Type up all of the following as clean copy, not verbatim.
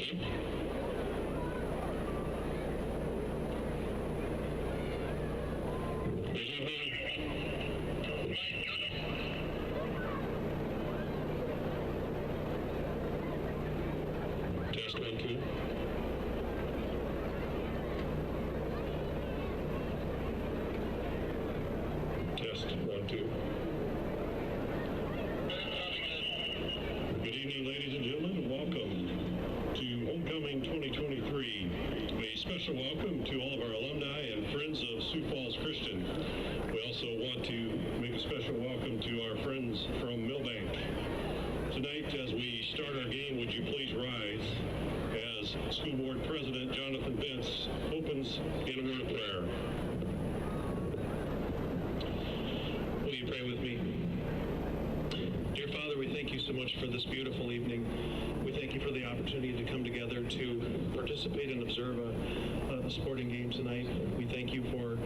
Test 1, 2. Test 1, 2. Good evening, ladies and gentlemen, and welcome to Homecoming 2023. A special welcome to all of our alumni and friends of Sioux Falls Christian. We also want to make a special welcome to our friends from Milbank. Tonight, as we start our game, would you please rise as School Board President Jonathan Bentz opens in a word of prayer. Will you pray with me? Dear Father, we thank you so much for this beautiful evening. We thank you for the opportunity to come together to participate and observe a sporting game tonight. We thank you for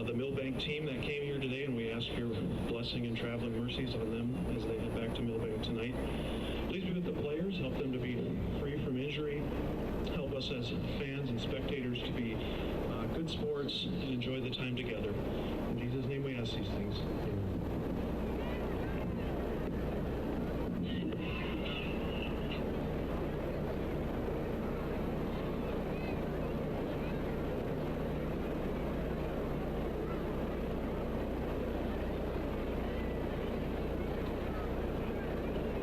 the Milbank team that came here today, and we ask your blessing and traveling mercies on them as they head back to Milbank tonight. Please be with the players, help them to be free from injury, help us as fans and spectators to be good sports and enjoy the time together. In Jesus' name we ask these things. Amen.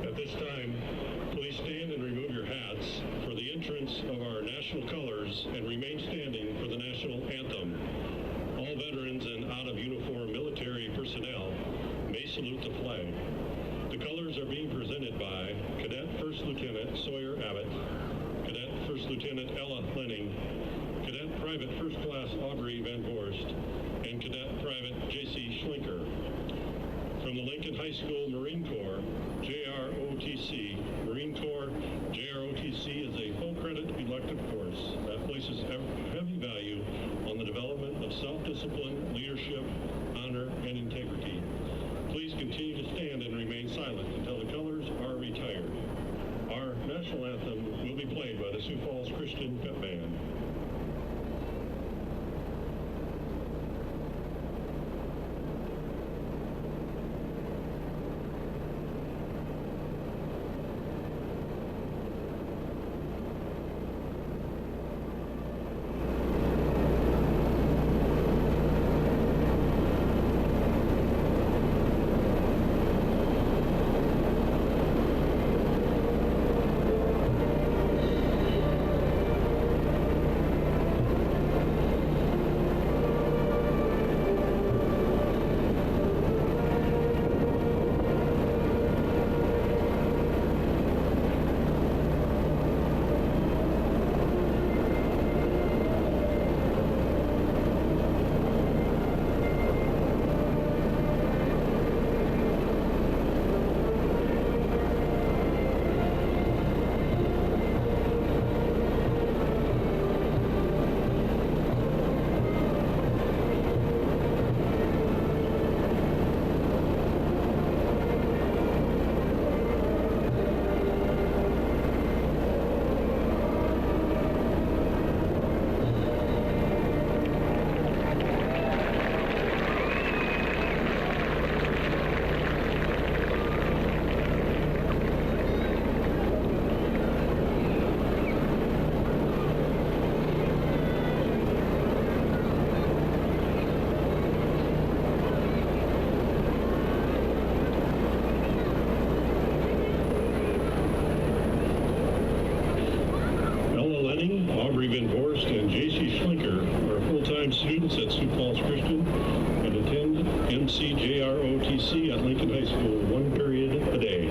At this time, please stand and remove your hats for the entrance of our national colors and remain standing for the national anthem. All veterans and out-of-uniform military personnel may salute the flag. The colors are being presented by Cadet First Lieutenant Sawyer Abbott, Cadet First Lieutenant Ella Lenning, Cadet Private First Class Aubrey Van Vorst, and Cadet Private J.C. Schlinker. From the Lincoln High School Marine Corps, JROTC. Marine Corps JROTC is a full credit elective course that places heavy value on the development of self-discipline, leadership, honor, and integrity. Please continue to stand and remain silent until the colors are retired. Our national anthem will be played by the Sioux Falls Christian Pep Band. Aubrey Van Vorst and J.C. Schlinker are full-time students at Sioux Falls Christian and attend MCJROTC at Lincoln High School 1 period a day.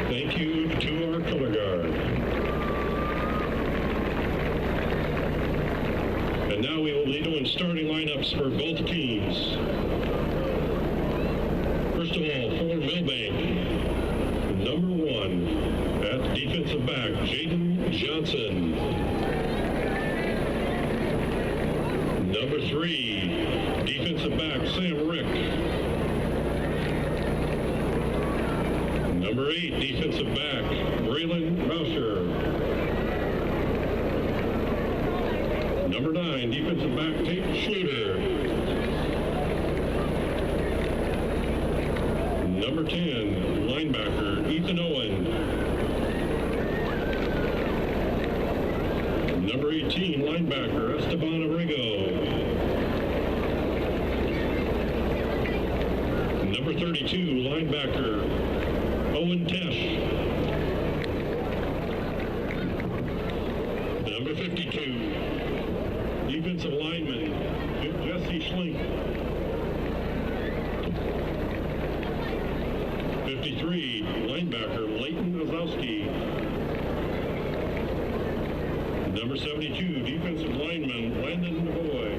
Thank you to our color guard. And now we will be doing starting lineups for both teams. First of all, for Milbank, number 1 at defensive back, Jaden Johnson. Number 3, defensive back Sam Rick. Number 8, defensive back Braylon Rauscher. Number 9, defensive back Tate Schluter. Number 10, linebacker Ethan Owen. Number 18, linebacker Esteban Abrego. Number 32, linebacker Owen Tesh. Number 52, defensive lineman Jesse Schlink. 53, linebacker Leighton Ozowski. Number 72, defensive lineman Landon Navoy.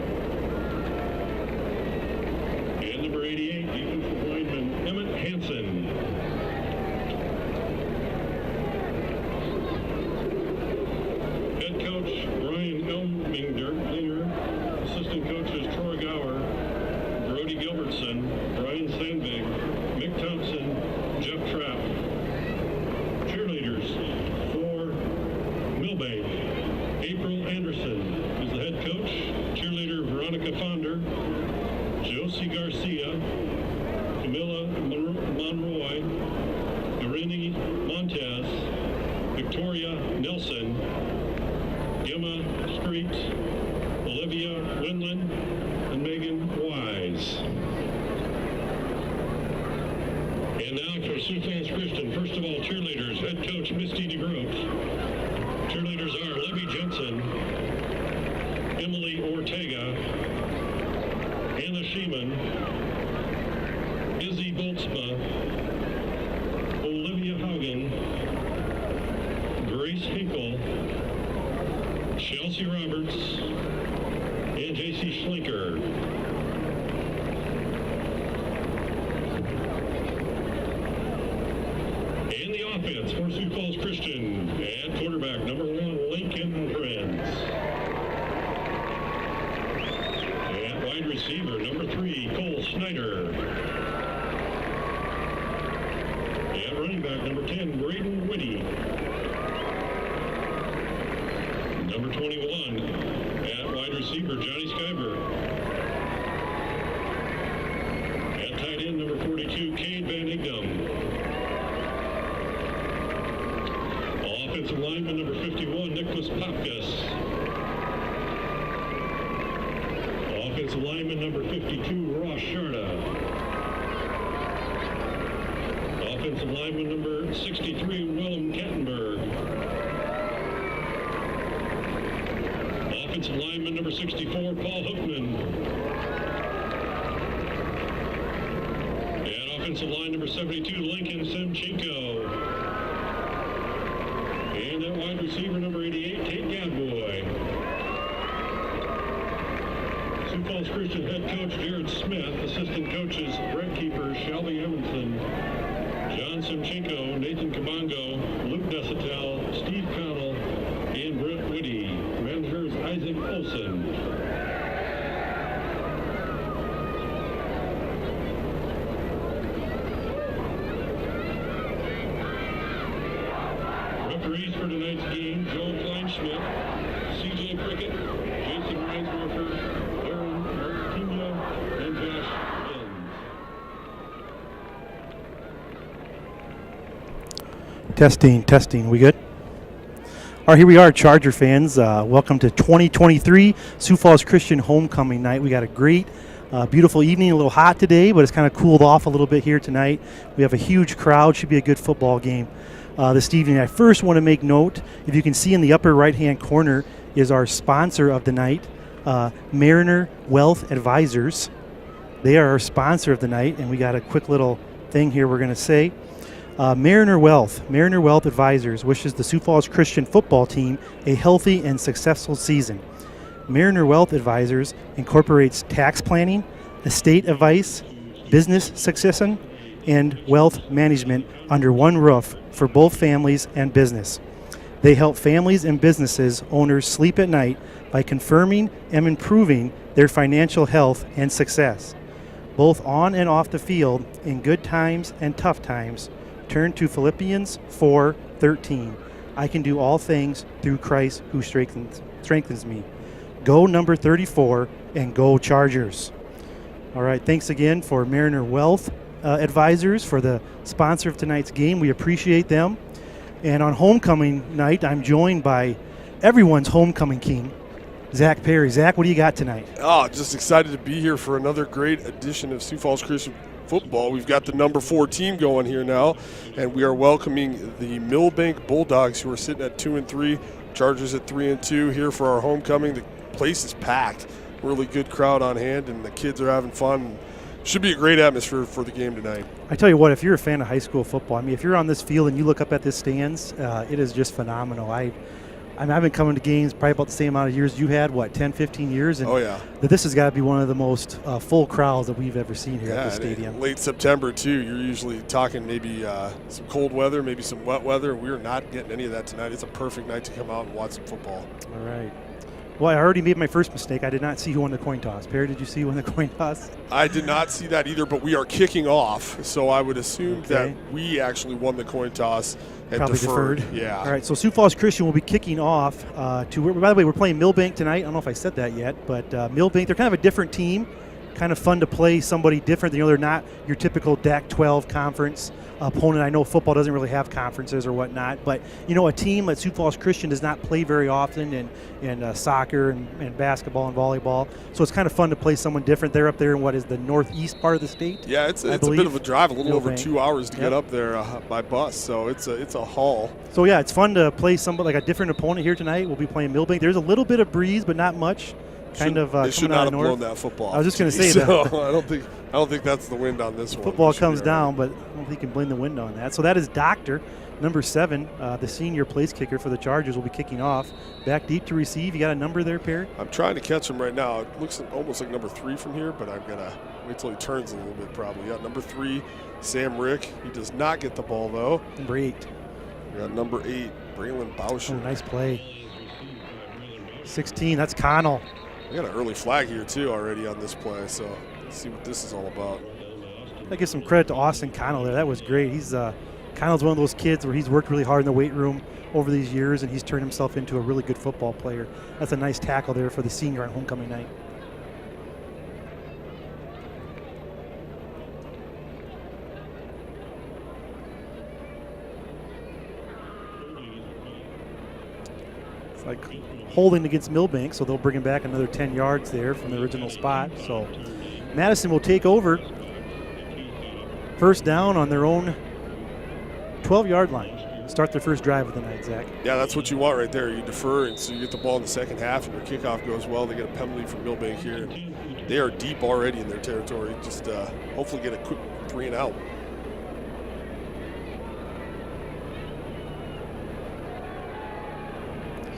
And number 88, defensive lineman Emmett Hansen. Head coach Brian Elminger, assistant coaches Troy Gower, Brody Gilbertson, Brian Sandvig, Mick Thompson, Jeff Trapp. Cheerleaders for Milbank, April Anderson is the head coach. Cheerleader Veronica Fonder, Josie Garcia, Camilla Monroy, Irene Montez, Victoria Nelson, Gemma Street, Olivia Windland, and Megan Wise. And now for Sioux Falls Christian, first of all, cheerleaders, head coach Misty DeGroat. Cheerleaders are Libby Jensen, Emily Ortega, Anna Sheeman, Izzy Boltzma, Olivia Haugen, Grace Hinkle, Chelsea Roberts, and JC Schlinker. And the offense for Sioux Falls Christian, at quarterback, number 1, Lincoln Prince. At wide receiver, number 3, Cole Snyder. At running back, number 10, Braden Whitty. Number 21, at wide receiver, Johnny Skyber. At tight end, number 42, Cade Van Igdam. Offensive lineman, number 51, Nicholas Popkus. Offensive lineman, number 52, Ross Sharda. Offensive lineman, number 63, Willem Kattenberg. Offensive lineman, number 64, Paul Hookman. And offensive line, number 72, Lincoln Semchenko. And at wide receiver, number 88, Tate Gadboy. Sioux Falls Christian head coach Jared Smith, assistant coaches Brett Keeper, Shelby Evanson, John Semchenko, Nathan Kabongo, Luke Desatel, Steve Connell, and Brett Whitty. Managers Isaac Olson. Referees for tonight's game, Joel Kleinschmidt, CJ Prickett, Jason Reinsdorfer, Aaron Martinho, and Josh Inns. Testing. We good? All right, here we are, Charger fans. Welcome to 2023 Sioux Falls Christian Homecoming Night. We got a great, beautiful evening. A little hot today, but it's kind of cooled off a little bit here tonight. We have a huge crowd. Should be a good football game this evening. I first want to make note, if you can see in the upper right-hand corner, is our sponsor of the night, Mariner Wealth Advisors. They are our sponsor of the night, and we got a quick little thing here we're going to say. Mariner Wealth Advisors wishes the Sioux Falls Christian football team a healthy and successful season. Mariner Wealth Advisors incorporates tax planning, estate advice, business succession, and wealth management under one roof for both families and business. They help families and businesses owners sleep at night by confirming and improving their financial health and success. Both on and off the field, in good times and tough times, turn to Philippians 4:13. I can do all things through Christ who strengthens me. Go number 34 and go Chargers. All right, thanks again for Mariner Wealth Advisors for the sponsor of tonight's game. We appreciate them. And on homecoming night, I'm joined by everyone's homecoming king, Zach Perry. Zach, what do you got tonight? Oh, just excited to be here for another great edition of Sioux Falls Christian Football. We've got the number 4 team going here now, and we are welcoming the Milbank Bulldogs, who are sitting at 2-3, Chargers at 3-2 here for our homecoming. The place is packed, really good crowd on hand, and the kids are having fun. Should be a great atmosphere for the game tonight. I tell you what, if you're a fan of high school football, I mean, if you're on this field and you look up at this stands, it is just phenomenal. I've been coming to games probably about the same amount of years you had, 10, 15 years? And oh, yeah. This has got to be one of the most full crowds that we've ever seen here at the stadium. Late September, too. You're usually talking maybe some cold weather, maybe some wet weather. We're not getting any of that tonight. It's a perfect night to come out and watch some football. All right. Well, I already made my first mistake. I did not see who won the coin toss. Perry, did you see who won the coin toss? I did not see that either, but we are kicking off, so I would assume that we actually won the coin toss and probably deferred. Yeah. All right, so Sioux Falls Christian will be kicking off by the way, we're playing Milbank tonight. I don't know if I said that yet, but Milbank, they're kind of a different team. Kind of fun to play somebody different. They're not your typical DAC-12 conference opponent. I know football doesn't really have conferences or whatnot, but a team like Sioux Falls Christian does not play very often in soccer and basketball and volleyball. So it's kind of fun to play someone different. They're up there in what is the northeast part of the state. Yeah, it's a bit of a drive, a little over 2 hours to get up there by bus. So it's a haul. So yeah, it's fun to play somebody like a different opponent here tonight. We'll be playing Milbank. There's a little bit of breeze, but not much. They should not have blown that football. I was just going to say so that. I don't think that's the wind on this one. Football comes down, but I don't think you can blame the wind on that. So that is Doctor, number 7, the senior place kicker for the Chargers, will be kicking off. Back deep to receive. You got a number there, Perry? I'm trying to catch him right now. It looks almost like number 3 from here, but I've got to wait till he turns a little bit probably. Yeah, number 3, Sam Rick. He does not get the ball, though. Number 8. We got number 8, Braylon Boucher. Oh, nice play. 16, that's Connell. We got an early flag here, too, already on this play, so let's see what this is all about. I give some credit to Austin Connell there. That was great. Connell's one of those kids where he's worked really hard in the weight room over these years, and he's turned himself into a really good football player. That's a nice tackle there for the senior on homecoming night. It's like holding against Milbank, so they'll bring him back another 10 yards there from the original spot. So Madison will take over. First down on their own 12-yard line. Start their first drive of the night, Zach. Yeah, that's what you want right there. You defer, and so you get the ball in the second half, and your kickoff goes well. They get a penalty from Milbank here. They are deep already in their territory. Just hopefully get a quick 3 and out.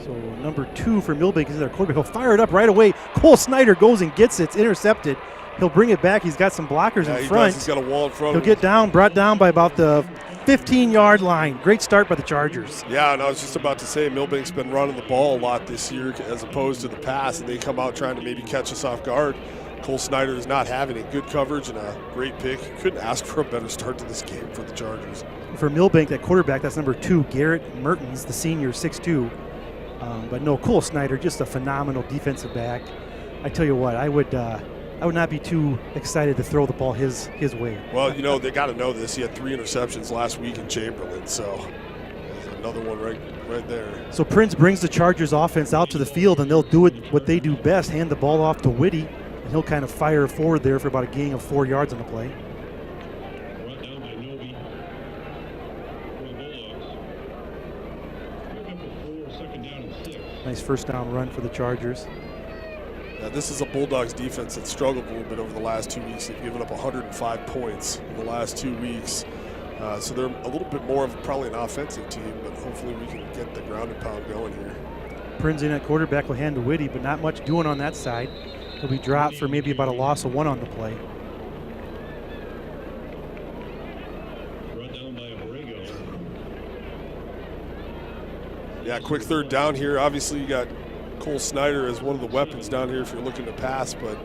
So number 2 for Milbank is their quarterback. He'll fire it up right away. Cole Snyder goes and gets it. It's intercepted. He'll bring it back. He's got some blockers in front. He's got a wall in front. He'll get brought down by about the 15-yard line. Great start by the Chargers. Yeah, and I was just about to say Milbank's been running the ball a lot this year as opposed to the past, and they come out trying to maybe catch us off guard. Cole Snyder is not having a good coverage and a great pick. Couldn't ask for a better start to this game for the Chargers. For Milbank, that quarterback, that's number 2, Garrett Mertens, the senior, 6'2". But no, Cole Snyder, just a phenomenal defensive back. I tell you what, I would not be too excited to throw the ball his way. Well, they got to know this. He had 3 interceptions last week in Chamberlain, so there's another one right there. So Prince brings the Chargers offense out to the field, and they'll do what they do best, hand the ball off to Whitty, and he'll kind of fire forward there for about a gain of 4 yards on the play. Nice first down run for the Chargers. Yeah, this is a Bulldogs defense that struggled a little bit over the last 2 weeks. They've given up 105 points in the last 2 weeks. So they're a little bit more of probably an offensive team, but hopefully we can get the ground and pound going here. Prinz in at quarterback will hand to Whitty, but not much doing on that side. He'll be dropped for maybe about a loss of 1 on the play. Yeah, quick third down here. Obviously, you got Cole Snyder as one of the weapons down here if you're looking to pass, but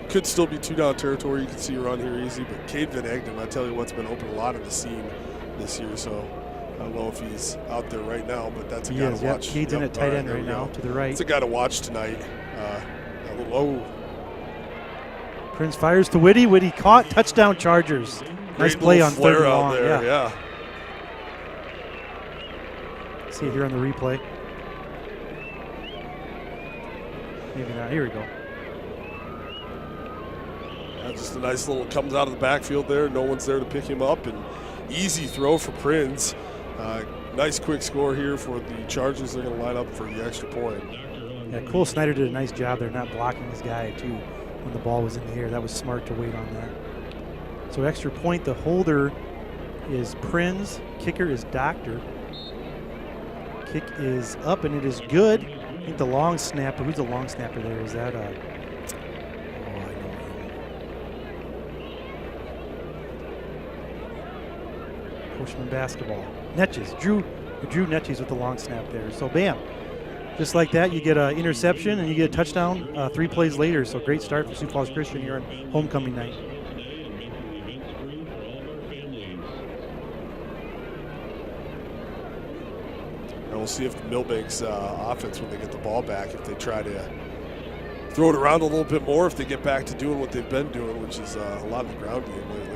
could still be 2-down territory. You can see around here easy, but Cade Van Egden, I tell you what's been open a lot in the seam this year, so I don't know if he's out there right now, but that's a guy to watch. Cade's in at tight end right now to the right. It's a guy to watch tonight. Prince fires to Whitty. Whitty caught. Touchdown Chargers. Nice play on third and long. There, yeah. See it here on the replay. Maybe not. Here we go. Just a nice little, comes out of the backfield there. No one's there to pick him up, and easy throw for Prince. Nice quick score here for the Chargers. They're going to line up for the extra point. Yeah, Cole Snyder did a nice job there not blocking his guy, too, when the ball was in the air. That was smart to wait on that. So extra point, the holder is Prince. Kicker is Doctor. Kick is up, and it is good. I think the long snapper, who's the long snapper there? Is that Coachman basketball. Netches, Drew Netches with the long snap there. So bam, just like that, you get an interception and you get a touchdown 3 plays later. So great start for Sioux Falls Christian here on homecoming night. And we'll see if Milbank's offense, when they get the ball back, if they try to throw it around a little bit more, if they get back to doing what they've been doing, which is a lot of the ground game lately.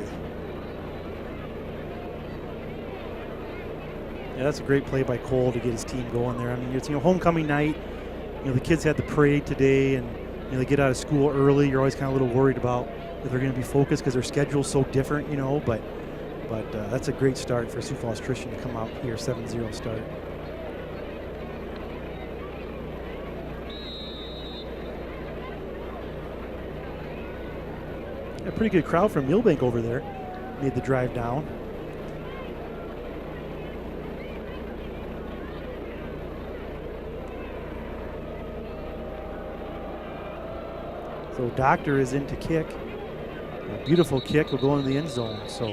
Yeah, that's a great play by Cole to get his team going there. I mean, it's homecoming night. The kids had the parade today, and they get out of school early. You're always kind of a little worried about if they're going to be focused because their schedule's so different, But that's a great start for Sioux Falls Christian to come out here, 7-0 start. A pretty good crowd from Milbank over there. Made the drive down. So Doctor is in to kick. A beautiful kick will go into the end zone, so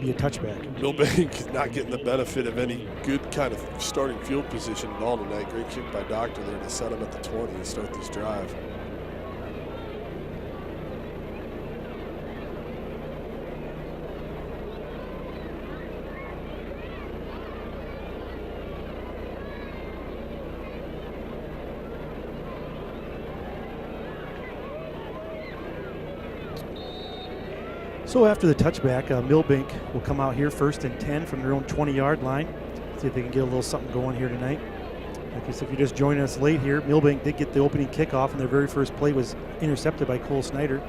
be a touchback. Milbank not getting the benefit of any good kind of starting field position at all tonight. Great kick by Doctor there to set him at the 20 and start this drive. So after the touchback, Milbank will come out here 1st and 10 from their own 20-yard line. See if they can get a little something going here tonight. Like I said, if you're just joining us late here, Milbank did get the opening kickoff, and their very first play was intercepted by Cole Snyder.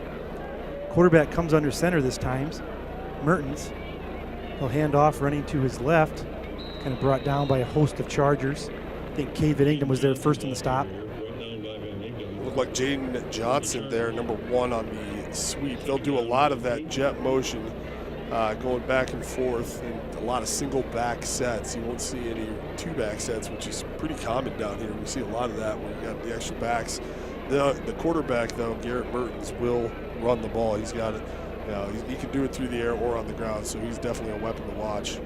Quarterback comes under center this time, Mertens. He'll hand off running to his left, kind of brought down by a host of Chargers. I think Cade Van Egden was there first in the stop. Looked like Jaden Johnson there, number 1 on the sweep. They'll do a lot of that jet motion going back and forth, and a lot of single back sets. You won't see any 2 back sets, which is pretty common down here. We see a lot of that when you got the extra backs. The quarterback, though, Garrett Mertens, will run the ball. He's got it. He can do it through the air or on the ground, so he's definitely a weapon to watch.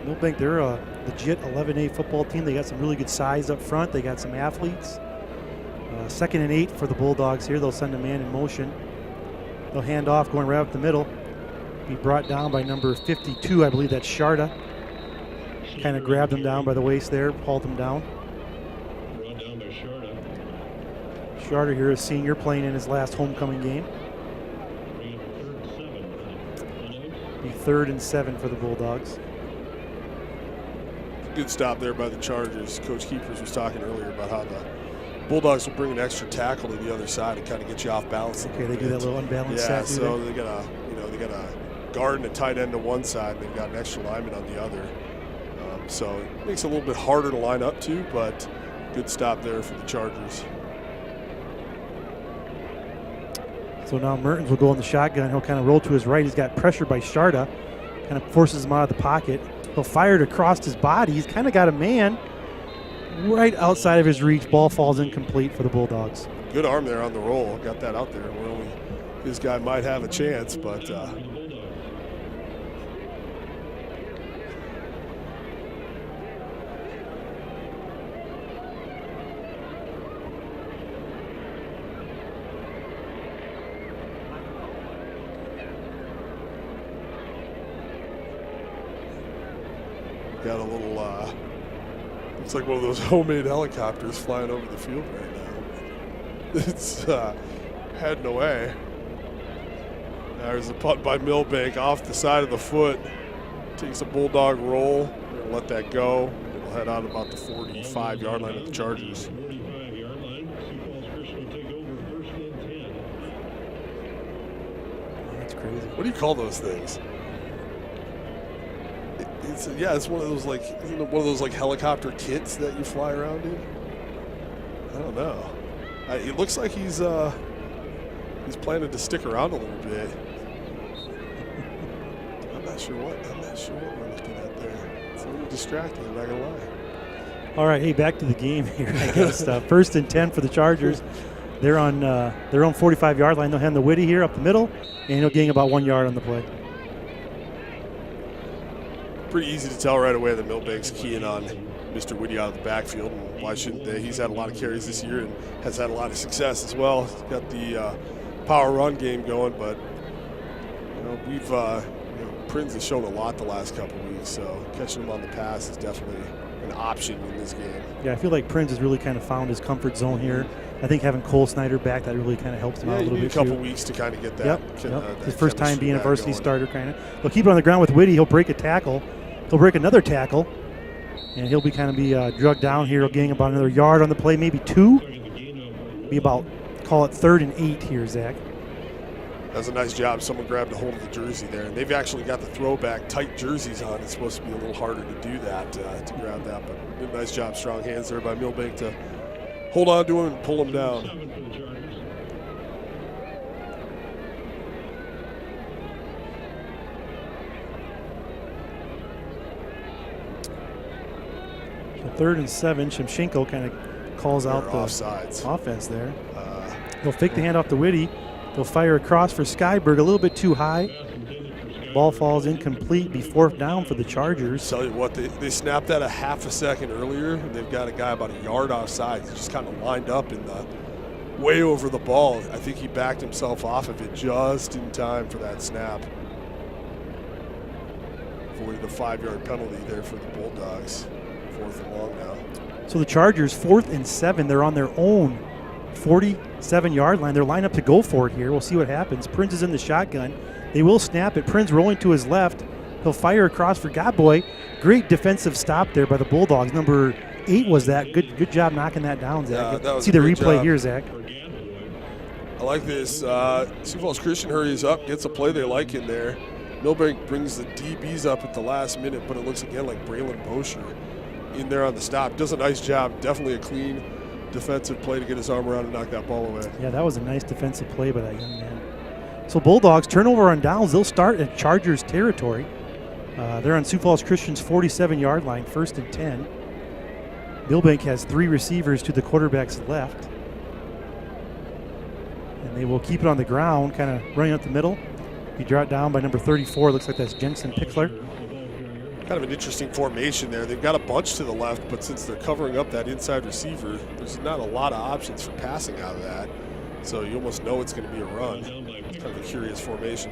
Milbank, they're a legit 11A football team. They got some really good size up front. They got some athletes. 2nd and 8 for the Bulldogs here. They'll send a man in motion. They'll hand off going right up the middle. Be brought down by number 52. I believe that's Sharda. Kind of grabbed him down by the waist there, hauled him down. Brought down by Sharda. Sharda here, a senior, playing in his last homecoming game. Be 3rd and 7 for the Bulldogs. Good stop there by the Chargers. Coach Keepers was talking earlier about how the Bulldogs will bring an extra tackle to the other side and kind of get you off balance. Okay, they do that little unbalanced set. Yeah, so they got a guard and a tight end to one side, and they've got an extra lineman on the other. So it makes it a little bit harder to line up to, but good stop there for the Chargers. So now Mertens will go in the shotgun. He'll kind of roll to his right. He's got pressure by Sharda. Kind of forces him out of the pocket. He'll fire it across his body. He's kind of got a man right outside of his reach. Ball falls incomplete for the Bulldogs. Good arm there on the roll. Got that out there. Well, this guy might have a chance, but got a little, looks like one of those homemade helicopters flying over the field right now. It's heading away. There's a punt by Milbank off the side of the foot. Takes a bulldog roll. We're going to let that go. It'll head out about the 45-yard line of the Chargers. 45-yard line. Sioux Falls Christian will take over first and 10. That's crazy. What do you call those things? It's one of those like, isn't it one of those like helicopter kits that you fly around in? I don't know. It looks like he's planning to stick around a little bit. I'm not sure what we're looking at there. It's a little distracting, I'm not gonna lie. All right, hey, back to the game here. I guess first and 10 for the Chargers. They're on their own 45-yard line. They'll hand the Whitty here up the middle, and he'll gain about 1 yard on the play. Pretty easy to tell right away that Milbank's keying on Mr. Whitty out of the backfield, and why shouldn't they? He's had a lot of carries this year and has had a lot of success as well. He's got the power run game going, but Prinz has shown a lot the last couple of weeks, so catching him on the pass is definitely an option in this game. Yeah, I feel like Prinz has really kind of found his comfort zone here. I think having Cole Snyder back, that really kind of helps him out a little bit. A couple weeks to kind of get that. Yep. His first time being a varsity starter, kind of. They'll keep it on the ground with Whitty. He'll break a tackle. He'll break another tackle, and he'll be drugged down here. He'll gain about another yard on the play, maybe 2. Be about, call it 3rd and 8 here, Zach. That's a nice job. Someone grabbed a hold of the jersey there, and they've actually got the throwback tight jerseys on. It's supposed to be a little harder to do that, to grab that, but a nice job, strong hands there by Milbank to hold on to him and pull him down. So 3rd and 7, Shimshenko kind of calls out the offsides offense there. They'll fake the handoff to Whitty. They'll fire across for Skyberg, a little bit too high. Ball falls incomplete, be 4th down for the Chargers. Tell you what, they snapped that a half a second earlier, and they've got a guy about a yard offside. He's just kind of lined up in the way over the ball. I think he backed himself off of it just in time for that snap. Avoided a 5-yard penalty there for the Bulldogs. 4th and long now. So the Chargers, 4th and 7, they're on their own 47-yard line. They're lined up to go for it here. We'll see what happens. Prinz is in the shotgun. They will snap it. Prinz rolling to his left. He'll fire across for Godboy. Great defensive stop there by the Bulldogs. Number 8 was that. Good job knocking that down, Zach. See the replay here, Zach. I like this. Sioux Falls Christian hurries up, gets a play they like in there. Milbank brings the DBs up at the last minute, but it looks again like Braylon Bosher in there on the stop. Does a nice job. Definitely a clean defensive play to get his arm around and knock that ball away. Yeah, that was a nice defensive play by that young man. So Bulldogs, turnover on downs. They'll start at Chargers territory. They're on Sioux Falls Christian's 47-yard line, 1st and 10. Milbank has 3 receivers to the quarterback's left. And they will keep it on the ground, kind of running up the middle. Be brought down by number 34. Looks like that's Jensen Pickler. Kind of an interesting formation there. They've got a bunch to the left, but since they're covering up that inside receiver, there's not a lot of options for passing out of that. So you almost know it's going to be a run. Kind of a curious formation.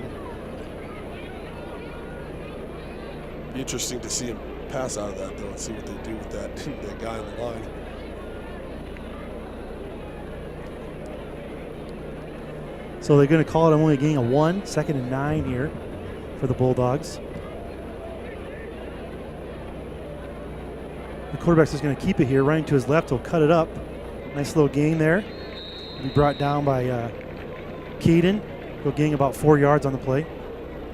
Be interesting to see him pass out of that, though, and see what they do with that guy on the line. So they're going to call it only a gain of 1, 2nd and 9 here for the Bulldogs. The quarterback's just going to keep it here, running to his left. He'll cut it up. Nice little gain there. He'll be brought down by Caden. He'll gain about 4 yards on the play.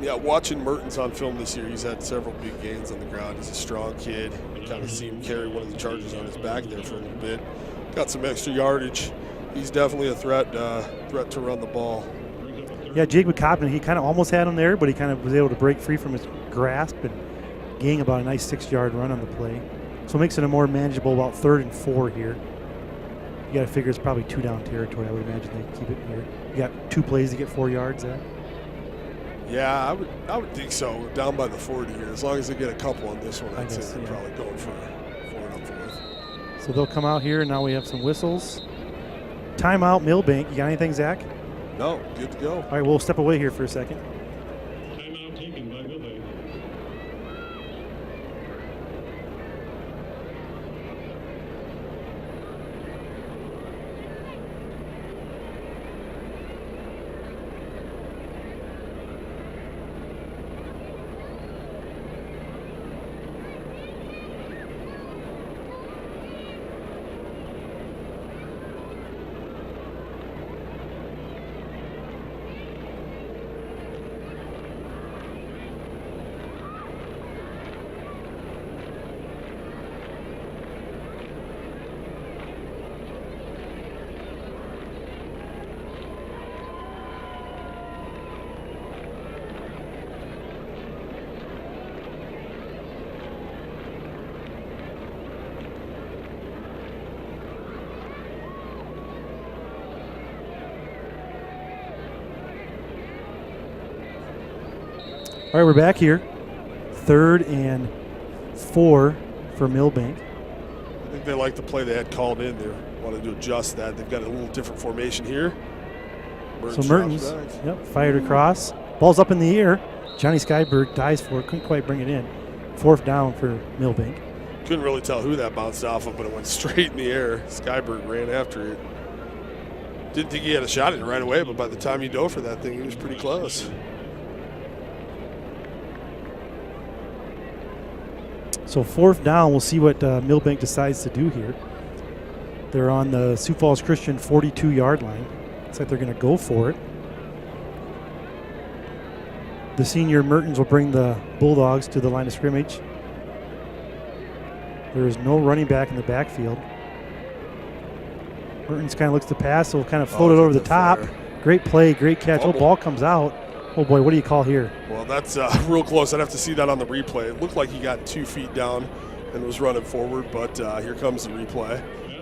Yeah, watching Mertens on film this year, he's had several big gains on the ground. He's a strong kid. You kind of see him carry one of the Chargers on his back there for a little bit. Got some extra yardage. He's definitely a threat to run the ball. Yeah, Jake McCoppin, he kind of almost had him there, but he kind of was able to break free from his grasp and gain about a nice 6-yard run on the play. So it makes it a more manageable, about 3rd and 4 here. You got to figure it's probably 2-down territory. I would imagine they keep it here. You got 2 plays to get 4 yards there. Yeah, I would think so. We're down by the 40 here. As long as they get a couple on this one, I'd say they're probably going for it up 4th. So they'll come out here. Now we have some whistles. Timeout, Milbank. You got anything, Zach? No, good to go. All right, we'll step away here for a second. Timeout taken by Milbank. All right, we're back here. 3rd and 4 for Milbank. I think they like the play they had called in. They wanted to adjust that. They've got a little different formation here. So Mertens, fired across. Ball's up in the air. Johnny Skyberg dives for it. Couldn't quite bring it in. 4th down for Milbank. Couldn't really tell who that bounced off of, but it went straight in the air. Skyberg ran after it. Didn't think he had a shot at it right away, but by the time he dove for that thing, he was pretty close. So 4th down, we'll see what Milbank decides to do here. They're on the Sioux Falls Christian 42-yard line. Looks like they're going to go for it. The senior Mertens will bring the Bulldogs to the line of scrimmage. There is no running back in the backfield. Mertens kind of looks to pass, so kind of float it over the top. Great play, great catch. Oh, ball comes out. Oh boy, what do you call here? Well, that's real close. I'd have to see that on the replay. It looked like he got 2 feet down and was running forward, but here comes the replay,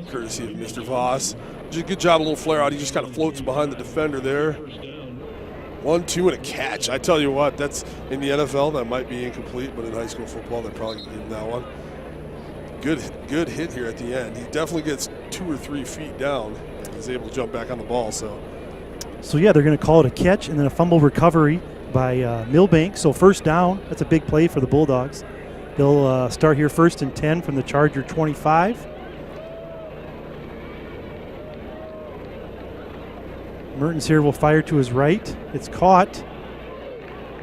courtesy of Mr. Voss. Just a good job, a little flare out. He just kind of floats behind the defender there. 1, 2, and a catch. I tell you what, that's in the NFL, that might be incomplete, but in high school football, they're probably going to give him that one. Good hit here at the end. He definitely gets 2 or 3 feet down and is able to jump back on the ball. So yeah, they're going to call it a catch and then a fumble recovery by Milbank. So 1st down, that's a big play for the Bulldogs. They'll start here 1st and 10 from the Charger 25. Mertens here will fire to his right. It's caught.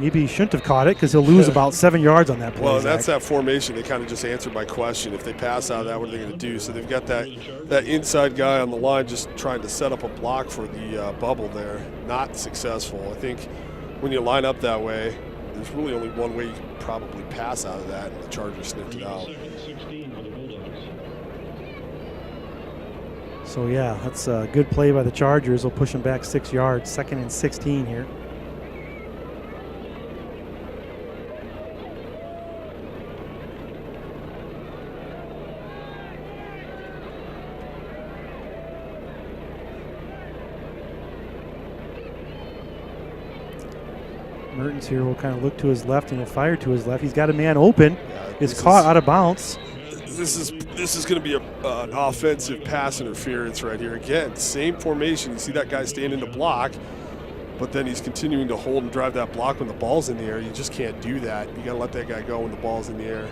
Maybe he shouldn't have caught it because he'll lose about 7 yards on that play. Well, that's that formation. They kind of just answered my question. If they pass out of that, what are they going to do? So they've got that inside guy on the line just trying to set up a block for the bubble there. Not successful. I think when you line up that way, there's really only one way you can probably pass out of that, and the Chargers sniffed it out. So yeah, that's a good play by the Chargers. They'll push them back 6 yards. 2nd and 16 here. Mertens here will kind of look to his left and he'll fire to his left. He's got a man open. It's caught out of bounds. This is going to be an offensive pass interference right here. Again, same formation. You see that guy standing to block, but then he's continuing to hold and drive that block when the ball's in the air. You just can't do that. You got to let that guy go when the ball's in the air.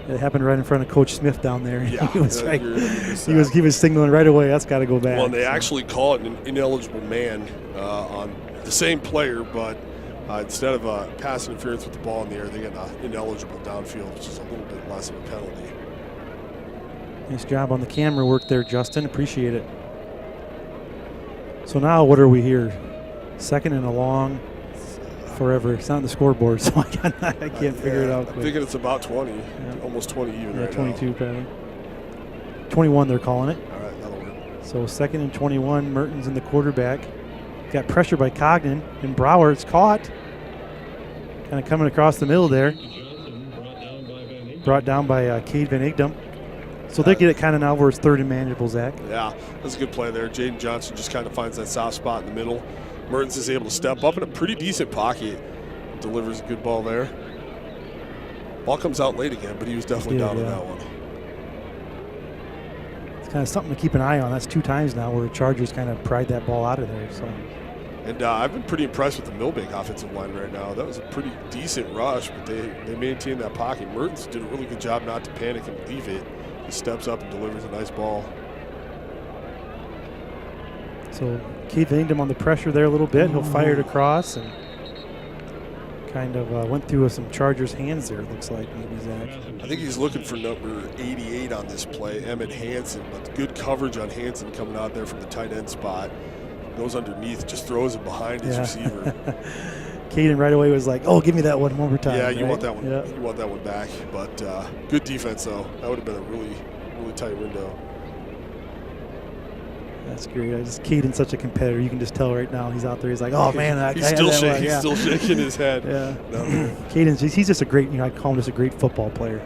It happened right in front of Coach Smith down there. Yeah, he was signaling right away. That's got to go back. Well, they actually call it an ineligible man on the same player, but instead of a pass interference with the ball in the air, they get an ineligible downfield, which is a little bit less of a penalty. Nice job on the camera work there, Justin. Appreciate it. So now what are we here? 2nd and a long. Forever. It's not on the scoreboard, so I can't figure it out quick. I'm thinking it's about 20, almost 20 even right 22 now. probably. 21 they're calling it. All right, that'll work. So 2nd and 21, Mertens in the quarterback. Got pressure by Cogden, and Brower, it's caught. Kind of coming across the middle there. Brought down by Cade Van Igdam. So they get it kind of now where it's 3rd and manageable, Zach. Yeah, that's a good play there. Jaden Johnson just kind of finds that soft spot in the middle. Mertens is able to step up in a pretty decent pocket. Delivers a good ball there. Ball comes out late again, but he was definitely down on that one. It's kind of something to keep an eye on. That's 2 times now where the Chargers kind of pried that ball out of there. So. And I've been pretty impressed with the Milbank offensive line right now. That was a pretty decent rush, but they maintained that pocket. Mertens did a really good job not to panic and leave it. He steps up and delivers a nice ball. So Keith Ingdom on the pressure there a little bit. He'll fire it across and kind of went through some Chargers' hands there, it looks like, maybe, Zach. I think he's looking for number 88 on this play, Emmett Hansen, but good coverage on Hansen coming out there from the tight end spot. Goes underneath, just throws it behind his receiver. Caden right away was like, "Oh, give me that one more time." Yeah, you right? want that one. Yeah. You want that one back. But good defense, though. That would have been a really, really tight window. That's great. Caden's such a competitor. You can just tell right now he's out there. He's like, "Oh man, he's still shaking his head." Yeah. Caden's he's just a great. I call him just a great football player.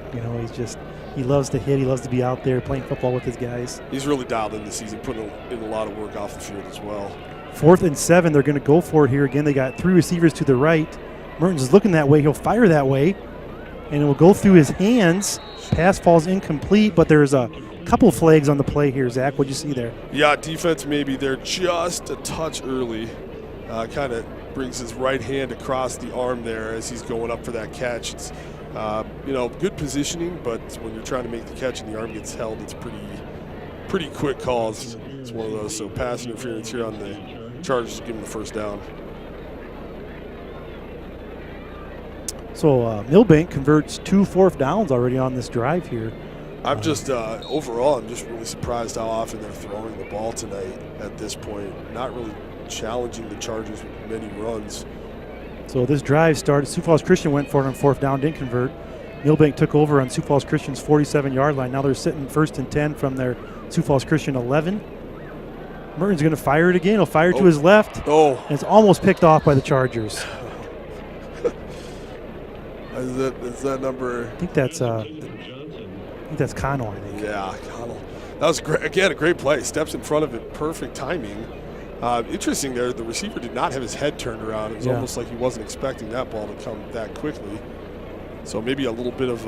He He loves to hit. He loves to be out there playing football with his guys. He's really dialed in this season, putting in a lot of work off the field as well. 4th and 7, they're going to go for it here again. They got 3 receivers to the right. Mertens is looking that way. He'll fire that way, and it will go through his hands. Pass falls incomplete, but there's a couple flags on the play here. Zach, what'd you see there? Yeah, defense maybe they're just a touch early. Kind of brings his right hand across the arm there as he's going up for that catch. It's good positioning, but when you're trying to make the catch and the arm gets held, it's pretty quick calls. It's one of those. So pass interference here on the Chargers to give him the first down. So Milbank converts 2 4th downs already on this drive here. I'm just overall, I'm just really surprised how often they're throwing the ball tonight at this point. Not really challenging the Chargers with many runs. So this drive started. Sioux Falls Christian went for it on 4th down, didn't convert. Milbank took over on Sioux Falls Christian's 47-yard line. Now they're sitting 1st and 10 from their Sioux Falls Christian 11. Merton's going to fire it again. He'll fire to his left. Oh. And it's almost picked off by the Chargers. Is that number? I think that's Connell, I think. Yeah, Connell. That was great. Again, a great play. Steps in front of it. Perfect timing. Interesting there, the receiver did not have his head turned around. It was almost like he wasn't expecting that ball to come that quickly. So maybe a little bit of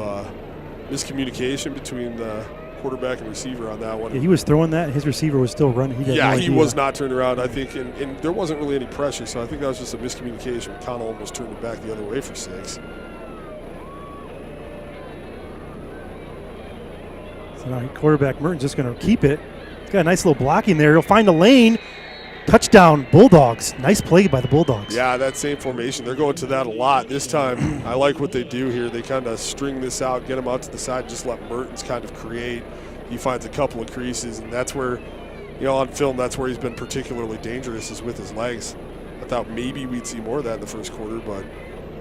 miscommunication between the quarterback and receiver on that one. Yeah, he was throwing that, and his receiver was still running. He was not turned around, I think, and there wasn't really any pressure, so I think that was just a miscommunication. Connell almost turned it back the other way for 6. So now quarterback Merton's just going to keep it. He's got a nice little blocking there. He'll find a lane. Touchdown, Bulldogs. Nice play by the Bulldogs. Yeah, that same formation. They're going to that a lot. This time, I like what they do here. They kind of string this out, get him out to the side, just let Mertens kind of create. He finds a couple of creases, and that's where, on film, that's where he's been particularly dangerous is with his legs. I thought maybe we'd see more of that in the first quarter, but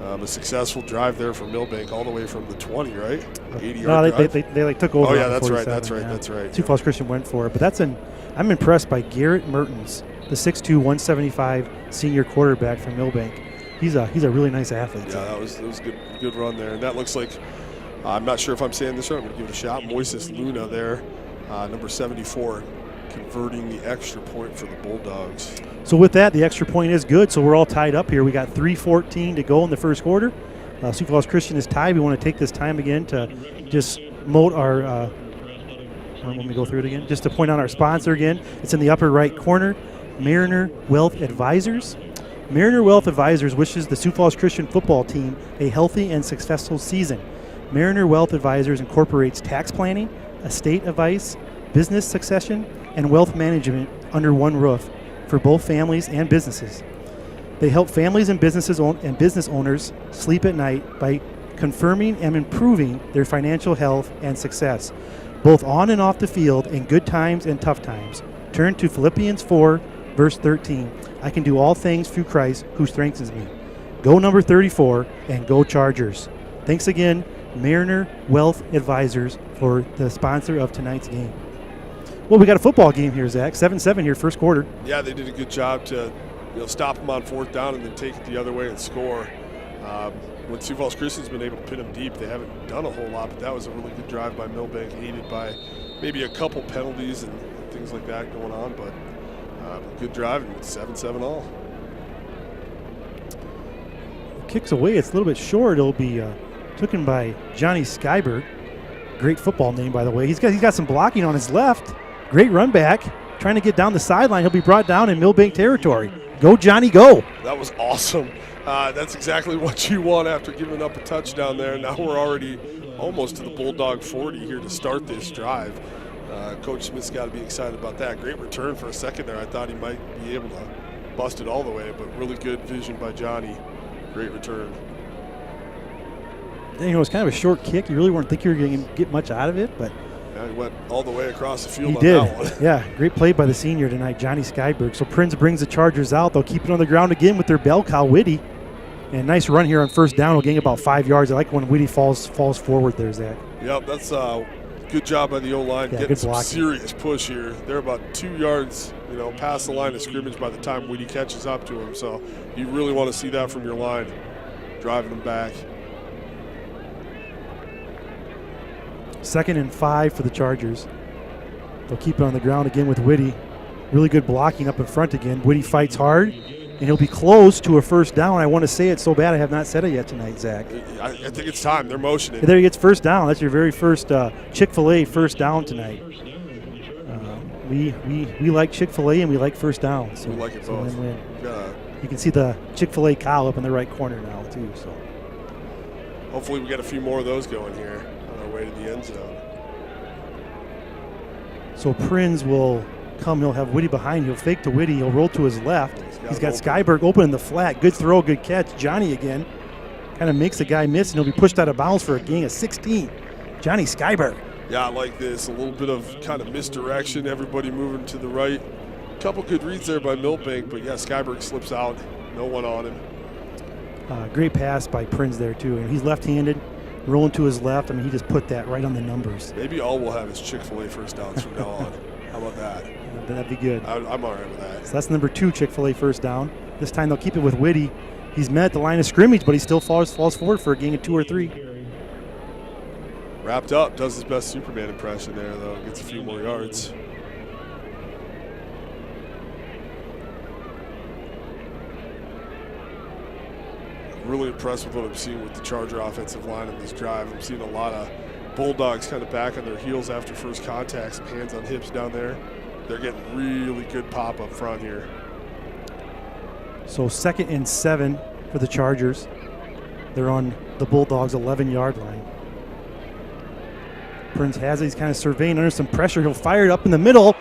a successessul drive there for Milbank all the way from the 20, right? 80-yard drive. They took over. Oh, yeah, that's right. Sioux Falls Christian went for it, but I'm impressed by Garrett Mertens, the 6'2", 175 senior quarterback from Milbank. He's a really nice athlete. Yeah, that was a good run there. And that looks like, I'm not sure if I'm saying this right, I'm going to give it a shot. Moises Luna there, number 74, converting the extra point for the Bulldogs. So with that, the extra point is good. So we're all tied up here. We got 3:14 to go in the first quarter. Sioux Falls Christian is tied. We want to take this time again to just moat our let me go through it again. Just to point out our sponsor again. It's in the upper right corner, Mariner Wealth Advisors. Mariner Wealth Advisors wishes the Sioux Falls Christian football team a healthy and successful season. Mariner Wealth Advisors incorporates tax planning, estate advice, business succession, and wealth management under one roof for both families and businesses. They help families and business owners sleep at night by confirming and improving their financial health and success, both on and off the field in good times and tough times. Turn to Philippians 4, verse 13. I can do all things through Christ who strengthens me. Go number 34 and go Chargers. Thanks again, Mariner Wealth Advisors, for the sponsor of tonight's game. Well, we got a football game here, Zach. 7-7 here, first quarter. Yeah, they did a good job to stop them on 4th down and then take it the other way and score. When Sioux Falls Christian's been able to pin them deep, they haven't done a whole lot, but that was a really good drive by Milbank, aided by maybe a couple penalties and things like that going on, but a good drive, and 7-7 all. Kicks away. It's a little bit short. It'll be taken by Johnny Skyberg. Great football name, by the way. He's got some blocking on his left. Great run back. Trying to get down the sideline. He'll be brought down in Milbank territory. Go, Johnny, go. That was awesome. That's exactly what you want after giving up a touchdown there. Now we're already almost to the Bulldog 40 here to start this drive. Coach Smith's got to be excited about that. Great return for a second there. I thought he might be able to bust it all the way, but really good vision by Johnny. Great return. And, it's kind of a short kick. You really weren't thinking you were going to get much out of it, but yeah, he went all the way across the field he on did. That one. Yeah, great play by the senior tonight, Johnny Skyberg. So Prince brings the Chargers out. They'll keep it on the ground again with their bell cow, Whitty. And nice run here on 1st down. We'll gain about 5 yards. I like when Whitty falls forward there, Zach. Yep, that's good job by the O-line, getting some blocking. serious push here. They're about 2 yards, past the line of scrimmage by the time Whitty catches up to him. So you really want to see that from your line, driving them back. 2nd and 5 for the Chargers. They'll keep it on the ground again with Whitty. Really good blocking up in front again. Whitty fights hard, and he'll be close to a first down. I want to say it so bad I have not said it yet tonight, Zach. I think it's time. They're motioning. There he gets first down. That's your very first Chick-fil-A first down tonight. We like Chick-fil-A and we like first down. So we like it both. Win-win. You can see the Chick-fil-A cow up in the right corner now too. So hopefully we get a few more of those going here on our way to the end zone. So Prinz will come. He'll have Whitty behind. He'll fake to Whitty. He'll roll to his left. He's got Skyberg open in the flat. Good throw, good catch. Johnny again kind of makes the guy miss, and he'll be pushed out of bounds for a gain of 16. Johnny Skyberg. Yeah, I like this. A little bit of kind of misdirection. Everybody moving to the right. Couple good reads there by Milbank, but yeah, Skyberg slips out. No one on him. Great pass by Prinz there too. And he's left-handed, rolling to his left. I mean, he just put that right on the numbers. Maybe all we'll have is Chick-fil-A first downs from now on. How about that? That'd be good. I'm all right with that. So that's number 2 Chick-fil-A first down. This time they'll keep it with Whitty. He's met at the line of scrimmage, but he still falls forward for a gain of 2 or 3. Wrapped up, does his best Superman impression there, though. Gets a few more yards. Really impressed with what I'm seeing with the Charger offensive line in this drive. I'm seeing a lot of Bulldogs kind of back on their heels after first contact, some hands on hips down there. They're getting really good pop up front here. So 2nd and 7 for the Chargers. They're on the Bulldogs' 11-yard line. Prinz has it. He's kind of surveying under some pressure. He'll fire it up in the middle.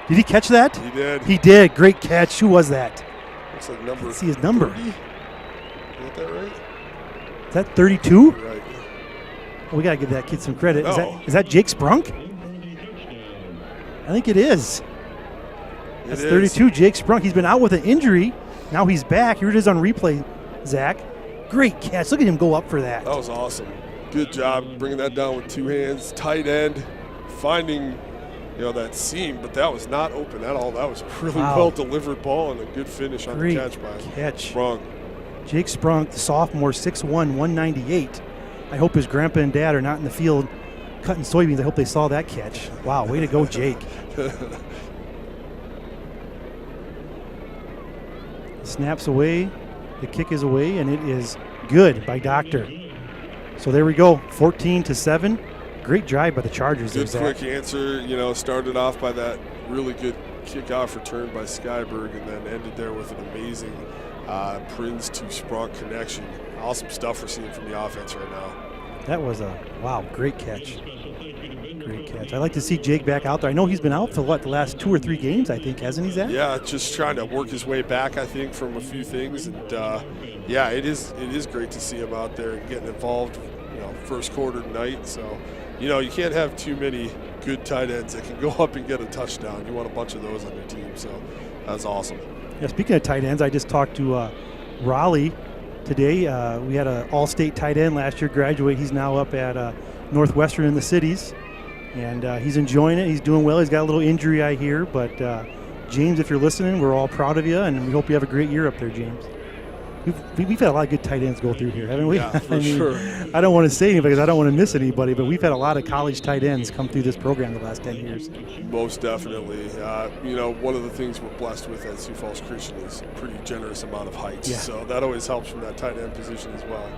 Did he catch that? He did. He did. Great catch. Who was that? Looks like number. Let's see his number. 30? Got that right? Is that 32? Right. Well, we got to give that kid some credit. No. Is that Jake Sprunk? I think it is. That's 32, Jake Sprunk. He's been out with an injury. Now he's back. Here it is on replay, Zach. Great catch. Look at him go up for that. That was awesome. Good job bringing that down with 2 hands. Tight end, finding that seam, but that was not open at all. That was a really well-delivered ball and a good finish on the catch by Sprunk. Jake Sprunk, the sophomore, 6'1", 198. I hope his grandpa and dad are not in the field cutting soybeans. I hope they saw that catch. Wow, way to go, Jake. Snaps away. The kick is away, and it is good by Doctor. So there we go, 14-7. Great drive by the Chargers. Good quick answer. Started off by that really good kickoff return by Skyberg, and then ended there with an amazing Prinz to Sprunk connection. Awesome stuff we're seeing from the offense right now. That was great catch. Great catch. I'd like to see Jake back out there. I know he's been out for the last 2 or 3 games, I think, hasn't he, Zach? Yeah, just trying to work his way back, I think, from a few things. And, yeah, it is great to see him out there and getting involved, first quarter tonight. So, you can't have too many good tight ends that can go up and get a touchdown. You want a bunch of those on your team. So that's awesome. Yeah, speaking of tight ends, I just talked to Raleigh today. We had an all-state tight end last year graduate. He's now up at Northwestern in the cities. And he's enjoying it. He's doing well. He's got a little injury, I hear. But, James, if you're listening, we're all proud of you, and we hope you have a great year up there, James. We've had a lot of good tight ends go through here, haven't we? Yeah, for sure. I don't want to say anything because I don't want to miss anybody, but we've had a lot of college tight ends come through this program the last 10 years. Most definitely. One of the things we're blessed with at Sioux Falls Christian is a pretty generous amount of height. Yeah. So that always helps from that tight end position as well.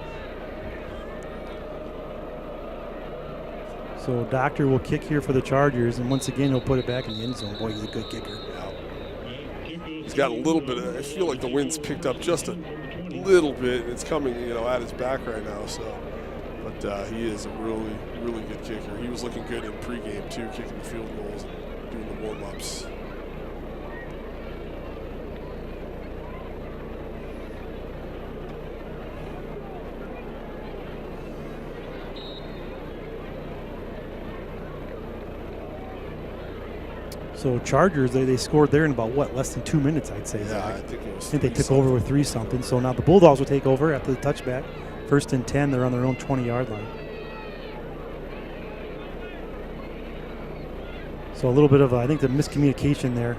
So Doctor will kick here for the Chargers, and once again he'll put it back in the end zone. Boy, he's a good kicker. Yeah. He's got a little bit of, I feel like the wind's picked up just a little bit. It's coming, at his back right now. So, but he is a really, really good kicker. He was looking good in pregame too, kicking the field goals and doing the warm-ups. So Chargers, they scored there in about, less than 2 minutes, I'd say. Yeah, I think they took over with 3-something. So now the Bulldogs will take over after the touchback. 1st and 10, they're on their own 20-yard line. So a little bit of, I think, the miscommunication there.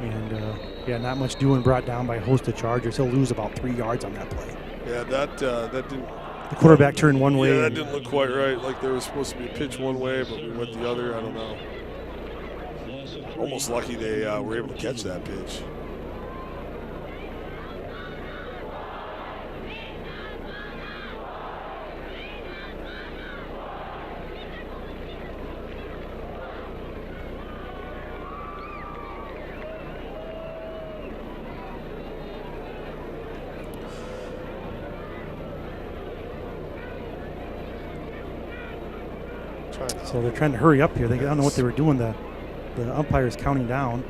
And, not much doing, brought down by a host of Chargers. He'll lose about 3 yards on that play. Yeah, that didn't The quarterback turned one way. Yeah, that didn't look quite right. Like there was supposed to be a pitch one way, but we went the other. I don't know. Almost lucky they were able to catch that pitch. So they're trying to hurry up here. I don't know what they were doing. The umpire's counting down.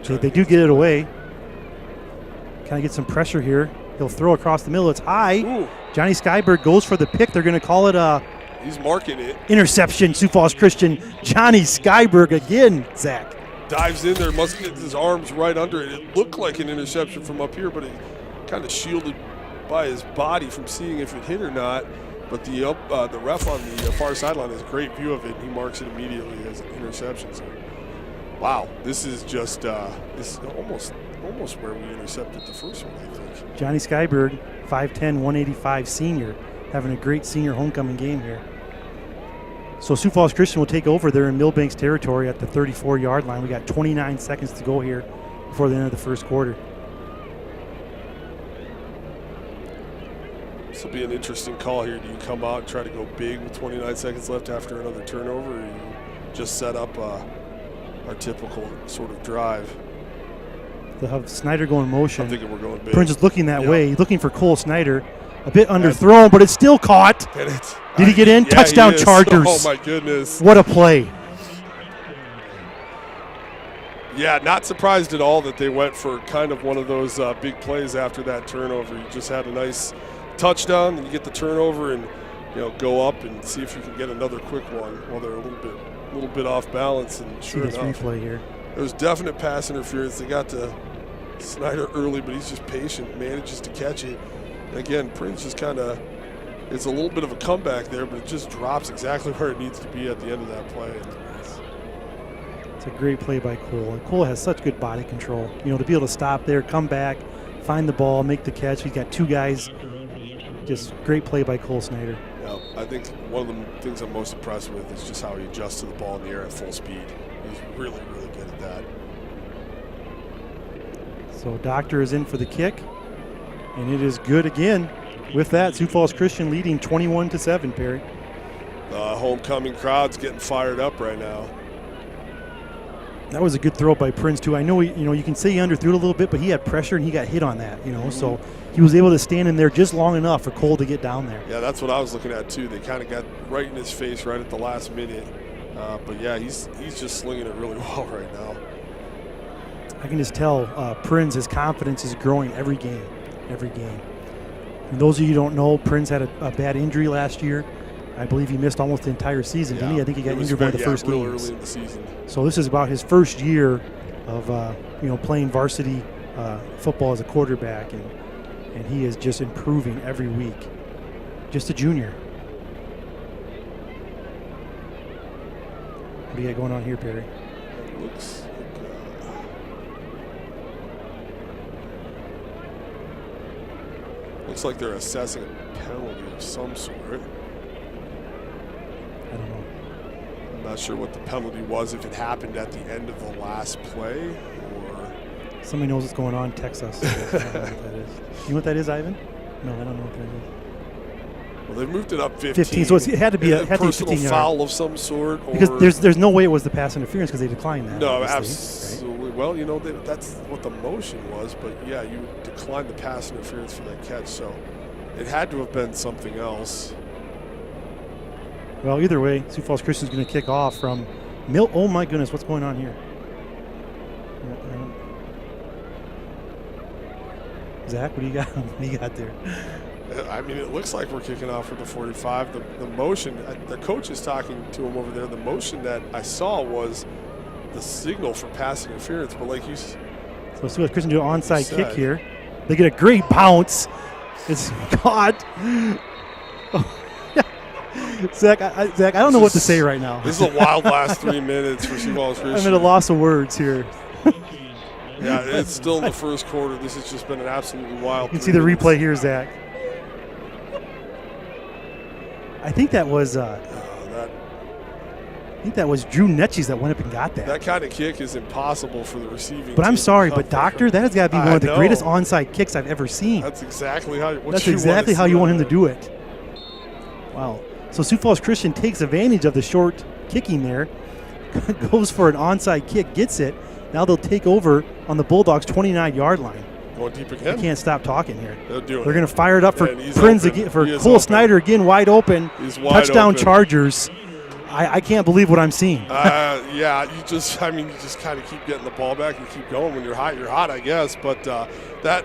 They do get it away. Kind of get some pressure here. He'll throw across the middle. It's high. Ooh. Johnny Skyberg goes for the pick. They're going to call it a He's marking it. Interception. Sioux Falls Christian. Johnny Skyberg again, Zach. Dives in there, must get his arms right under it. It looked like an interception from up here, but it kind of shielded by his body from seeing if it hit or not. But the ref on the far sideline has a great view of it. He marks it immediately as an interception. So, wow, this is just this is almost where we intercepted the first one, I think. Johnny Skyberg, 5'10", 185 senior, having a great senior homecoming game here. So Sioux Falls Christian will take over there in Milbank's territory at the 34-yard line. We got 29 seconds to go here before the end of the first quarter. This will be an interesting call here. Do you come out and try to go big with 29 seconds left after another turnover, or you just set up our typical sort of drive? They'll have Snyder go in motion. I'm thinking we're going big. Prince is looking that way, looking for Cole Snyder. A bit underthrown, but it's still caught. Did he get in? Yeah, Touchdown Chargers. Oh, my goodness. What a play. Yeah, not surprised at all that they went for kind of one of those big plays after that turnover. You just had a nice touchdown, and you get the turnover and go up and see if you can get another quick one while they're a little bit off balance. And sure enough, replay here. There was definite pass interference. They got to Snyder early, but he's just patient, manages to catch it. And again, Prince just kind of, it's a little bit of a comeback there, but it just drops exactly where it needs to be at the end of that play. It's a great play by Cole. And Cole has such good body control. To be able to stop there, come back, find the ball, make the catch. He's got two guys. Just great play by Cole Snyder. Yeah, I think one of the things I'm most impressed with is just how he adjusts to the ball in the air at full speed. He's really, really good at that. So Doctor is in for the kick, and it is good again. With that, Sioux Falls Christian leading 21-7, Perry. The homecoming crowd's getting fired up right now. That was a good throw by Prince too. I know you can say he underthrew it a little bit, but he had pressure and he got hit on that. So he was able to stand in there just long enough for Cole to get down there. Yeah, that's what I was looking at too. They kind of got right in his face right at the last minute. But yeah, he's just slinging it really well right now. I can just tell Prince, his confidence is growing every game. And those of you who don't know, Prince had a bad injury last year. I believe he missed almost the entire season, didn't he? I think he got injured one of the first games. Early in the season. So this is about his first year of playing varsity football as a quarterback, and he is just improving every week. Just a junior. What do you got going on here, Perry? Looks like they're assessing a penalty of some sort. I don't know. I'm not sure what the penalty was, if it happened at the end of the last play or. Somebody knows what's going on, text us. I don't know what that is. You know what that is, Ivan? No, I don't know what that is. Well, they moved it up 15. So it had to be a personal foul of some sort. Because there's no way it was the pass interference because they declined that. No, absolutely. Right? Well, that's what the motion was, but yeah, you declined the pass interference for that catch, so it had to have been something else. Well, either way, Sioux Falls Christian's going to kick off from Oh my goodness, what's going on here? Zach, what do you got? What do you got there? I mean, it looks like we're kicking off for the 45. The motion, the coach is talking to him over there. The motion that I saw was the signal for pass interference, but like you said. So Sioux Falls Christian do an onside kick here. They get a great bounce. It's caught. Zach, I don't know what to say right now. This is a wild last 3 minutes for Sioux Falls Christian. I'm at a loss of words here. Yeah, it's still in the first quarter. This has just been an absolutely wild. You can see the replay here, Zach. I think that was Drew Netchie's that went up and got that. That kind of kick is impossible for the receiving But I'm team sorry, to but come Doctor, that has got to be one of the greatest onside kicks I've ever seen. That's exactly how you want him to do it. Wow. So Sioux Falls Christian takes advantage of the short kicking there, goes for an onside kick, gets it. Now they'll take over on the Bulldogs' 29-yard line. Going deep again. I can't stop talking here. They're going to fire it up for Prinz again, for Cole open. Snyder again, wide open. He's wide Touchdown open. Chargers. I can't believe what I'm seeing. Yeah, you just kind of keep getting the ball back and keep going. When you're hot, I guess. But how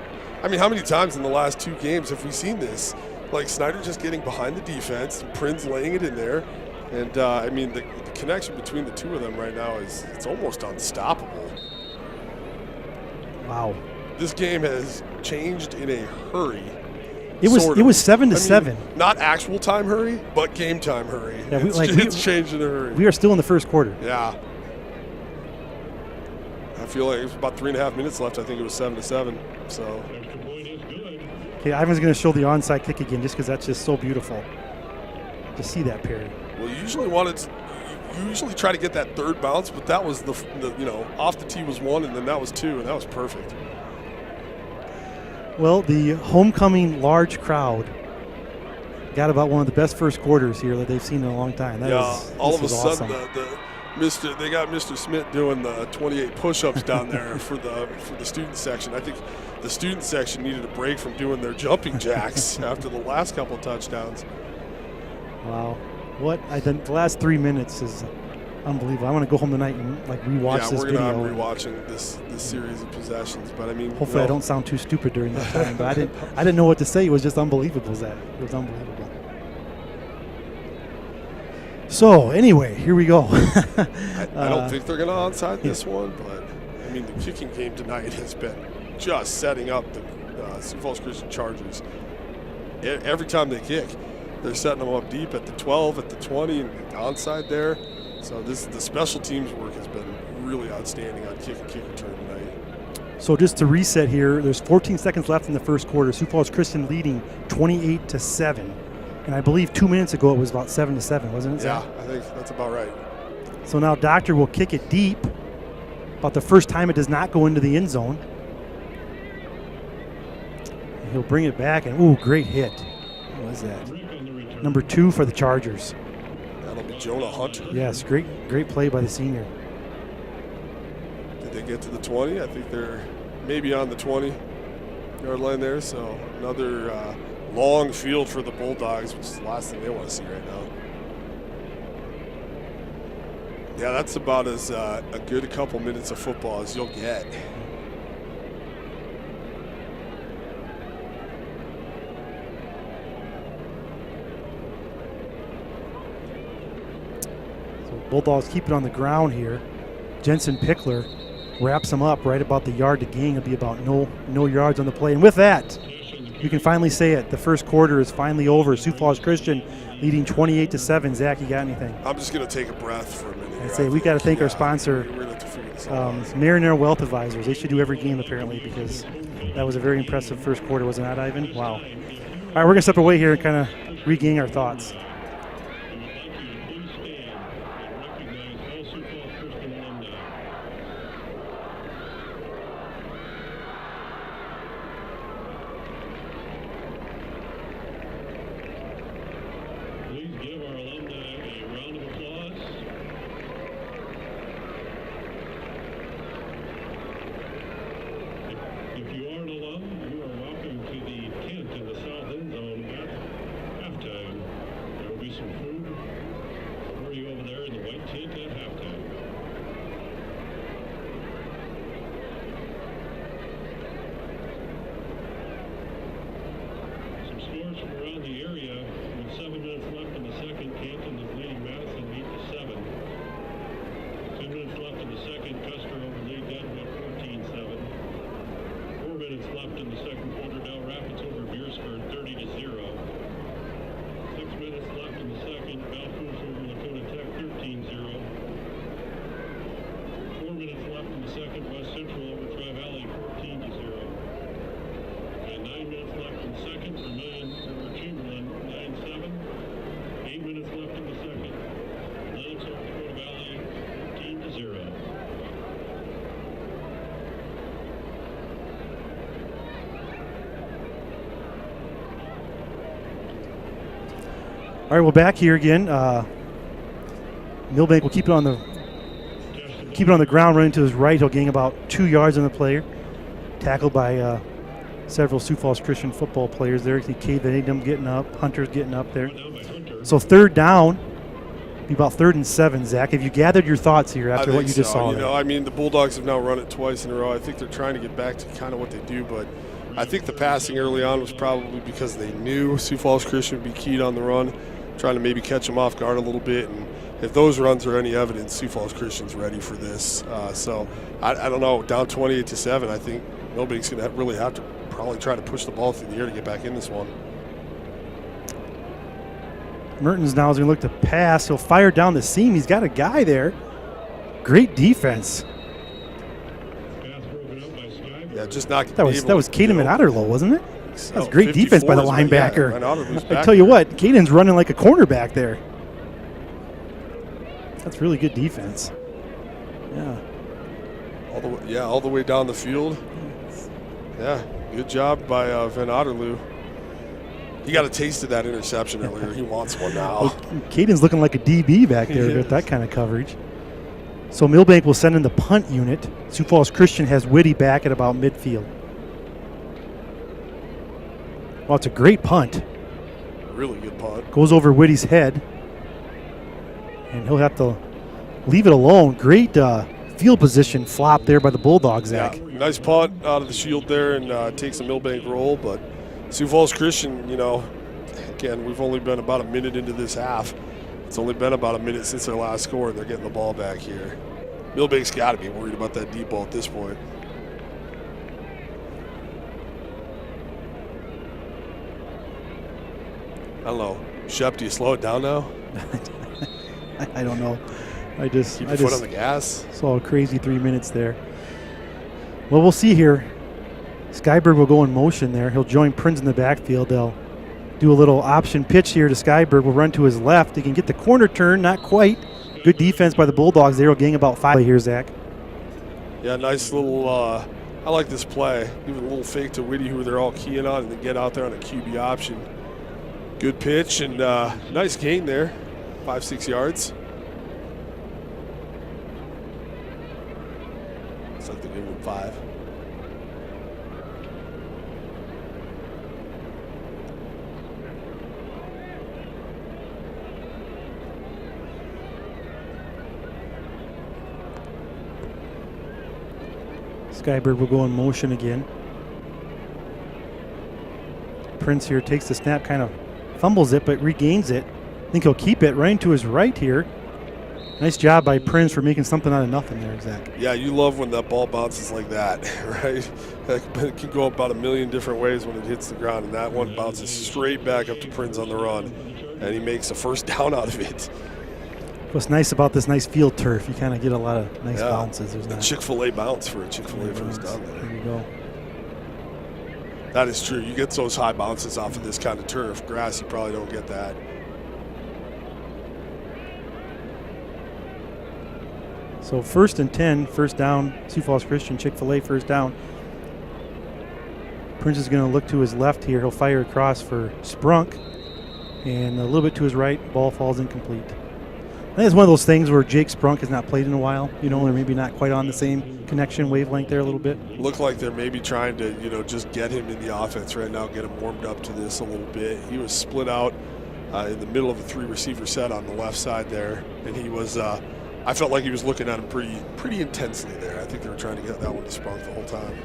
many times in the last 2 games have we seen this? Like Snyder just getting behind the defense, and Prinz laying it in there. And, the connection between the two of them right now it's almost unstoppable. Wow. This game has changed in a hurry. It was 7-7. Not actual time hurry, but game time hurry. Yeah, it's changed in a hurry. We are still in the first quarter. Yeah. I feel like it was about 3.5 minutes left. I think it was 7-7. So. Okay, Ivan's going to show the onside kick again just because that's just so beautiful to see that, Perry. Well, you usually try to get that third bounce, but that was the off the tee was 1, and then that was 2, and that was perfect. Well, the homecoming large crowd got about one of the best first quarters here that they've seen in a long time. All of a sudden, awesome. they got Mr. Smith doing the 28 push-ups down there for the student section. I think the student section needed a break from doing their jumping jacks after the last couple of touchdowns. Wow, the last 3 minutes is unbelievable. I want to go home tonight and rewatch this video. Yeah, we're gonna be rewatching this series of possessions. But hopefully I don't sound too stupid during that time. But I didn't know what to say. It was just unbelievable. It was unbelievable. So anyway, here we go. I don't think they're gonna onside this one, but the kicking game tonight has been just setting up the Sioux Falls Christian Chargers. Every time they kick, they're setting them up deep at the 12, at the 20, and onside there. So the special teams work has been really outstanding on kick return tonight. So just to reset here, there's 14 seconds left in the first quarter. Sioux Falls Christian leading 28-7, and I believe 2 minutes ago it was about 7-7, wasn't it? Yeah, I think that's about right. So now Doctor will kick it deep. About the first time it does not go into the end zone. And he'll bring it back, and great hit. What was that? Number 2 for the Chargers. That'll be Jonah Hunter. Yes, great play by the senior. Did they get to the 20? I think they're maybe on the 20-yard line there. So another long field for the Bulldogs, which is the last thing they want to see right now. Yeah, that's about as a good couple minutes of football as you'll get. Bulldogs keep it on the ground here. Jensen Pickler wraps him up right about the yard to gain. It'll be about no yards on the play. And with that, you can finally say it. The first quarter is finally over. Sioux Falls Christian leading 28-7. Zach, you got anything? I'm just going to take a breath for a minute. I'd say we got to thank our sponsor, we're going to have to figure this out. Marinero Wealth Advisors. They should do every game apparently because that was a very impressive first quarter, was it not, Ivan? Wow. All right, we're going to step away here and kind of regain our thoughts. All right, we're back here again. Milbank will keep it on the ground, running to his right. He'll gain about 2 yards on the player. Tackled by several Sioux Falls Christian football players there. You see Cade Van Adem getting up, Hunter's getting up there. So third down, be about 3rd and 7, Zach. Have you gathered your thoughts here after what you just saw? I mean, the Bulldogs have now run it twice in a row. I think they're trying to get back to kind of what they do, but I think the passing early on was probably because they knew Sioux Falls Christian would be keyed on the run, trying to maybe catch them off guard a little bit. And if those runs are any evidence, Sioux Falls Christian's ready for this. So I don't know. Down 28-7, I think Milbank's going to really have to probably try to push the ball through the air to get back in this one. Mertens now is going to look to pass. He'll fire down the seam. He's got a guy there. Great defense. Yeah, just not. That was Caden Otterlow, wasn't it? So. That was great defense by the linebacker. Yeah, I tell you what, Caden's running like a cornerback there. That's really good defense. Yeah. All the way down the field. Yeah, good job by Van Otterloo. He got a taste of that interception earlier. He wants one now. Well, Caden's looking like a DB back there with that kind of coverage. So Milbank will send in the punt unit. Sioux Falls Christian has Whitty back at about midfield. Well, it's a great punt. Really good punt. Goes over Whitty's head. And he'll have to leave it alone. Great field position flop there by the Bulldogs, Zach. Yeah, nice punt out of the shield there and takes a Milbank roll. But Sioux Falls Christian, again, we've only been about a minute into this half. It's only been about a minute since their last score, and they're getting the ball back here. Milbank's got to be worried about that deep ball at this point. I don't know. Shep, do you slow it down now? I don't know. I just Keep your foot on the gas. Saw a crazy 3 minutes there. Well, we'll see here. Skyberg will go in motion there. He'll join Prinz in the backfield. They'll do a little option pitch here to Skyberg. Will run to his left. He can get the corner turn, not quite. Good defense by the Bulldogs there. He'll gain about 5 here, Zach. Yeah, nice little, I like this play. Even a little fake to Whitty, who they're all keying on, and then get out there on a QB option. Good pitch and nice gain there. 5-6 yards. Looks like they're giving him 5. Skyberg will go in motion again. Prinz here takes the snap, kind of fumbles it, but regains it. I think he'll keep it right to his right here. Nice job by Prinz for making something out of nothing there, Zach. Yeah, you love when that ball bounces like that, right? It can go about a million different ways when it hits the ground, and that one bounces straight back up to Prinz on the run, and he makes a first down out of it. What's nice about this nice field turf, you kind of get a lot of nice bounces. There's a Chick-fil-A bounce for a Chick-fil-A first down there. There you go. That is true. You get those high bounces off of this kind of turf. Grass, you probably don't get that. So 1st and 10, first down, Sioux Falls Christian, Chick-fil-A first down. Prinz is going to look to his left here. He'll fire across for Sprunk. And a little bit to his right, ball falls incomplete. I think it's one of those things where Jake Sprunk has not played in a while. They're maybe not quite on the same connection wavelength there a little bit. Look like they're maybe trying to, just get him in the offense right now, get him warmed up to this a little bit. He was split out in the middle of a 3-receiver set on the left side there, and he was. I felt like he was looking at him pretty intensely there. I think they were trying to get that one to Sprunk the whole time.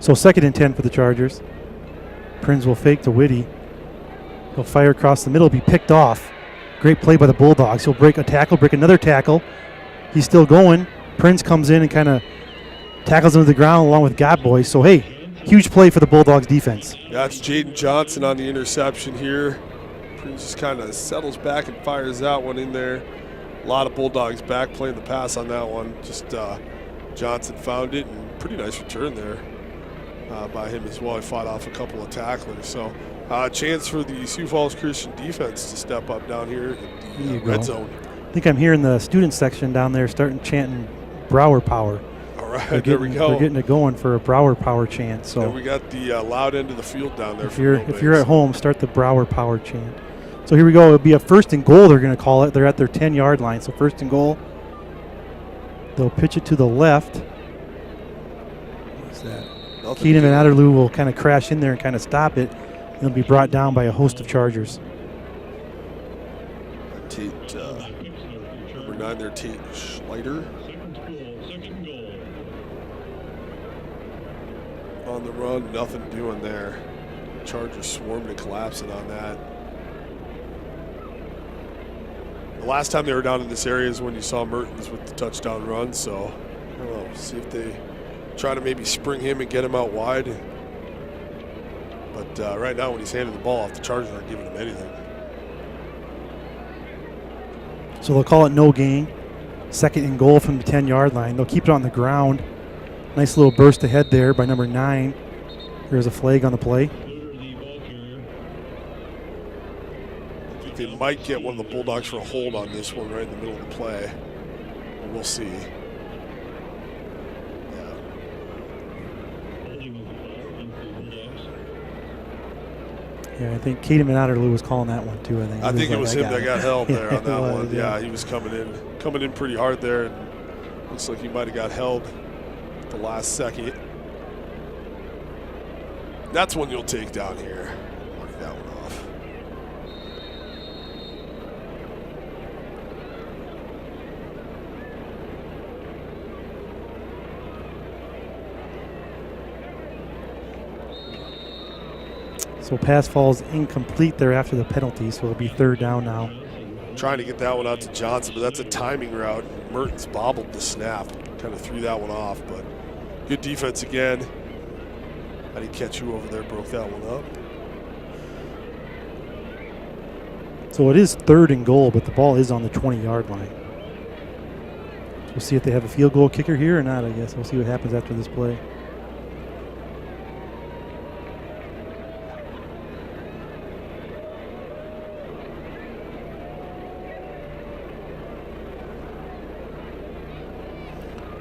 So 2nd and 10 for the Chargers. Prinz will fake to Whitty. He'll fire across the middle, be picked off. Great play by the Bulldogs. He'll break a tackle, break another tackle. He's still going. Prinz comes in and kind of tackles him to the ground along with Godboy. So, hey, huge play for the Bulldogs defense. Yeah, it's Jaden Johnson on the interception here. Prinz just kind of settles back and fires that one in there. A lot of Bulldogs back playing the pass on that one. Just Johnson found it, and pretty nice return there by him as well. He fought off a couple of tacklers. So, chance for the Sioux Falls Christian defense to step up down here in the red zone. I think I'm hearing the student section down there starting chanting Brower Power. All right, there we go. We're getting it going for a Brower Power chant. So and we got the loud end of the field down there. if you're at home, start the Brower Power chant. So here we go. It'll be a 1st and goal. They're going to call it. They're at their 10-yard line. So 1st and goal. They'll pitch it to the left. What's that? Keenum and Adderloo will kind of crash in there and kind of stop it. It'll be brought down by a host of Chargers. Tate, number 9 there, Tate Schleider. Second goal. On the run, nothing doing there. Chargers swarming and collapsing on that. The last time they were down in this area is when you saw Mertens with the touchdown run, so I don't know, see if they try to maybe spring him and get him out wide. But right now when he's handing the ball off, the Chargers aren't giving him anything. So they'll call it no gain. 2nd and goal from the 10-yard line. They'll keep it on the ground. Nice little burst ahead there by number 9. There's a flag on the play. I think they might get one of the Bulldogs for a hold on this one right in the middle of the play. We'll see. Yeah, I think Keenum and Adderloo was calling that one too. I think it was him that got held there on that one. Yeah, he was coming in pretty hard there, and looks like he might have got held at the last second. That's one you'll take down here. Mark that one off. So pass falls incomplete there after the penalty, so it'll be 3rd down now. Trying to get that one out to Johnson, but that's a timing route. Mertens bobbled the snap, kind of threw that one off, but good defense again. How did he catch you over there? Broke that one up. So it is 3rd and goal, but the ball is on the 20-yard line. So we'll see if they have a field goal kicker here or not, I guess. We'll see what happens after this play.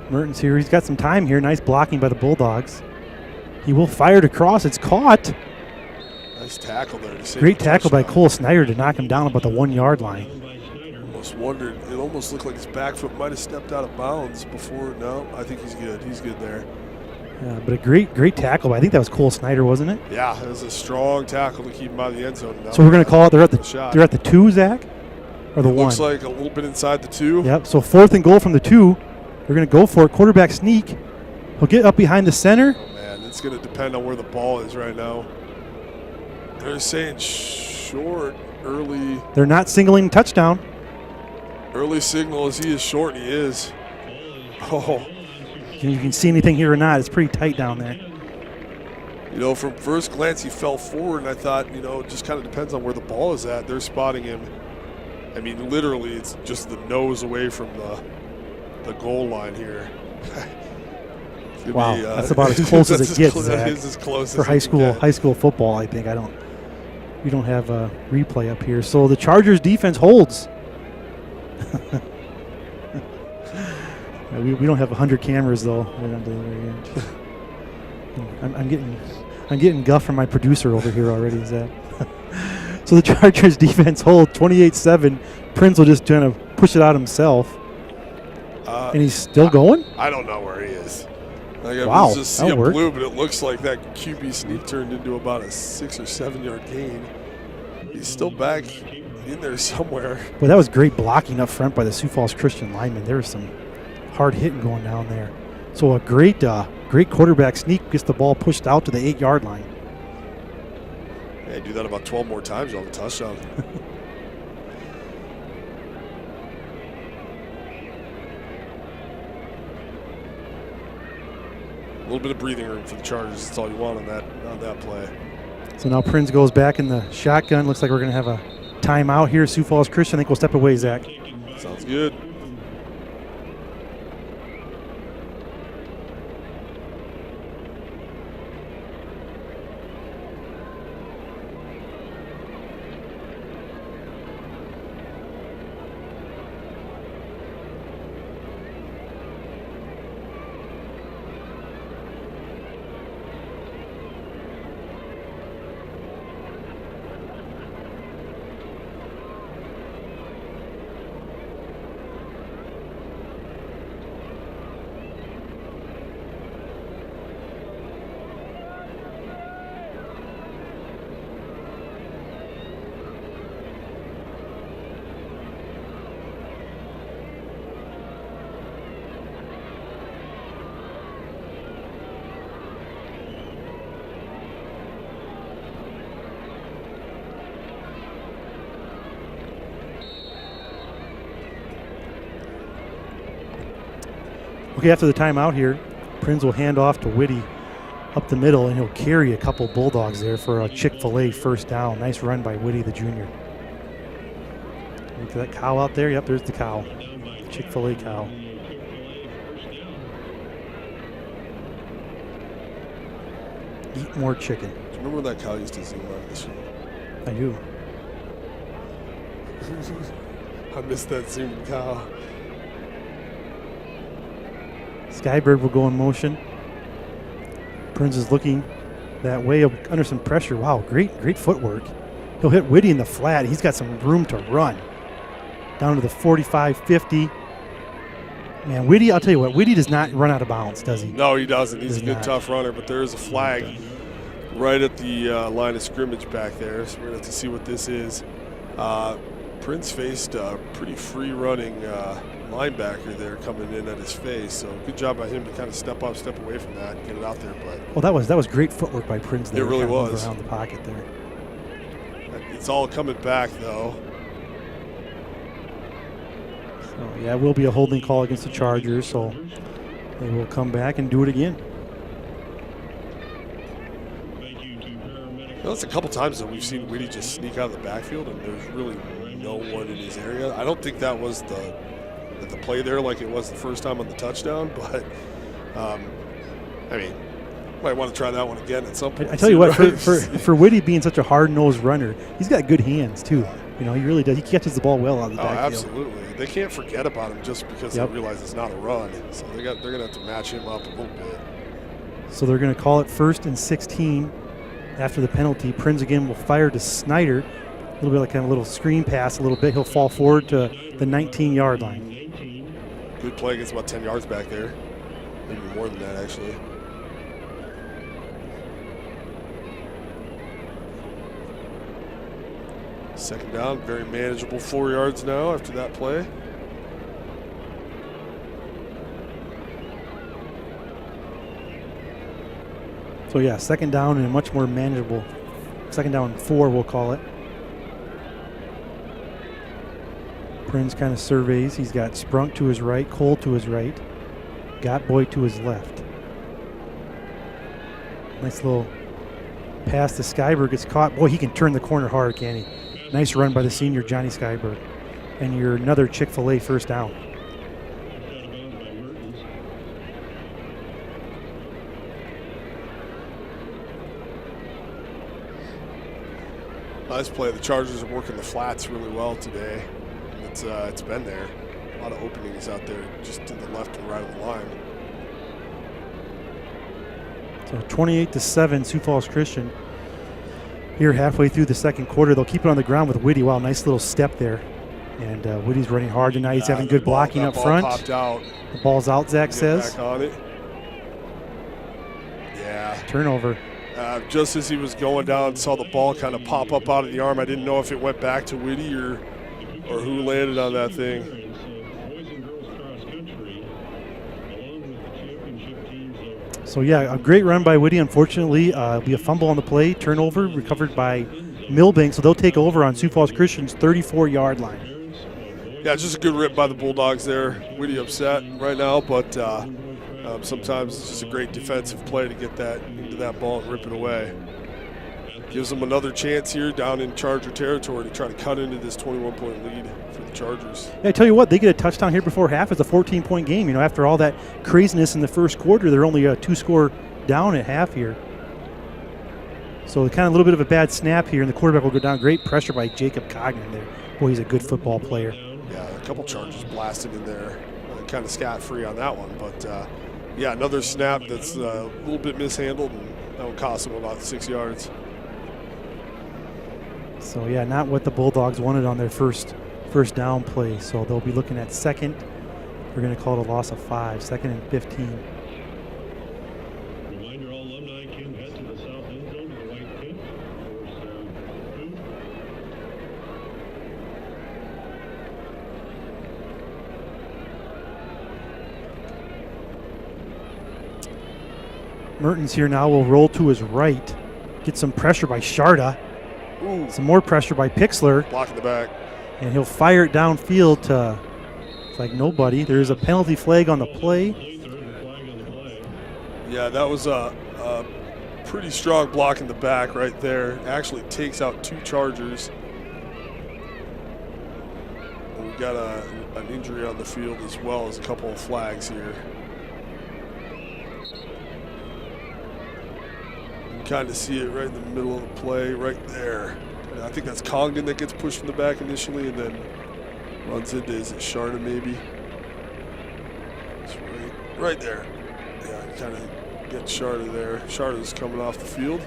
Mertens here. He's got some time here. Nice blocking by the Bulldogs. He will fire it across. It's caught. Nice tackle there. Great tackle by Cole Snyder to knock him down about the 1-yard line. Almost wondered. It almost looked like his back foot might have stepped out of bounds before. No, I think he's good. He's good there. Yeah, but a great tackle. I think that was Cole Snyder, wasn't it? Yeah, it was a strong tackle to keep him out of the end zone. So we're going to call it. They're at the 2, Zach, or the 1. Looks like a little bit inside the 2. Yep. So 4th and goal from the 2. They're going to go for it. Quarterback sneak. He'll get up behind the center. Oh, man, it's going to depend on where the ball is right now. They're saying short early. They're not signaling touchdown. Early signal is he is short, and he is. Oh. You can see anything here or not. It's pretty tight down there. You know, from first glance, he fell forward, and I thought, you know, it just kind of depends on where the ball is at. They're spotting him. I mean, literally, it's just the nose away from the goal line here. Wow, that's about as close as it gets, Zach. That is as close for as high school football. I think we don't have a replay up here. So the Chargers defense holds. we don't have 100 cameras though. I'm getting guff from my producer over here already, Zach. So the Chargers defense hold 28-7. Prince will just kind of push it out himself. And he's still going? I don't know where he is. Like, wow, I just see a blue, but it looks like that QB sneak turned into about a 6 or 7 yard gain. He's still back in there somewhere. Well, that was great blocking up front by the Sioux Falls Christian lineman. There was some hard hitting going down there. So a great quarterback sneak, gets the ball pushed out to the 8-yard line. Yeah, do that about 12 more times, you'll have a touchdown. A little bit of breathing room for the Chargers. That's all you want on that play. So now Prince goes back in the shotgun. Looks like we're going to have a timeout here. Sioux Falls Christian, I think we'll step away, Zach. Sounds good. Okay, after the timeout here, Prinz will hand off to Whitty up the middle, and he'll carry a couple Bulldogs there for a Chick-fil-A first down. Nice run by Whitty, the junior. Look at that cow out there. Yep, there's the cow. Chick-fil-A cow. Eat more chicken. Do you remember when that cow used to zoom out this year? I do. I missed that zooming cow. Skyberg will go in motion. Prinz is looking that way under some pressure. Wow, great footwork. He'll hit Whitty in the flat. He's got some room to run. Down to the 45-50. Man, Whitty, I'll tell you what, Whitty does not run out of bounds, does he? No, he doesn't. He's a good, tough runner, but there is a flag right at the line of scrimmage back there, so we're going to have to see what this is. Prinz faced a pretty free-running linebacker there coming in at his face, so good job by him to kind of step up, step away from that, and get it out there. But well, that was great footwork by Prinz there. It really was. Around the pocket there. It's all coming back, though. So, yeah, it will be a holding call against the Chargers, so they will come back and do it again. Well, that's a couple times that we've seen Whitty just sneak out of the backfield, and there's really no one in his area. I don't think that was the play there like it was the first time on the touchdown, but, I mean, might want to try that one again at some point. I tell you what, for Whitty being such a hard-nosed runner, he's got good hands, too. You know, he really does. He catches the ball well out of the backfield. Absolutely. They can't forget about him just because they realize it's not a run. So they're going to have to match him up a little bit. So they're going to call it 1st and 16 after the penalty. Prinz again will fire to Snyder. A little bit like kind of a little screen pass a little bit. He'll fall forward to the 19-yard line. Good play. Gets about 10 yards back there. Maybe more than that, actually. Second down, very manageable, 4 yards now after that play. So yeah, second down and a much more manageable. Second down and 4, we'll call it. Prinz kind of surveys. He's got Sprunk to his right, Cole to his right, Gottboy to his left. Nice little pass to Skyberg. Gets caught. Boy, he can turn the corner hard, can he? Nice run by the senior, Johnny Skyberg. And your another Chick-fil-A first down. Nice play. The Chargers are working the flats really well today. It's been there. A lot of openings out there just to the left and right of the line. So 28-7, Sioux Falls Christian. Here halfway through the second quarter, they'll keep it on the ground with Whitty. Wow, nice little step there. And Whitty's running hard tonight. He's having good blocking up front. Popped out. The ball's out, Zach says. Back on it. Yeah. Turnover. Just as he was going down, saw the ball kind of pop up out of the arm. I didn't know if it went back to Whitty or who landed on that thing. So, yeah, a great run by Whitty. Unfortunately, it'll be a fumble on the play. Turnover recovered by Milbank. So they'll take over on Sioux Falls Christian's 34-yard line. Yeah, just a good rip by the Bulldogs there. Whitty upset right now, but sometimes it's just a great defensive play to get that into that ball and rip it away. Gives them another chance here down in Charger territory to try to cut into this 21-point lead for the Chargers. Yeah, I tell you what, they get a touchdown here before half. It's a 14-point game. You know, after all that craziness in the first quarter, they're only a 2-score down at half here. So kind of a little bit of a bad snap here, and the quarterback will go down. Great pressure by Jacob Cognan there. Boy, he's a good football player. Yeah, a couple Chargers blasted in there, kind of scot-free on that one. But, yeah, another snap that's a little bit mishandled, and that will cost them about 6 yards. So, yeah, not what the Bulldogs wanted on their first down play. So they'll be looking at second. We're going to call it a loss of 5, 2nd and 15. Reminder, all alumni can head to the south end zone to the right pit. Mertens here now will roll to his right. Get some pressure by Sharda. Ooh. Some more pressure by Pixler. Block in the back. And he'll fire it downfield to like nobody. There's a penalty flag on the play. Yeah, that was a pretty strong block in the back right there. Actually takes out 2 Chargers. And we've got an injury on the field as well as a couple of flags here. You can kind of see it right in the middle of the play right there. And I think that's Congdon that gets pushed from the back initially and then runs into, is it Sharna maybe? It's right there. Yeah, kind of get Sharda there. Sharda's coming off the field.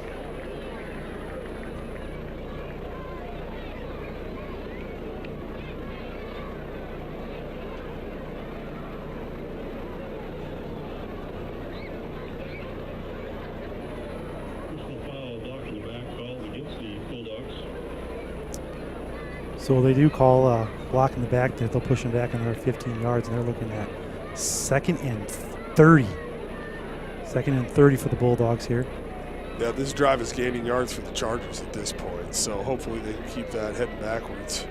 So they do call a block in the back. They'll push him back another 15 yards, and they're looking at 2nd and 30. 2nd and 30 for the Bulldogs here. Yeah, this drive is gaining yards for the Chargers at this point, so hopefully they can keep that heading backwards.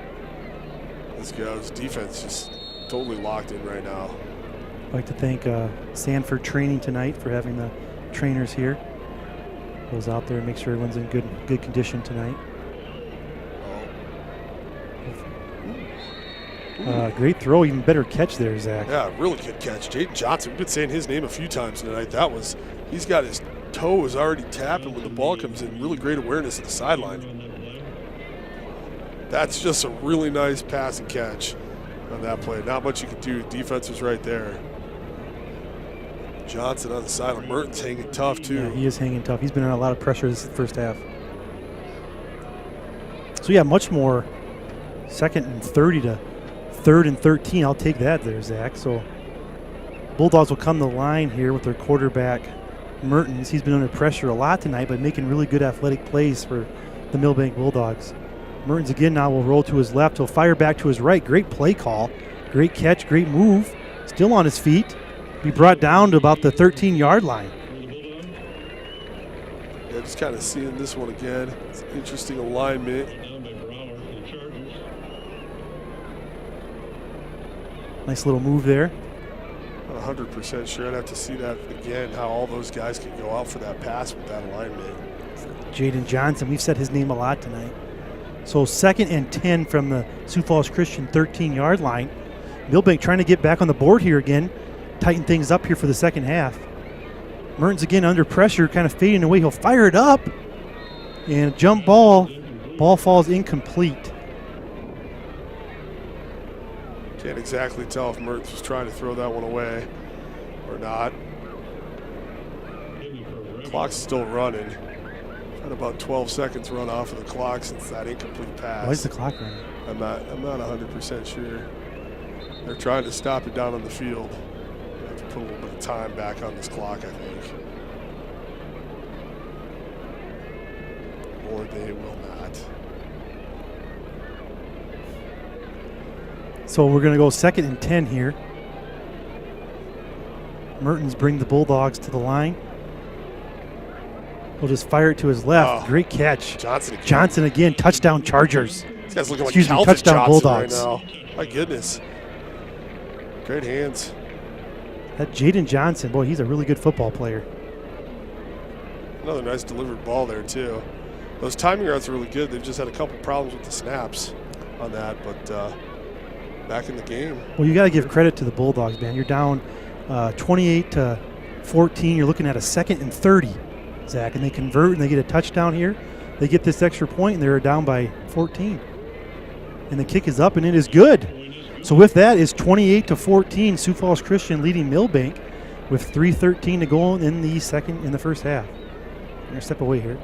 This guy's defense just totally locked in right now. I'd like to thank Sanford Training tonight for having the trainers here. Goes out there and make sure everyone's in good condition tonight. Great throw, even better catch there, Zach. Yeah, really good catch. Jaden Johnson, we've been saying his name a few times tonight. He's got his toe is already tapping when the ball comes in. Really great awareness at the sideline. That's just a really nice pass and catch on that play. Not much you can do. Defense was right there. Johnson on the sideline. Merton's hanging tough, too. Yeah, he is hanging tough. He's been under a lot of pressure this first half. So, yeah, much more 2nd and 30 to 3rd and 13. I'll take that there, Zach. So Bulldogs will come to the line here with their quarterback, Mertens. He's been under pressure a lot tonight, but making really good athletic plays for the Milbank Bulldogs. Mertens again now will roll to his left. He'll fire back to his right. Great play call. Great catch. Great move. Still on his feet. Be brought down to about the 13-yard line. Yeah, just kind of seeing this one again. It's an interesting alignment. Nice little move there. Not 100% sure. I'd have to see that again, how all those guys can go out for that pass with that alignment. Jaden Johnson, we've said his name a lot tonight. So 2nd and 10 from the Sioux Falls Christian 13-yard line. Milbank trying to get back on the board here again. Tighten things up here for the second half. Mertens again under pressure, kind of fading away. He'll fire it up. And jump ball. Ball falls incomplete. Can't exactly tell if Mertens was trying to throw that one away or not. Clock's still running. Had about 12 seconds run off of the clock since that incomplete pass. Why is the clock running? I'm not 100% sure. They're trying to stop it down on the field. They have to put a little bit of time back on this clock, I think. Or they will not. So we're going to go 2nd and 10 here. Mertens bring the Bulldogs to the line. He'll just fire it to his left. Oh, great catch. Johnson again. Touchdown Chargers. This guy's looking like Calvin touchdown Johnson Bulldogs right now. My goodness. Great hands. That Jaden Johnson, boy, he's a really good football player. Another nice delivered ball there, too. Those timing routes are really good. They've just had a couple problems with the snaps on that, but back in the game. Well, you got to give credit to the Bulldogs, man. You're down 28 to 14. You're looking at a 2nd and 30, Zach, and they convert and they get a touchdown here. They get this extra point, and they're down by 14. And the kick is up, and it is good. So with that is 28 to 14. Sioux Falls Christian leading Milbank with 3:13 to go in the first half. I'm going to step away here.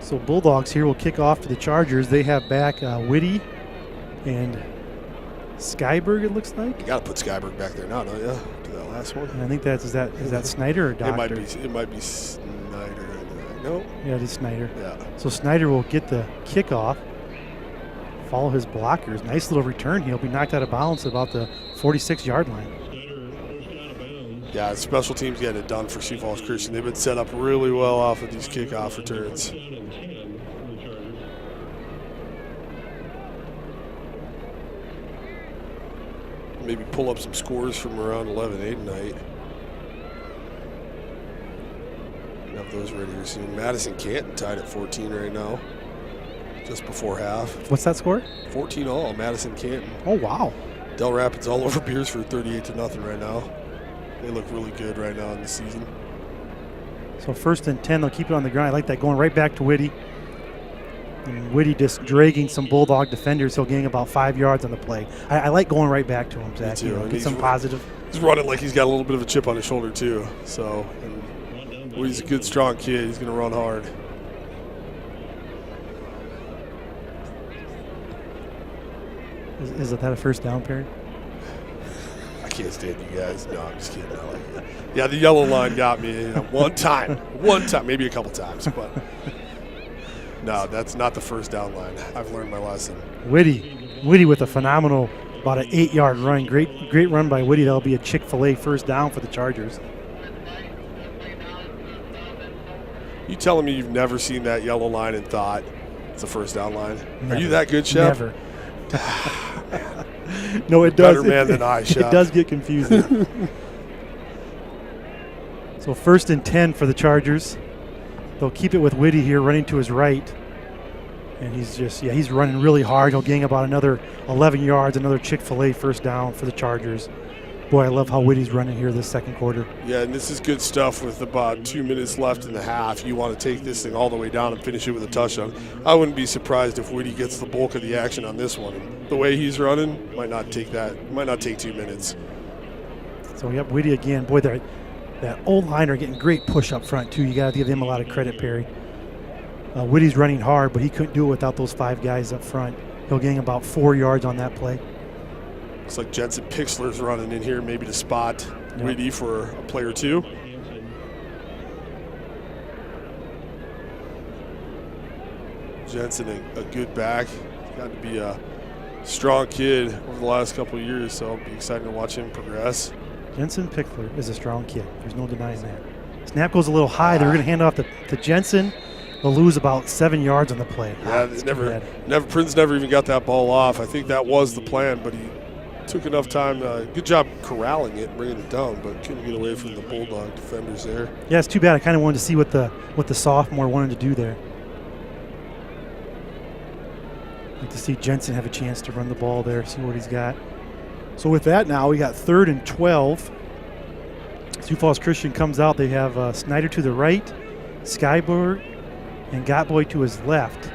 So Bulldogs here will kick off to the Chargers. They have back Whitty and Skyberg, it looks like. You got to put Skyberg back there now, don't you? To that last one. And I think is that Snyder or Doctor? It might be Snyder. No. Yeah, it is Snyder. Yeah. So Snyder will get the kickoff. Follow his blockers. Nice little return. He'll be knocked out of bounds about the 46-yard line. Yeah, special teams get it done for Sioux Falls Christian. They've been set up really well off of these kickoff returns. Maybe pull up some scores from around 11-8 tonight. Have those ready here soon. Madison Canton tied at 14 right now, just before half. What's that score? 14-all, Madison Canton. Oh, wow. Del Rapids all over Beersford, 38-0 right now. They look really good right now in the season. So 1st and 10, they'll keep it on the ground. I like that, going right back to Whitty. And Whitty just dragging some Bulldog defenders. He'll gain about 5 yards on the play. I like going right back to him, Zach. Me too. Get some positive. He's running like he's got a little bit of a chip on his shoulder too. So, he's a good, strong kid. He's going to run hard. Is that a first down, Perry? I can't stand you guys. No, I'm just kidding. I like it. Yeah, the yellow line got me one time, maybe a couple times, but no, that's not the first down line. I've learned my lesson. Whitty with a phenomenal, about an 8-yard run. Great run by Whitty. That'll be a Chick-fil-A first down for the Chargers. You telling me you've never seen that yellow line and thought it's a first down line? Never. Are you that good, Shep? Never. No, it does. Better man than I, Shep. It does get confusing. So 1st and 10 for the Chargers. They'll keep it with Whitty here, running to his right. And he's running really hard. He'll gain about another 11 yards, another Chick-fil-A first down for the Chargers. Boy, I love how Whitty's running here this second quarter. Yeah, and this is good stuff with about 2 minutes left in the half. You want to take this thing all the way down and finish it with a touchdown. I wouldn't be surprised if Whitty gets the bulk of the action on this one. And the way he's running might not take 2 minutes. So, yep, Whitty again. Boy, that old liner getting great push up front, too. You got to give him a lot of credit, Perry. Whitty's running hard, but he couldn't do it without those 5 guys up front. He'll gain about 4 yards on that play. Looks like Jensen Pixler's running in here maybe to spot Whitty for a play or two. Jensen, a good back. He's got to be a strong kid over the last couple of years, so I'll be excited to watch him progress. Jensen Pickler is a strong kid. There's no denying that. Snap goes a little high. They're going to hand off to Jensen. They'll lose about 7 yards on the play. Yeah, Prince never even got that ball off. I think that was the plan, but he took enough time. Good job corralling it and bringing it down, but couldn't get away from the Bulldog defenders there. Yeah, it's too bad. I kind of wanted to see what the sophomore wanted to do there. I'd like to see Jensen have a chance to run the ball there, see what he's got. So with that now, we got 3rd and 12. Sioux Falls Christian comes out. They have Snyder to the right, Skyberg, and Gottboy to his left.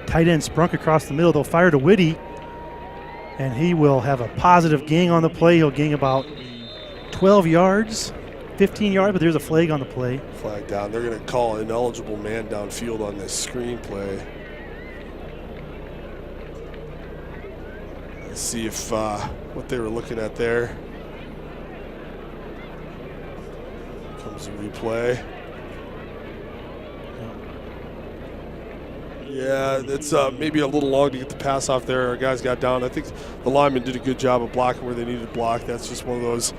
Tight end Sprunk across the middle. They'll fire to Whitty, and he will have a positive gain on the play. He'll gain about 12 yards, 15 yards, but there's a flag on the play. Flag down. They're going to call an ineligible man downfield on this screen play. Let's see if what they were looking at there. Comes a replay. Yeah, it's maybe a little long to get the pass off there. Our guys got down. I think the linemen did a good job of blocking where they needed to block. That's just one of those.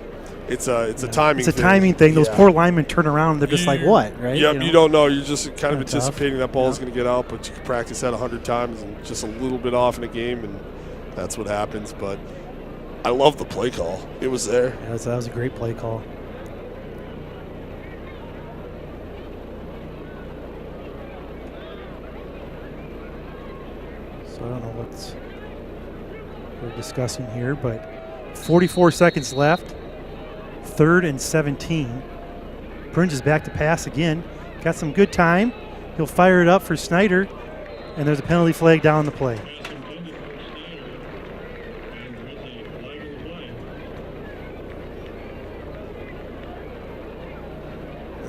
It's a timing thing. It's a timing thing. Those poor linemen turn around and they're just like, what, right? Yep, you don't know. You're just kind of anticipating tough. that ball is going to get out, but you can practice that 100 times and just a little bit off in a game, and that's what happens. But I love the play call. It was there. Yeah, that was a great play call. So I don't know what we're discussing here, but 44 seconds left. 3rd and 17. Prince is back to pass again. Got some good time. He'll fire it up for Snyder, and there's a penalty flag down the play.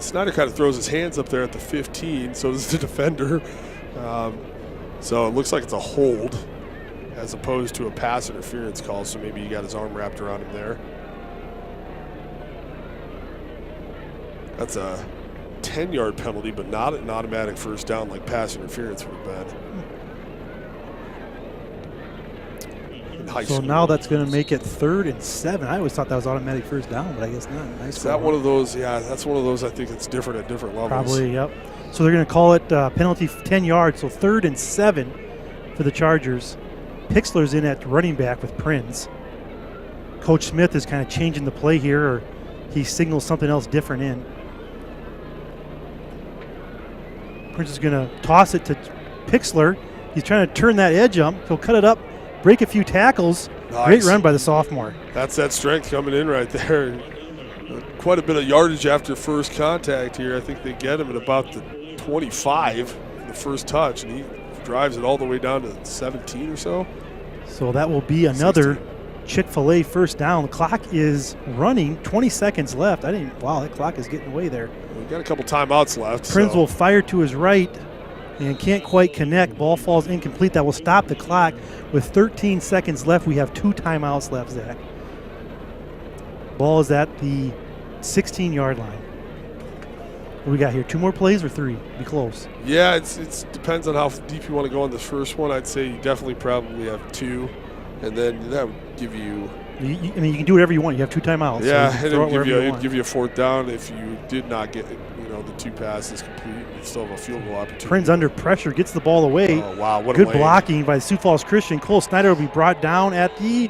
Snyder kind of throws his hands up there at the 15, so does the defender. So it looks like it's a hold as opposed to a pass interference call, so maybe he got his arm wrapped around him there. That's a 10-yard penalty, but not an automatic first down like pass interference would have been. So now that's going to make it 3rd and 7. I always thought that was automatic first down, but I guess not. Nice. Is that one of those? Yeah, that's one of those. I think it's different at different levels. Probably, yep. So they're going to call it penalty 10 yards, so 3rd and 7 for the Chargers. Pixler's in at running back with Prinz. Coach Smith is kind of changing the play here, or he signals something else different in. Prinz is going to toss it to Pixler. He's trying to turn that edge up. He'll cut it up, break a few tackles. Nice. Great run by the sophomore. That's that strength coming in right there. Quite a bit of yardage after first contact here. I think they get him at about the 25 in the first touch, and he drives it all the way down to 17 or so. So that will be another 16. Chick-fil-A first down. The clock is running, 20 seconds left. Wow, that clock is getting away there. We've got a couple timeouts left. Prinz will fire to his right and can't quite connect. Ball falls incomplete. That will stop the clock. With 13 seconds left, we have 2 timeouts left, Zach. Ball is at the 16-yard line. What do we got here? 2 more plays or 3? Be close. Yeah, it depends on how deep you want to go on this first one. I'd say you definitely probably have 2, and then that would give you. I mean, you can do whatever you want. You have 2 timeouts. Yeah, so and it'd give you a 4th down if you did not get the 2 passes complete. You still have a field goal opportunity. Prinz under pressure gets the ball away. Oh wow, what good a lane. Blocking by Sioux Falls Christian. Cole Snyder will be brought down at the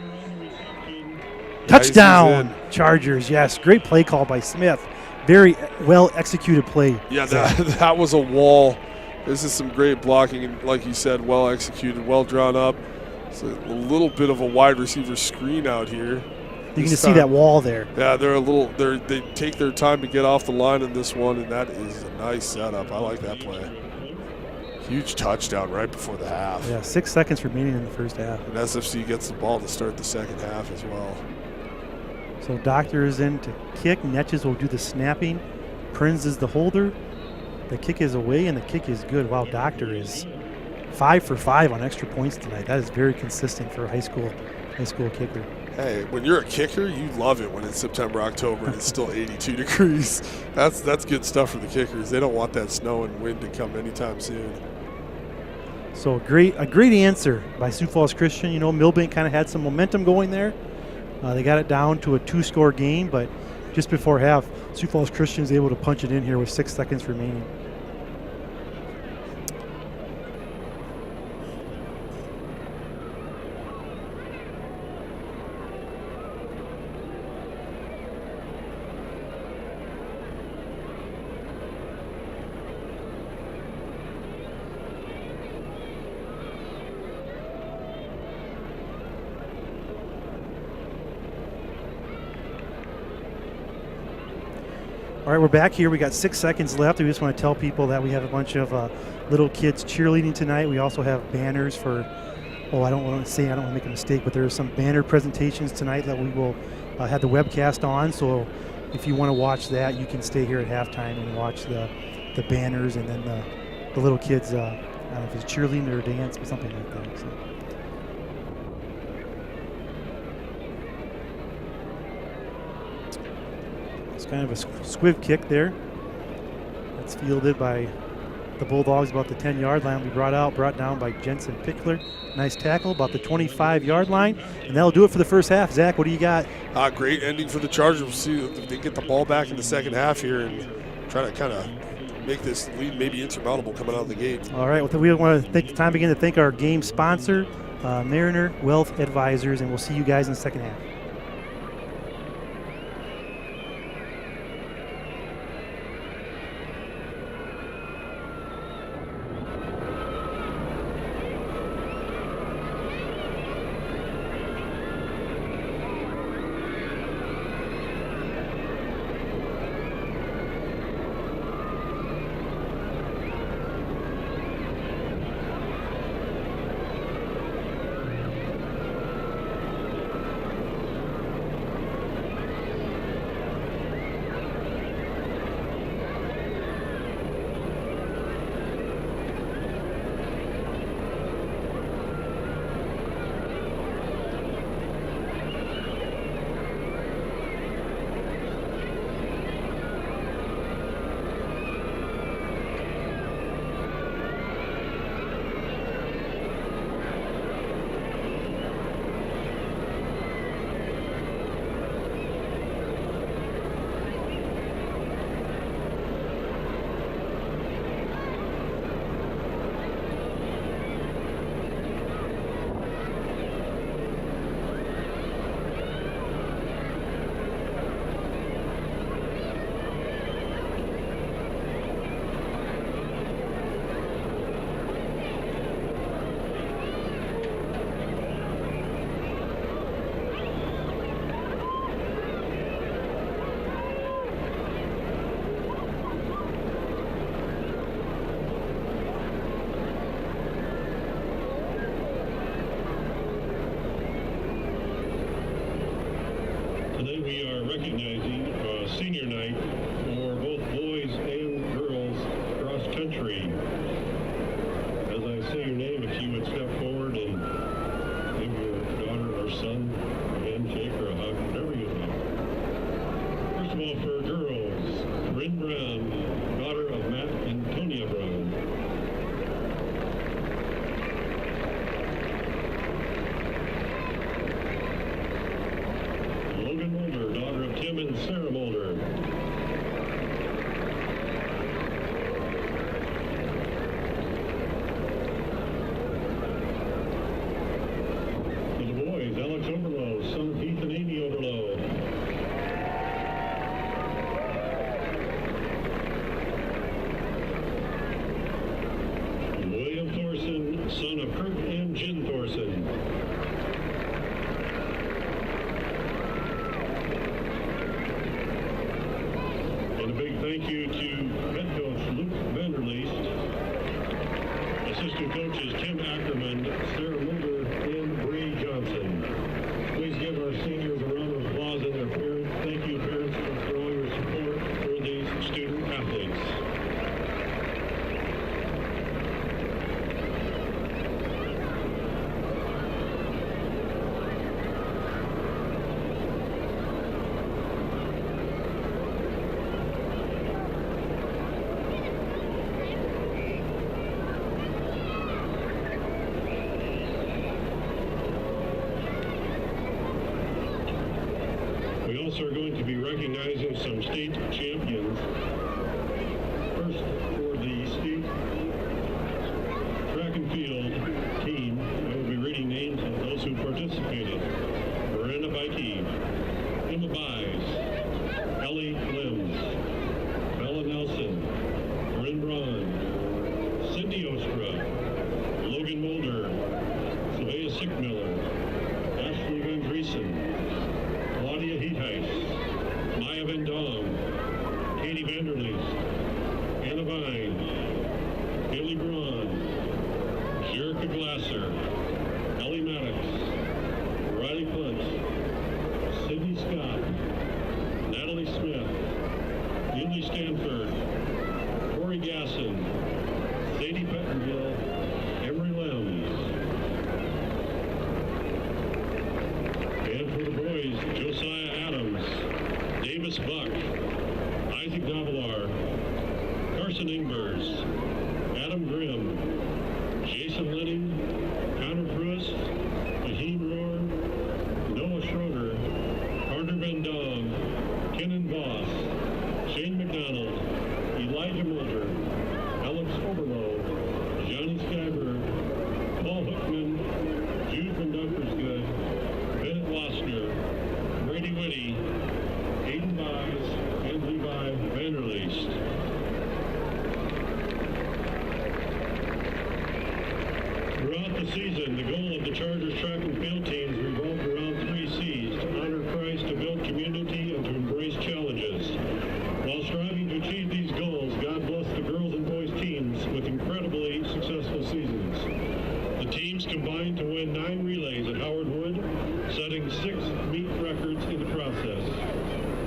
touchdown. Chargers. Yes, great play call by Smith. Very well executed play. Yeah, that was a wall. This is some great blocking, and like you said, well executed, well drawn up. It's a little bit of a wide receiver screen out here. You can just see that wall there. Yeah, they take their time to get off the line in this one, and that is a nice setup. I like that play. Huge touchdown right before the half. Yeah, 6 seconds remaining in the first half. And SFC gets the ball to start the second half as well. So Doctor is in to kick. Netches will do the snapping. Prinz is the holder. The kick is away, and the kick is good. Wow, Doctor is 5 for 5 on extra points tonight. That is very consistent for a high school kicker. Hey, when you're a kicker, you love it when it's September, October, and it's still 82 degrees. That's good stuff for the kickers. They don't want that snow and wind to come anytime soon. So a great answer by Sioux Falls Christian. Milbank kind of had some momentum going there. They got it down to a 2-score game, but just before half, Sioux Falls Christian is able to punch it in here with 6 seconds remaining. All right, we're back here. We got 6 seconds left. We just want to tell people that we have a bunch of little kids cheerleading tonight. We also have banners for, I don't want to make a mistake, but there are some banner presentations tonight that we will have the webcast on. So if you want to watch that, you can stay here at halftime and watch the banners and then the little kids, I don't know if it's cheerleading or dance or something like that. So. Kind of a squiv kick there. That's fielded by the Bulldogs about the 10-yard line. Will be brought down by Jensen Pickler. Nice tackle about the 25-yard line, and that'll do it for the first half. Zach, what do you got? Great ending for the Chargers. We'll see if they get the ball back in the second half here and try to kind of make this lead maybe insurmountable coming out of the gate. All right, well, we want to take the time again to thank our game sponsor, Mariner Wealth Advisors, and we'll see you guys in the second half. recognizing senior night for both boys and girls cross country. As I say your name, if you would step forward and give your daughter or son a handshake or a hug, whatever you like. First of all, for girls, Corinne Brown, daughter of Matt and Tonya Brown. Logan Mulder, daughter of Tim and Sarah Mulder. For the boys, Alex Overlow, son of Heath and Amy Overlow. William Thorson, son of Kurt and Jen Thorson. And a big thank you to head coach Luke Vanderleest, assistant coaches Tim Ackerman, Sarah Mulder, and Bree Johnson. Please give our seniors a round of applause and their parents. Thank you, parents, for all your support for these student athletes. We also are going to be recognizing some state champions. First, for the state track and field team, I will be reading names of those who participated. Miranda Beike, Emma Bies, Ellie Limbs, Bella Nelson, Corinne Braun, Cindy Ostra, Logan Mulder, Sylvia Sickmiller, Ashley Van Driesen, Claudia Heatheis, Maya Van Dam, Katie Vanderleest, Anna Vine, Haley Braun, Jerica Glasser, Ellie Maddox, Riley Plintz, Sydney Scott, Natalie Smith, Lindley Stanford, Corey Gasson, Sadie Pettengill, Emery Lems. And for the boys, Josiah Adams, Davis Buck, Isaac Davilar, Carson Ingbers, Adam Grimm, Jason Lenning, Connor Pruist, Naheem Rohr, Noah Schroeder, Carter Van Dam, Kenan Voss, Shane McDonald, Elijah Mulder, Alex Overlow, Johnny Skyberg, Paul Hookman, Jude Van Dunkersgood, Bennett Wassner, Brady Whitty, Hayden Bies, and Levi Vanderleest. Throughout the season, the goal of the Chargers track and field teams revolved around 3 C's: to honor Christ, to build community, and to embrace challenges. While striving to achieve these goals, God blessed the girls and boys teams with incredibly successful seasons. The teams combined to win 9 relays at Howard Wood, setting 6 meet records in the process.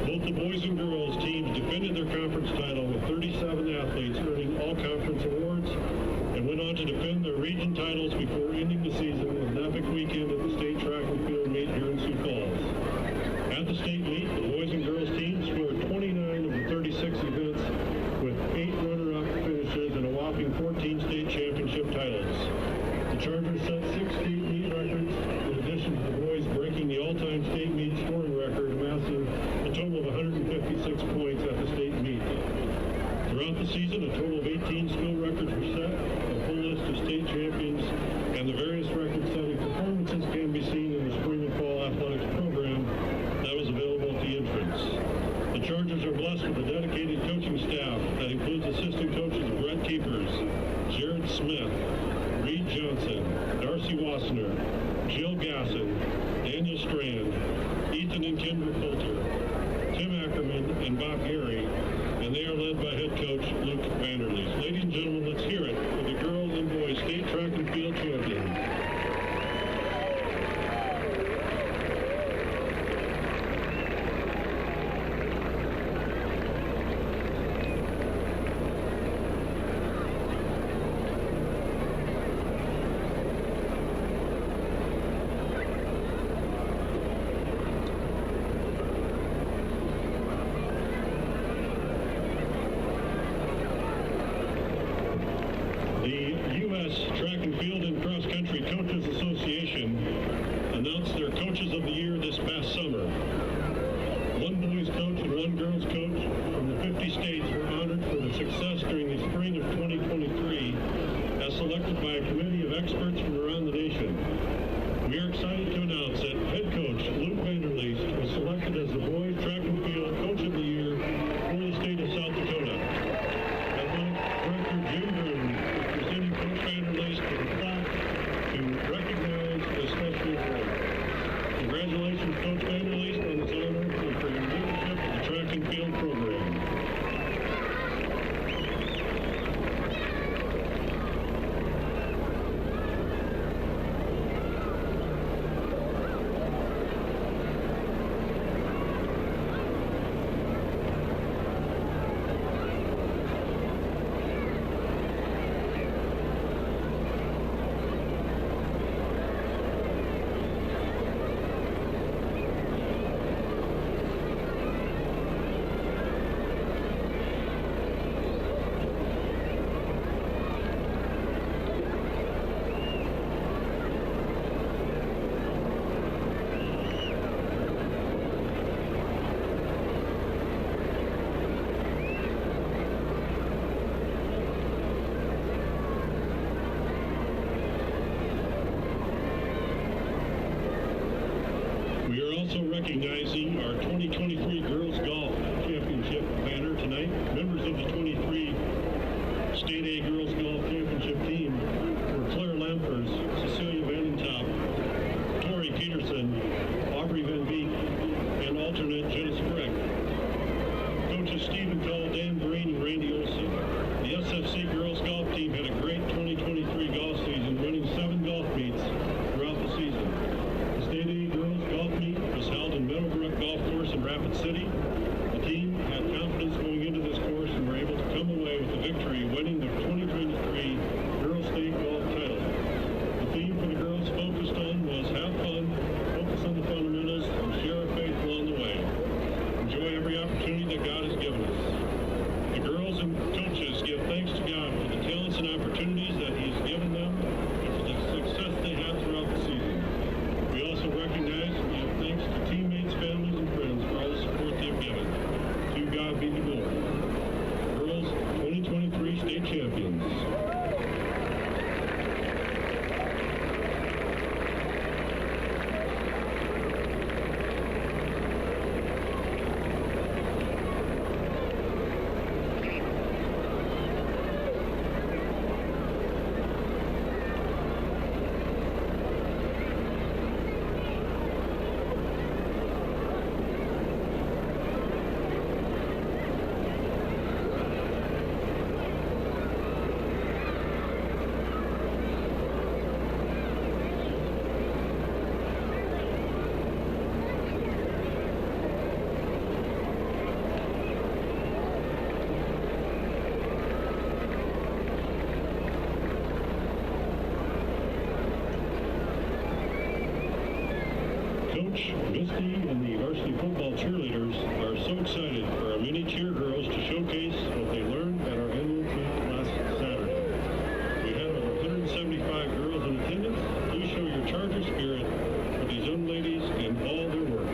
Both the boys and girls teams defended their conference title with 37 athletes earning all conference awards, and went on to defend their region titles before ending the season with an epic weekend at the state track and field meet here in Sioux Falls. At the state meet, the boys and girls teams scored 29 of the 36 events with 8 runner-up finishes and a whopping 14 state championship titles. The Chargers set 6 state meet records, in addition to the boys breaking the all-time state meet scoring record, amassing a total of 156 points at the state meet. Throughout the season, a total of 18 skill records were set. A full list of state champions and the various record-setting performances can be seen in the spring and fall athletics program that was available at the entrance. The Chargers are blessed with a dedicated coaching staff that includes assistant coaches Brett Keepers, Jared Smith, Reed Johnson, Darcy Wassner, Jill Gasson, Daniel Strand, Ethan and Kendra Coulter, Tim Ackerman, and Bob Gary, and they are led by head coach Luke Vanderleest. Ladies and gentlemen, let's hear it for the girls and boys state track and field champions. success during the spring of 2023 as selected by a committee of experts from around the nation. We are excited to announce that head coach Luke Vanderleest was selected as the boys track and field coach of the year for the state of South Dakota. Athletic Director Jim Gruden is presenting Coach Vanderleest with a plaque to recognize this special award. Congratulations, Coach Vanderleest, on this honor and for your leadership of the track and field program. Recognizing our 2023 Girls Golf Championship banner tonight. Members of the 23 State A Girls Golf Championship team were Claire Lampers, Cecilia Vanentop, Tori Peterson, Aubrey Van Beek, and alternate Jenna Sprague. Coaches Stephen Cole, Dan Green, and Randy Olson. The SFC Girls Golf team had a great 2023 golf season, winning 7 golf meets throughout the season. The State A Girls Golf Meet was held in Meadowbrook Golf Course in Rapid City. The team had confidence going into this course and were able to come away with a victory, winning the 2023 Girls State Golf title. The theme for the girls focused on was have fun, focus on the fundamentals, and share our faith along the way. Enjoy every opportunity that God has given us. The girls and coaches give thanks to God for the talents and opportunities that He has given them and for the success they had throughout the season. We also recognize and give thanks to teammates, families, and friends for all the support they have given. To God be the glory. Girls 2023 state champions. Misty and the varsity football cheerleaders are so excited for our mini cheer girls to showcase what they learned at our annual meet last Saturday. We had over 175 girls in attendance. Please show your Charger spirit for these young ladies in all their work.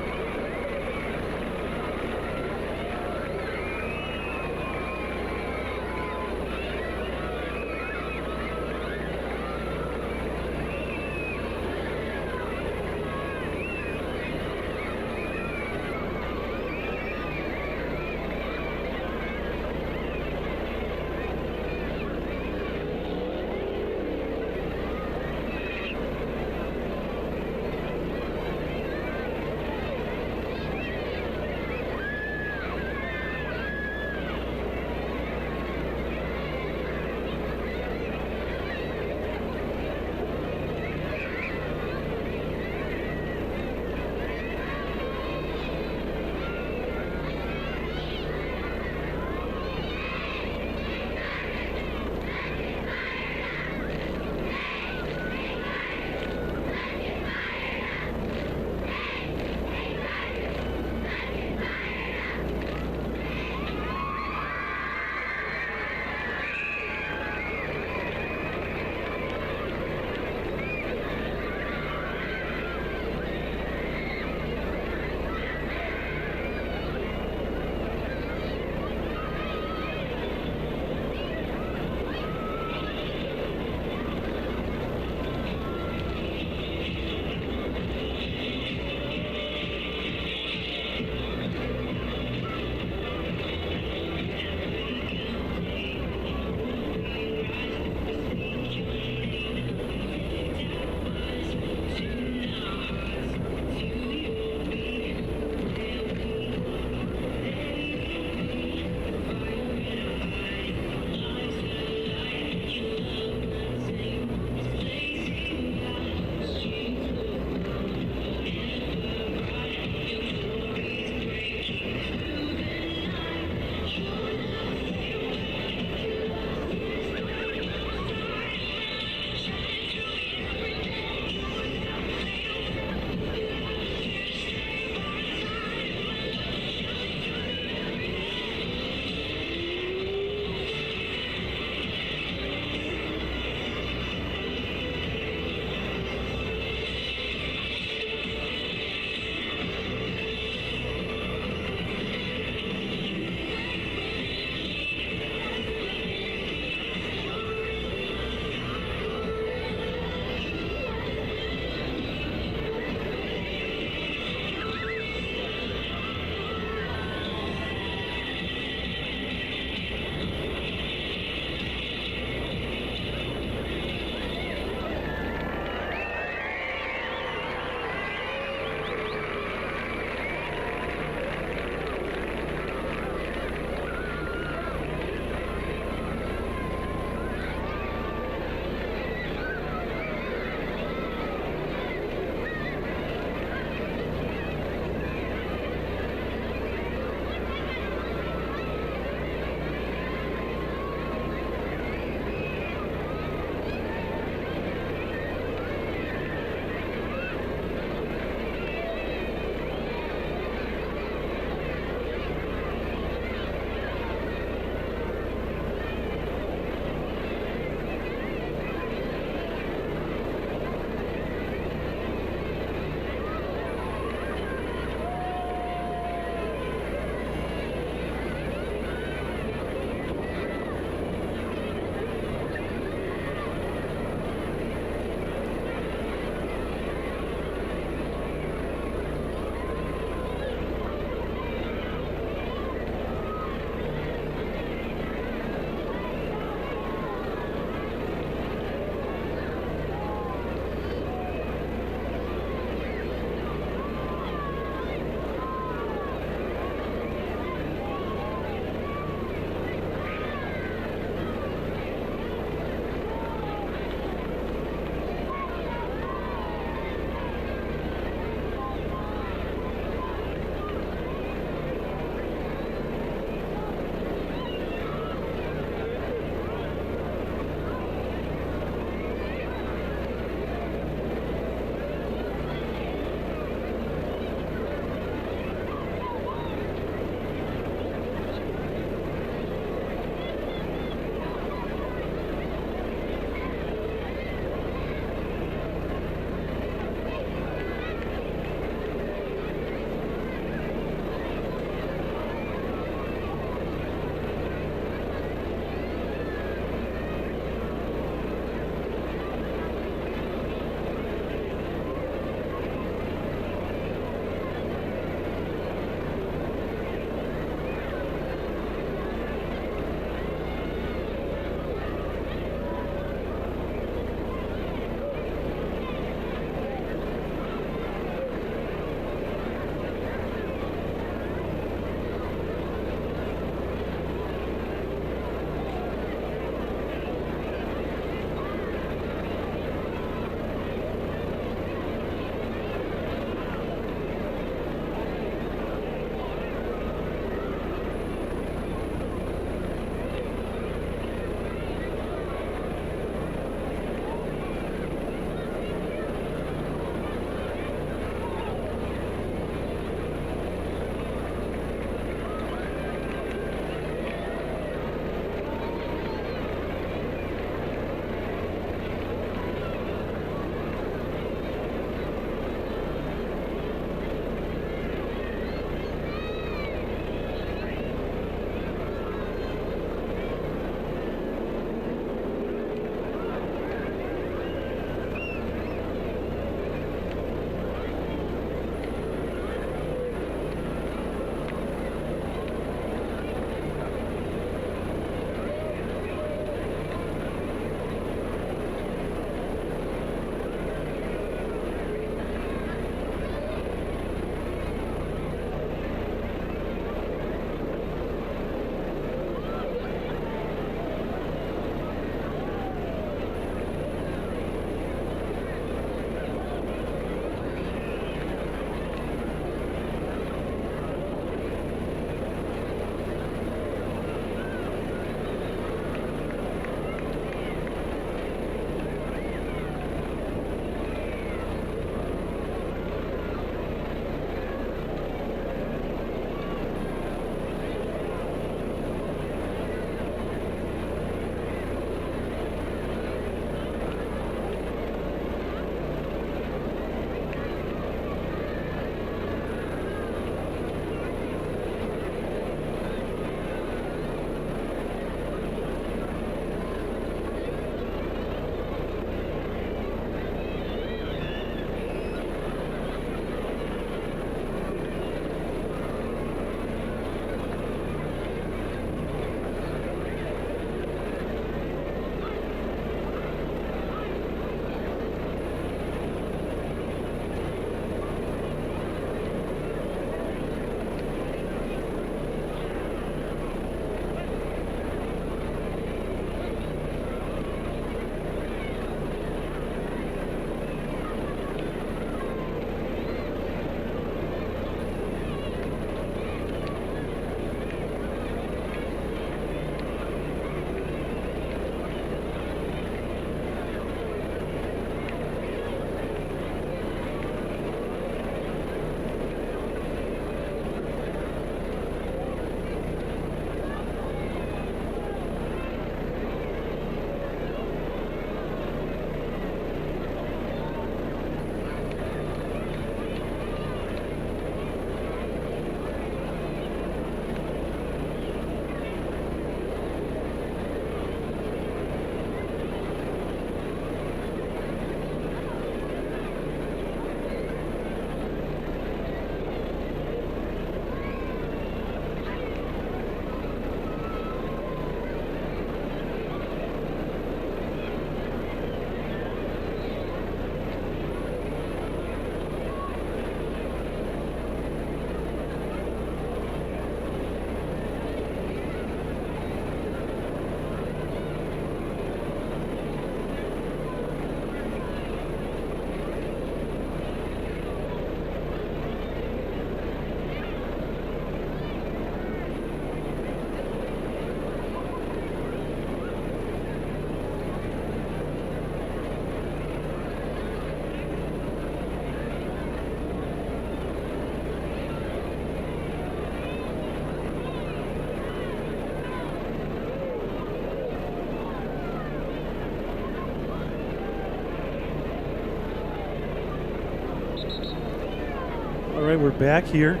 right, we're back here.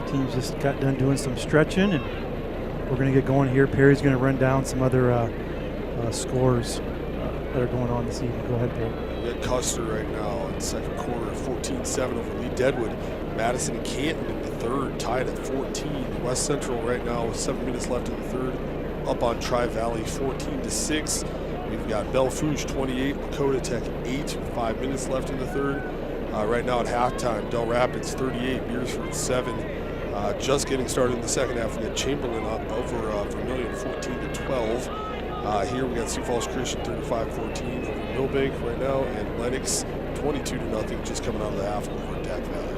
The team's just got done doing some stretching, and we're going to get going here. Perry's going to run down some other scores that are going on this evening. Go ahead, Perry. We got Custer right now in the second quarter, 14-7 over Lee Deadwood. Madison and Canton in the third, tied at 14. West Central right now with 7 minutes left in the third, up on Tri-Valley 14-6. We've got Belfouche 28, Lakota Tech 8, 5 minutes left in the third. Right now at halftime, Del Rapids 38, Beersford 7. Just getting started in the second half. We got Chamberlain up over Vermilion 14-12. Here we got Sioux Falls Christian 35-14 over Milbank right now, and Lennox 22-0 just coming out of the half over Dak Valley.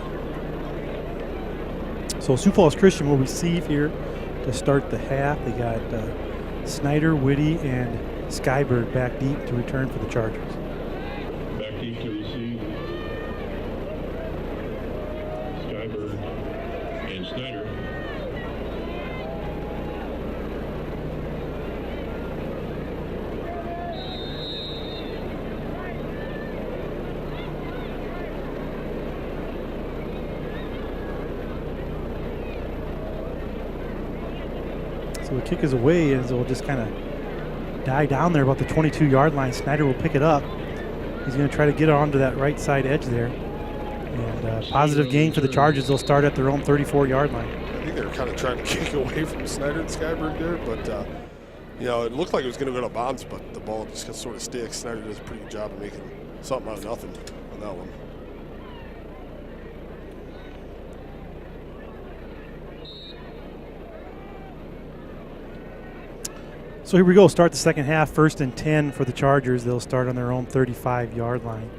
So Sioux Falls Christian will receive here to start the half. They got Snyder, Whitty, and Skybird back deep to return for the Chargers. Back deep to receive. Skybird and Snyder. So the kick is away, and it'll just kind of die down there about the 22-yard line. Snyder will pick it up. He's going to try to get it onto that right side edge there. And positive gain for the Chargers. They'll start at their own 34-yard line. I think they were kind of trying to kick away from Snyder and Skybird there, but you know, it looked like it was going to go to bounds, but the ball just sort of sticks. Snyder does a pretty good job of making something out of nothing on that one. So here we go. Start the second half. 1st and 10 for the Chargers. They'll start on their own 35-yard line.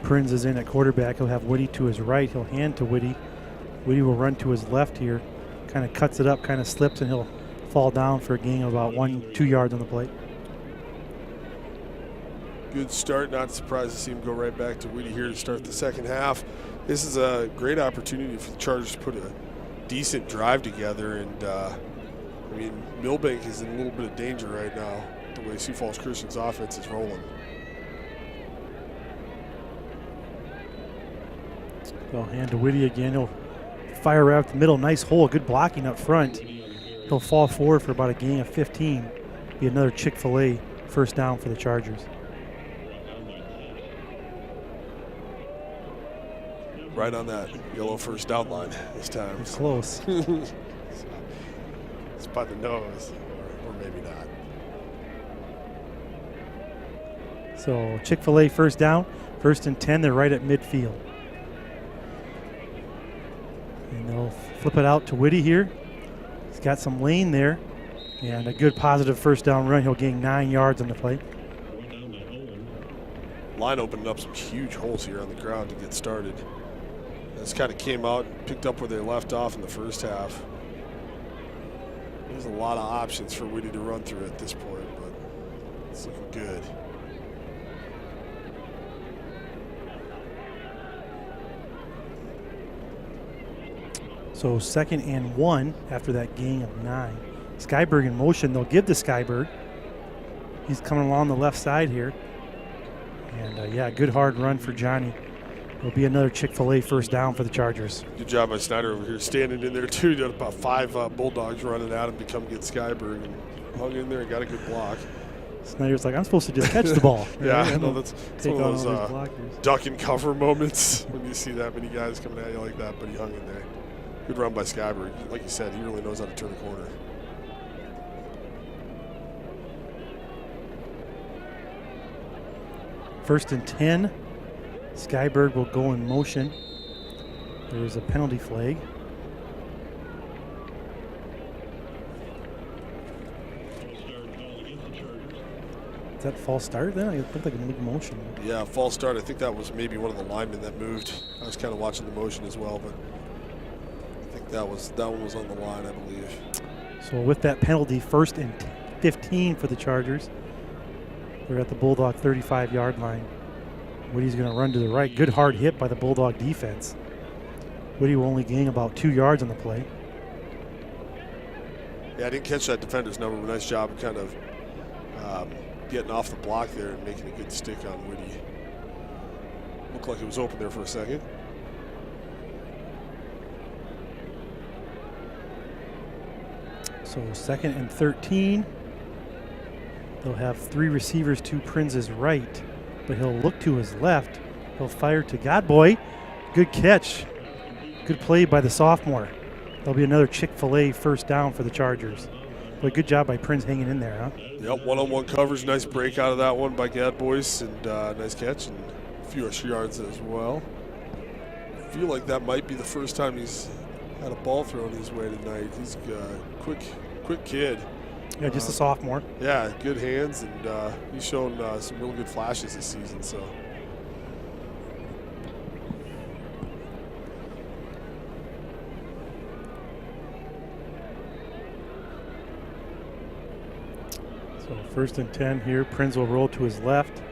Prinz is in at quarterback. He'll have Whitty to his right. He'll hand to Whitty. Whitty will run to his left here. Kind of cuts it up, kind of slips, and he'll fall down for a gain of about 1-2 yards on the play. Good start. Not surprised to see him go right back to Whitty here to start the second half. This is a great opportunity for the Chargers to put a decent drive together, and I mean, Milbank is in a little bit of danger right now, the way Sioux Falls Christian's offense is rolling. They'll hand to Whitty again. He'll fire right up the middle. Nice hole. Good blocking up front. He'll fall forward for about a gain of 15. Be another Chick-fil-A first down for the Chargers. Right on that yellow first down line this time. It's close. It's by the nose, or maybe not. So Chick-fil-A first down. 1st and 10. They're right at midfield. And they'll flip it out to Whitty here. He's got some lane there. And a good positive first down run. He'll gain 9 yards on the play. Line opening up some huge holes here on the ground to get started. This kind of came out and picked up where they left off in the first half. There's a lot of options for Whitty to run through at this point, but it's looking good. So 2nd and 1 after that gain of 9. Skybird in motion. They'll give to Skybird. He's coming along the left side here. And yeah, good hard run for Johnny. It'll be another Chick-fil-A first down for the Chargers. Good job by Snyder over here, standing in there too. Got about 5 Bulldogs running at him to come get Skybird, and hung in there and got a good block. Snyder's like, I'm supposed to just catch the ball. Yeah, I know that's one of those blockers. duck and cover moments when you see that many guys coming at you like that, but he hung in there. Good run by Skybird. Like you said, he really knows how to turn the corner. First and 10. Skybird will go in motion. There's a penalty flag. Is that false start then? I looked like a move motion. Yeah, false start. I think that was maybe one of the linemen that moved. I was kind of watching the motion as well, but I think that one was on the line, I believe. So with that penalty, 1st and 15 for the Chargers. They're at the Bulldog 35-yard line. Whitty's going to run to the right. Good hard hit by the Bulldog defense. Whitty will only gain about 2 yards on the play. Yeah, I didn't catch that defender's number, but nice job of kind of getting off the block there and making a good stick on Whitty. Looked like it was open there for a second. So 2nd and 13. They'll have 3 receivers to Prince's right, but he'll look to his left. He'll fire to Godboy. Good catch. Good play by the sophomore. There'll be another Chick-fil-A first down for the Chargers. But good job by Prince hanging in there, huh? Yep, one-on-one coverage. Nice break out of that one by Gadbois, and nice catch and a few extra yards as well. I feel like that might be the first time he's had a ball thrown his way tonight. He's a quick kid. Yeah, just a sophomore. Yeah, good hands, and he's shown some real good flashes this season. So. So 1st and 10 here. Prince will roll to his left.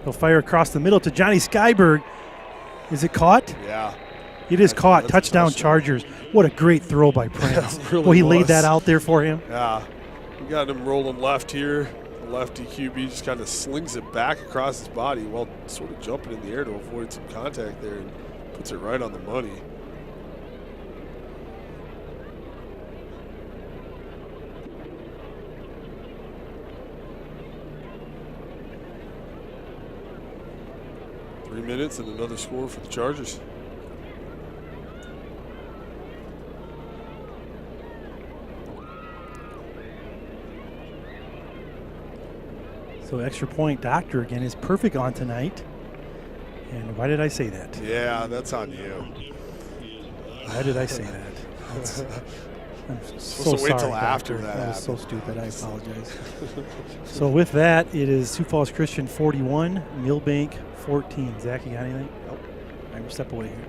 He'll fire across the middle to Johnny Skyberg. Is it caught? Yeah. It is caught. Touchdown Chargers. What a great throw by Prince. Really well, he laid that out there for him. Yeah. We got him rolling left here. The lefty QB just kind of slings it back across his body while sort of jumping in the air to avoid some contact there and puts it right on the money. Three minutes and another score for the Chargers. So extra point Doctor again is perfect on tonight. And why did I say that? Yeah, that's on you. Why did I say that? I'm so wait sorry, till after Doctor. that was so stupid. I apologize. So with that, it is Sioux Falls Christian 41, Milbank 14. Zach, you got anything? Nope. I'm going to step away here.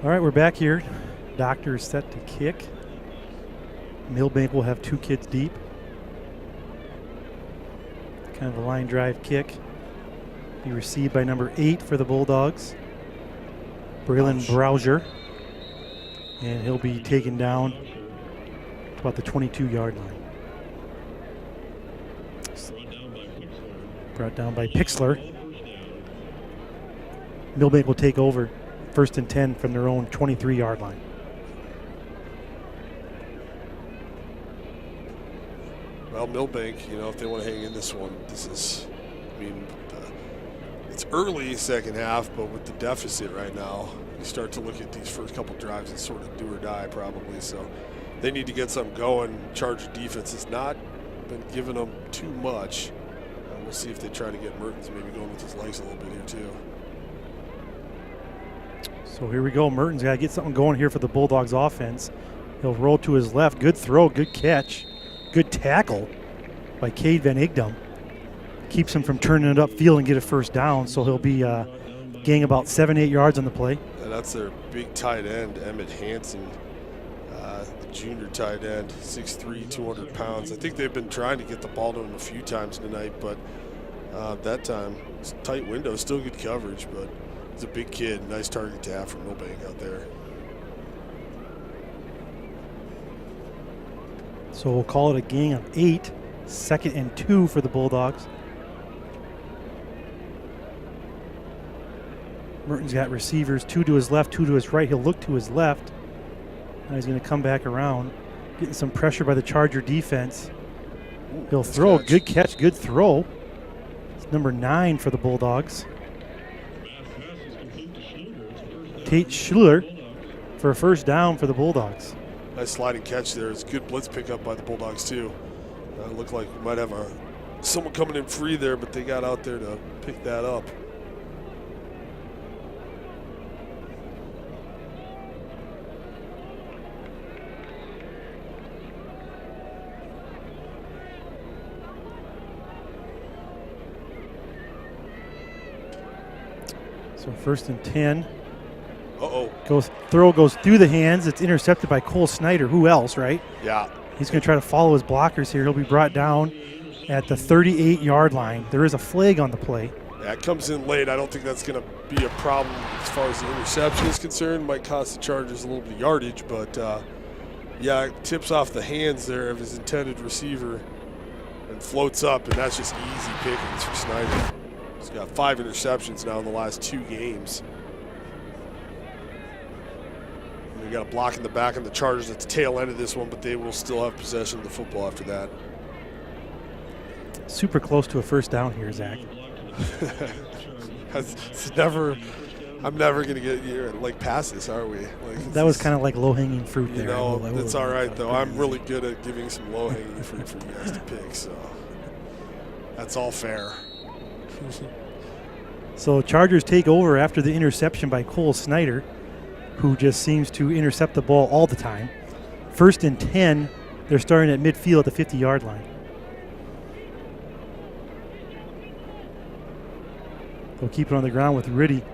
All right, we're back here. Doctor is set to kick. Milbank will have 2 kids deep. Kind of a line drive kick. Be received by number 8 for the Bulldogs, Braylon Browser. And he'll be taken down to about the 22-yard line. Brought down by Pixler. Milbank will take over. 1st and 10 from their own 23-yard line. Well, Milbank, you know, if they want to hang in this one, this is, I mean, it's early second half, but with the deficit right now, you start to look at these first couple drives and sort of do or die probably. So they need to get something going. Charger defense has not been giving them too much. We'll see if they try to get Mertens maybe going with his legs a little bit here too. So here we go. Mertens got to get something going here for the Bulldogs offense. He'll roll to his left. Good throw, good catch, good tackle by Cade Van Igdam. Keeps him from turning it upfield and get a first down. So he'll be gaining about 7-8 yards on the play. And that's their big tight end, Emmett Hansen, the junior tight end, 6'3", 200 pounds. I think they've been trying to get the ball to him a few times tonight, but that time, it's a tight window, still good coverage, but he's a big kid. Nice target to have for Milbank out there. So we'll call it a gain of 8. 2nd and 2 for the Bulldogs. Merton's got receivers, 2 to his left, 2 to his right. He'll look to his left. Now he's going to come back around, getting some pressure by the Charger defense. He'll throw. Good catch, good throw. It's number 9 for the Bulldogs. Tate Schuler for a first down for the Bulldogs. Nice sliding catch there. It's a good blitz pickup by the Bulldogs, too. Looked like we might have someone coming in free there, but they got out there to pick that up. So 1st and 10. Throw goes through the hands. It's intercepted by Cole Snyder. Who else, right? Yeah. He's going to try to follow his blockers here. He'll be brought down at the 38-yard line. There is a flag on the play. Yeah, it comes in late. I don't think that's going to be a problem as far as the interception is concerned. Might cost the Chargers a little bit of yardage, but yeah, it tips off the hands there of his intended receiver and floats up, and that's just easy pickings for Snyder. He's got 5 interceptions now in the last 2 games. And we got a block in the back of the Chargers at the tail end of this one, but they will still have possession of the football after that. Super close to a first down here, Zach. I'm never going to get you like past this, are we? That was kind of like low-hanging fruit there. That's all right, though. I'm really good at giving some low-hanging fruit for you guys to pick, so that's all fair. So Chargers take over after the interception by Cole Snyder, who just seems to intercept the ball all the time. 1st and 10, they're starting at midfield at the 50-yard line. They'll keep it on the ground with Riddy.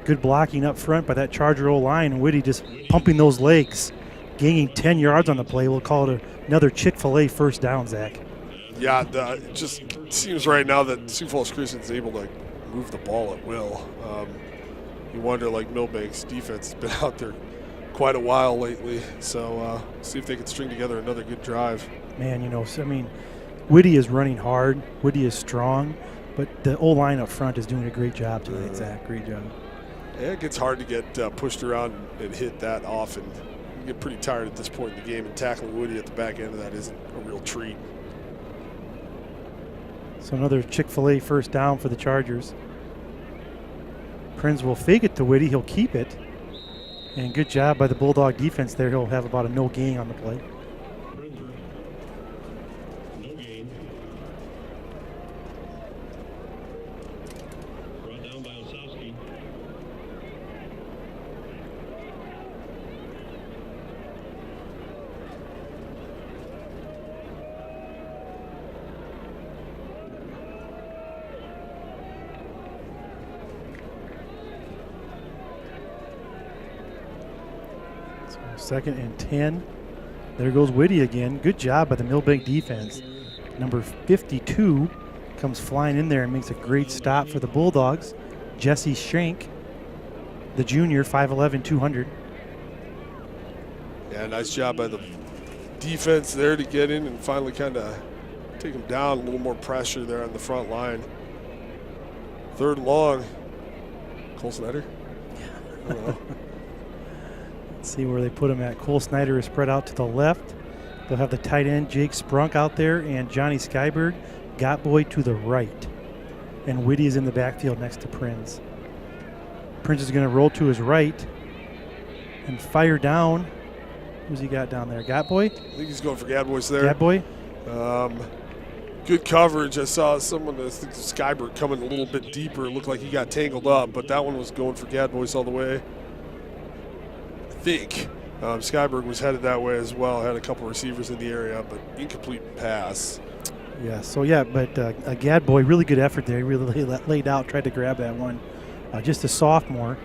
Good blocking up front by that Charger O-line, and Whitty just pumping those legs, gaining 10 yards on the play. We'll call it another Chick-fil-A first down, Zach. Yeah, it just seems right now that Sioux Falls Christian's able to move the ball at will. You wonder, Milbank's defense has been out there quite a while lately, so see if they can string together another good drive. Man, Whitty is running hard. Whitty is strong, but the O-line up front is doing a great job tonight, Zach. Great job. Yeah, it gets hard to get pushed around and hit that often. You get pretty tired at this point in the game, and tackling Whitty at the back end of that isn't a real treat. So another Chick-fil-A first down for the Chargers. Prinz will fake it to Whitty. He'll keep it. And good job by the Bulldog defense there. He'll have about a no gain on the play. No gain. Brought down by Osowski. So 2nd and 10. There goes Whitty again. Good job by the Milbank defense. Number 52 comes flying in there and makes a great stop for the Bulldogs. Jesse Shank, the junior, 5'11", 200. Yeah, nice job by the defense there to get in and finally kind of take him down. A little more pressure there on the front line. 3rd and long. Cole Snyder? I don't know. Let's see where they put him at. Cole Snyder is spread out to the left. They'll have the tight end Jake Sprunk out there and Johnny Skyberg, Gotboy to the right. And Whitty is in the backfield next to Prinz. Prinz is going to roll to his right and fire down. Who's he got down there? Gotboy? I think he's going for Gadboys there. Gotboy? Good coverage. I saw someone, I think Skyberg, coming a little bit deeper. It looked like he got tangled up, but that one was going for Gadboys all the way. I think Skyberg was headed that way as well. Had a couple receivers in the area, but incomplete pass. Yeah, but Gadboy, really good effort there. He really laid out, tried to grab that one. Just a sophomore.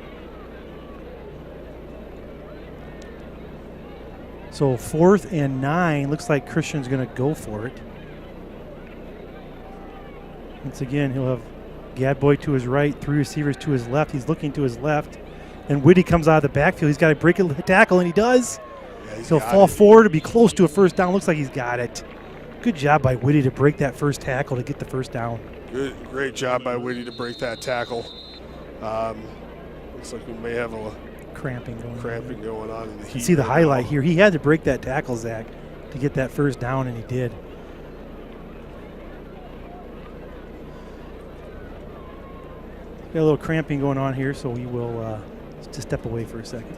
So 4th and 9. Looks like Christian's going to go for it. Once again, he'll have Gadboy to his right, 3 receivers to his left. He's looking to his left. And Whitty comes out of the backfield. He's got to break a tackle, and he does. Yeah, he'll fall forward to be close to a first down. Looks like he's got it. Good job by Whitty to break that first tackle to get the first down. Great job by Whitty to break that tackle. Looks like we may have a cramping going on in the heat. You see the highlight here. He had to break that tackle, Zach, to get that first down, and he did. Got a little cramping going on here, so we will just step away for a second.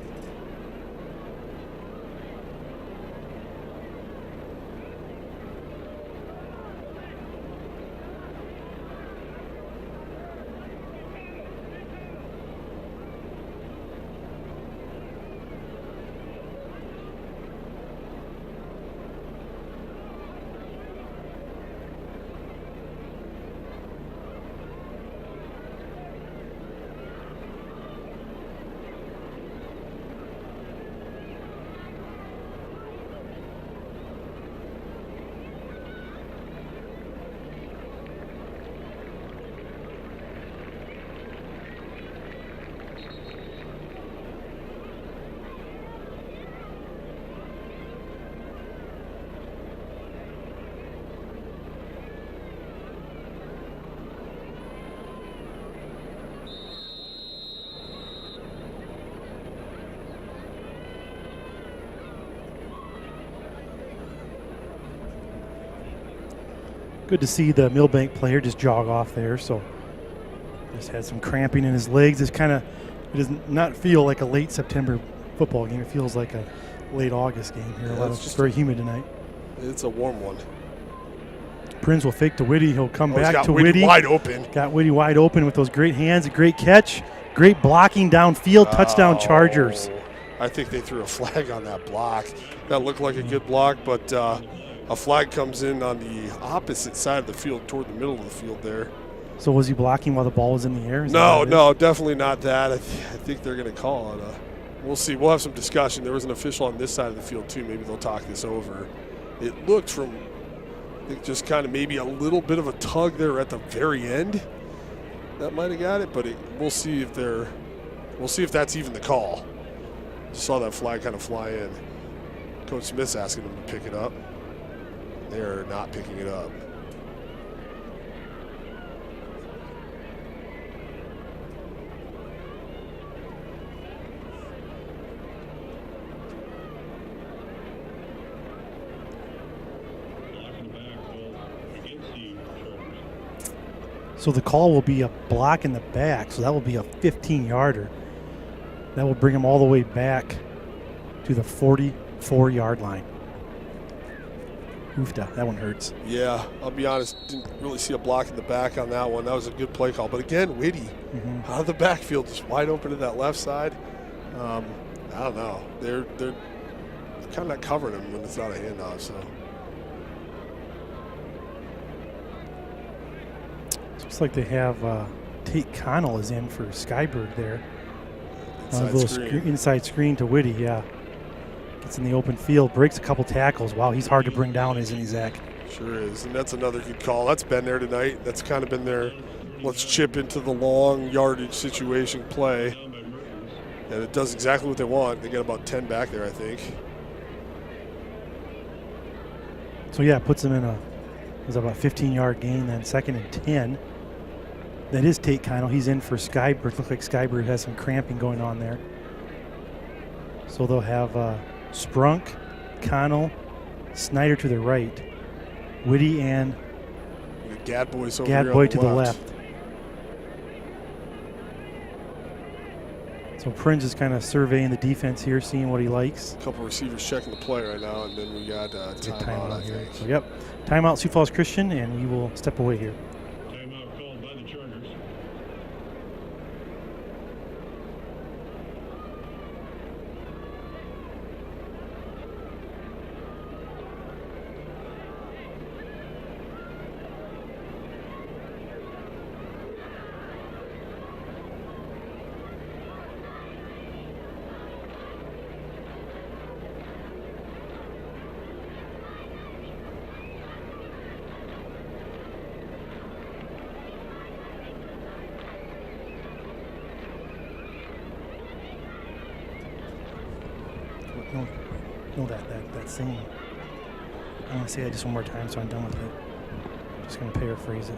Good to see the Milbank player just jog off there. So just had some cramping in his legs. It does not feel like a late September football game. It feels like a late August game here. It's very humid tonight. It's a warm one. Prinz will fake to Whitty. He'll come back to Whitty wide open. Got Whitty wide open with those great hands. A great catch. Great blocking downfield. Touchdown Chargers. I think they threw a flag on that block. That looked like a good block, but a flag comes in on the opposite side of the field, toward the middle of the field there. So was he blocking while the ball was in the air? No, definitely not that. I think they're going to call it. We'll see. We'll have some discussion. There was an official on this side of the field, too. Maybe they'll talk this over. It looked from, I think, just kind of maybe a little bit of a tug there at the very end. That might have got it, but we'll see if that's even the call. Just saw that flag kind of fly in. Coach Smith's asking them to pick it up. They're not picking it up. So the call will be a block in the back, so that will be a 15-yarder. That will bring him all the way back to the 44-yard line. Oofda, that one hurts. Yeah, I'll be honest, didn't really see a block in the back on that one. That was a good play call. But again, Whitty, out of the backfield, just wide open to that left side. I don't know. They're kind of not covering him when it's not a handoff, so. Looks like they have Tate Connell is in for Skyberg there. Inside screen to Whitty, yeah. Gets in the open field, breaks a couple tackles. Wow, he's hard to bring down, isn't he, Zach? Sure is, and that's another good call. That's been there tonight. That's kind of been their let's chip into the long yardage situation play. And it does exactly what they want. They get about 10 back there, I think. So, yeah, it puts them in about a 15-yard gain, then 2nd and 10. That is Tate Connell. He's in for Skyberg. Looks like Skyberg has some cramping going on there. So they'll have Sprunk, Connell, Snyder to the right, Whitty and Gadboy to the left. So Prinz is kind of surveying the defense here, seeing what he likes. A couple receivers checking the play right now, and then we got timeout, I think. So, yep, timeout Sioux Falls Christian, and we will step away here. Timeout called by the Chargers. No, that saying. I want to say that just one more time so I'm done with it. I'm just going to paraphrase it.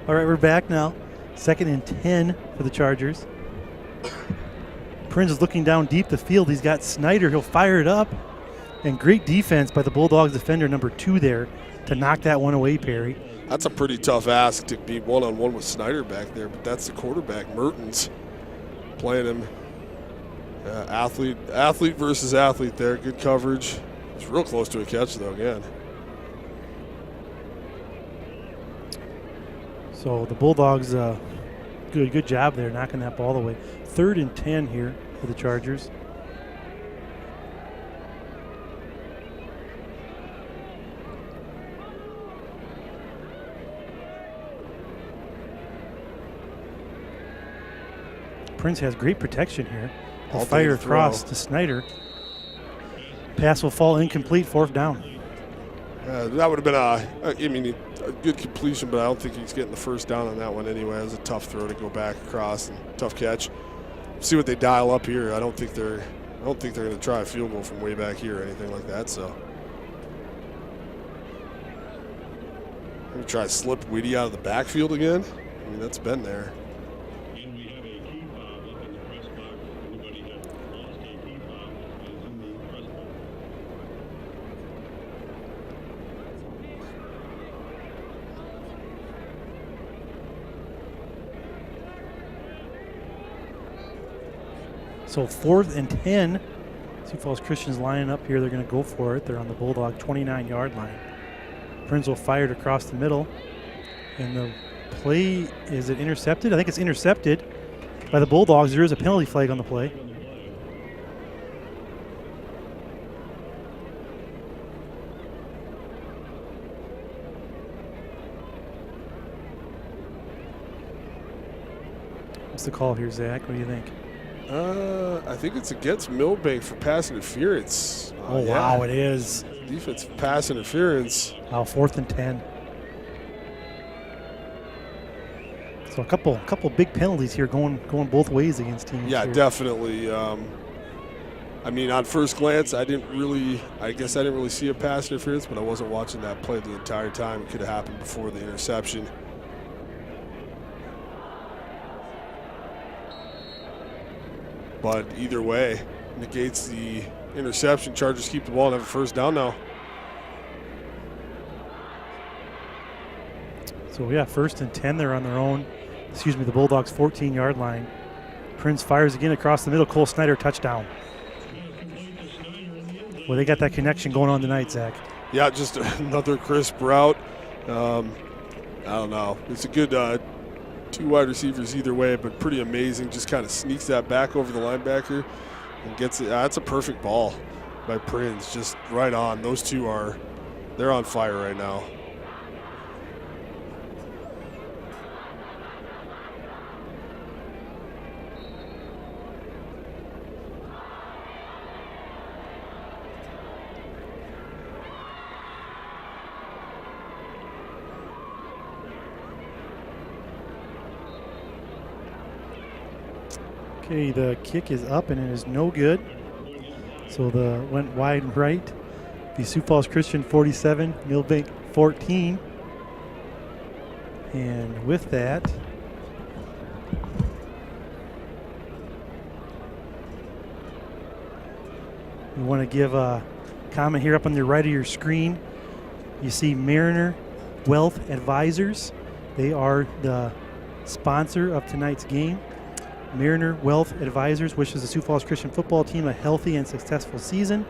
All right, we're back now. 2nd and 10 for the Chargers. Prinz is looking down deep the field. He's got Snyder. He'll fire it up. And great defense by the Bulldogs defender, number 2 there, to knock that one away, Perry. That's a pretty tough ask to be one-on-one with Snyder back there, but that's the quarterback, Mertens, playing him. Athlete versus athlete there. Good coverage. It's real close to a catch, though, again. So the Bulldogs, good job there, knocking that ball away. 3rd and 10 here for the Chargers. Prinz has great protection here. He'll fire across to Snyder. Pass will fall incomplete, 4th down. That would have been a good completion, but I don't think he's getting the 1st down on that one anyway. It was a tough throw to go back across and tough catch. See what they dial up here. I don't think they're going to try a field goal from way back here or anything like that. So maybe try to slip Whitty out of the backfield again. I mean, that's been there. And we have a key fob up in the press box. Anybody that lost a key fob is in the press box. So 4th and 10. Sioux Falls Christian's lining up here. They're going to go for it. They're on the Bulldog 29-yard line. Prinzel fired across the middle. And the play, is it intercepted? I think it's intercepted by the Bulldogs. There is a penalty flag on the play. What's the call here, Zach? What do you think? I think it's against Milbank for pass interference. Wow, it is. Defensive pass interference. Wow, 4th and 10. So a couple big penalties here going both ways against teams. Yeah, here. definitely. I mean, on first glance, I guess I didn't really see a pass interference, but I wasn't watching that play the entire time. It could have happened before the interception. But either way, negates the interception. Chargers keep the ball and have a 1st down now. So yeah, 1st and 10. They're on their own. The Bulldogs 14-yard line. Prince fires again across the middle. Cole Snyder, touchdown. Well, they got that connection going on tonight, Zach. Yeah, just another crisp route. I don't know. It's a good 2 wide receivers either way, but pretty amazing. Just kind of sneaks that back over the linebacker and gets it. That's a perfect ball by Prince. Just right on. Those two they're on fire right now. Okay, the kick is up and it is no good. So went wide right. The Sioux Falls Christian 47, Milbank 14. And with that, we want to give a comment here up on the right of your screen. You see Mariner Wealth Advisors. They are the sponsor of tonight's game. Mariner Wealth Advisors wishes the Sioux Falls Christian football team a healthy and successful season.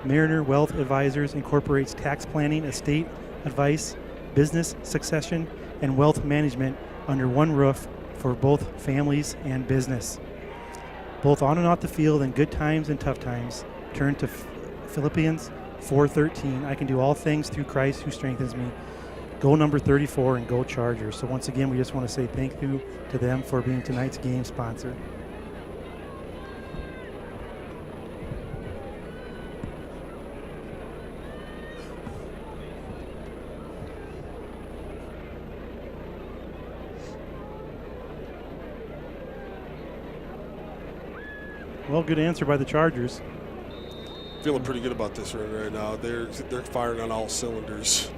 Mariner Wealth Advisors incorporates tax planning, estate advice, business succession, and wealth management under one roof for both families and business. Both on and off the field, in good times and tough times, turn to Philippians 4:13. I can do all things through Christ who strengthens me. Go number 34 and go Chargers. So once again, we just want to say thank you to them for being tonight's game sponsor. Well, good answer by the Chargers. Feeling pretty good about this right now. They're firing on all cylinders.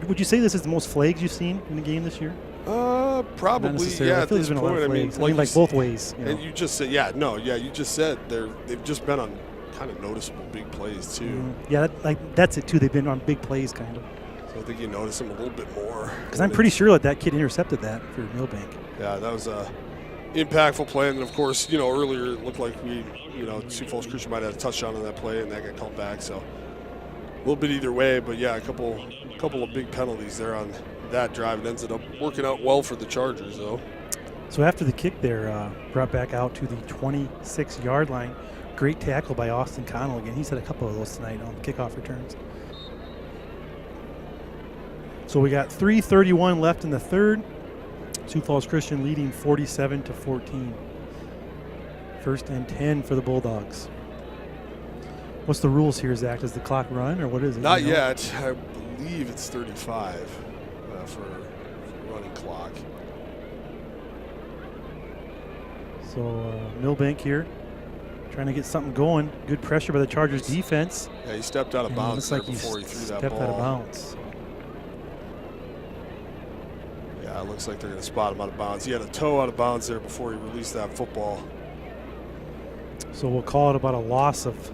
Would you say this is the most flags you've seen in a game this year? Probably, yeah. At this point, I mean, like both ways. And you just said, you just said they've just been on kind of noticeable big plays too. Yeah, that's it too. They've been on big plays, kind of. So I think you notice them a little bit more. Because I'm pretty sure that kid intercepted that for Milbank. Yeah, that was a impactful play, and of course, earlier it looked like Sioux Falls Christian might have had a touchdown on that play, and that got called back. So a little bit either way, but yeah, a couple of big penalties there on that drive. It ended up working out well for the Chargers, though. So after the kick there, brought back out to the 26-yard line. Great tackle by Austin Connell again. He's had a couple of those tonight on kickoff returns. So we got 3:31 left in the third. Sioux Falls Christian leading 47-14. 1st and 10 for the Bulldogs. What's the rules here, Zach? Does the clock run, or what is it? Not yet. I believe it's 35 for running clock. So Milbank here, trying to get something going. Good pressure by the Chargers defense. Yeah, he stepped out of bounds there looks like before he threw that stepped ball. out of bounds. Yeah, it looks like they're going to spot him out of bounds. He had a toe out of bounds there before he released that football. So we'll call it about a loss of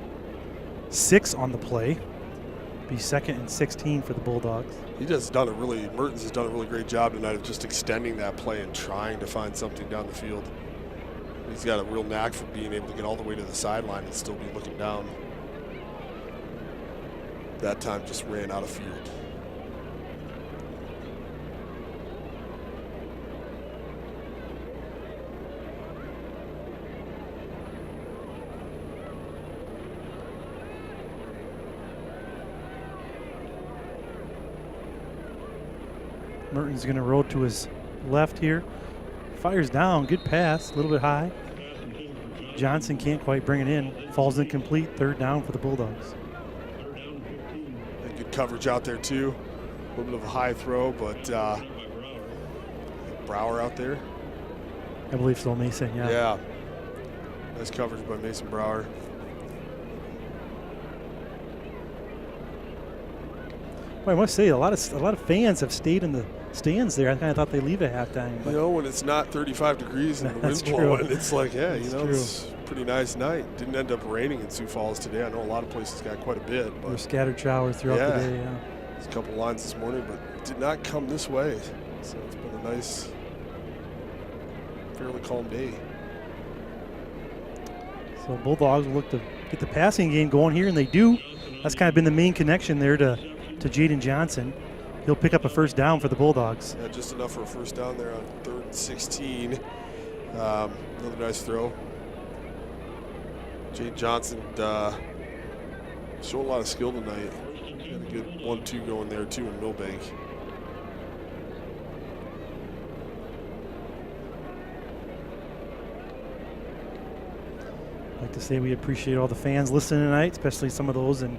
6 on the play. Be 2nd and 16 for the Bulldogs. Mertens has done a really great job tonight of just extending that play and trying to find something down the field. He's got a real knack for being able to get all the way to the sideline and still be looking down. That time just ran out of field. Mertens going to roll to his left here. Fires down, good pass, a little bit high. Johnson can't quite bring it in. Falls incomplete, 3rd down for the Bulldogs. Good coverage out there too. A little bit of a high throw, but Brower out there. I believe so, Mason, yeah. Yeah. Nice coverage by Mason Brower. Well, I must say, a lot of fans have stayed in the stands there. I kind of thought they'd leave at halftime. But You know, when it's not 35 degrees and the That's wind's true. blowing, it's like, yeah, That's you know, true. it's a pretty nice night. Didn't end up raining in Sioux Falls today. I know a lot of places got quite a bit, there were but scattered showers throughout the day, yeah. there's a couple lines this morning, but it did not come this way. So it's been a nice, fairly calm day. So Bulldogs will look to get the passing game going here, and they do. That's kind of been the main connection there to Jaden Johnson. He'll pick up a 1st down for the Bulldogs. Yeah, just enough for a 1st down there on 3rd and 16. Another nice throw. Jaden Johnson showed a lot of skill tonight. Had a good 1-2 going there too in Milbank. I'd like to say we appreciate all the fans listening tonight, especially some of those in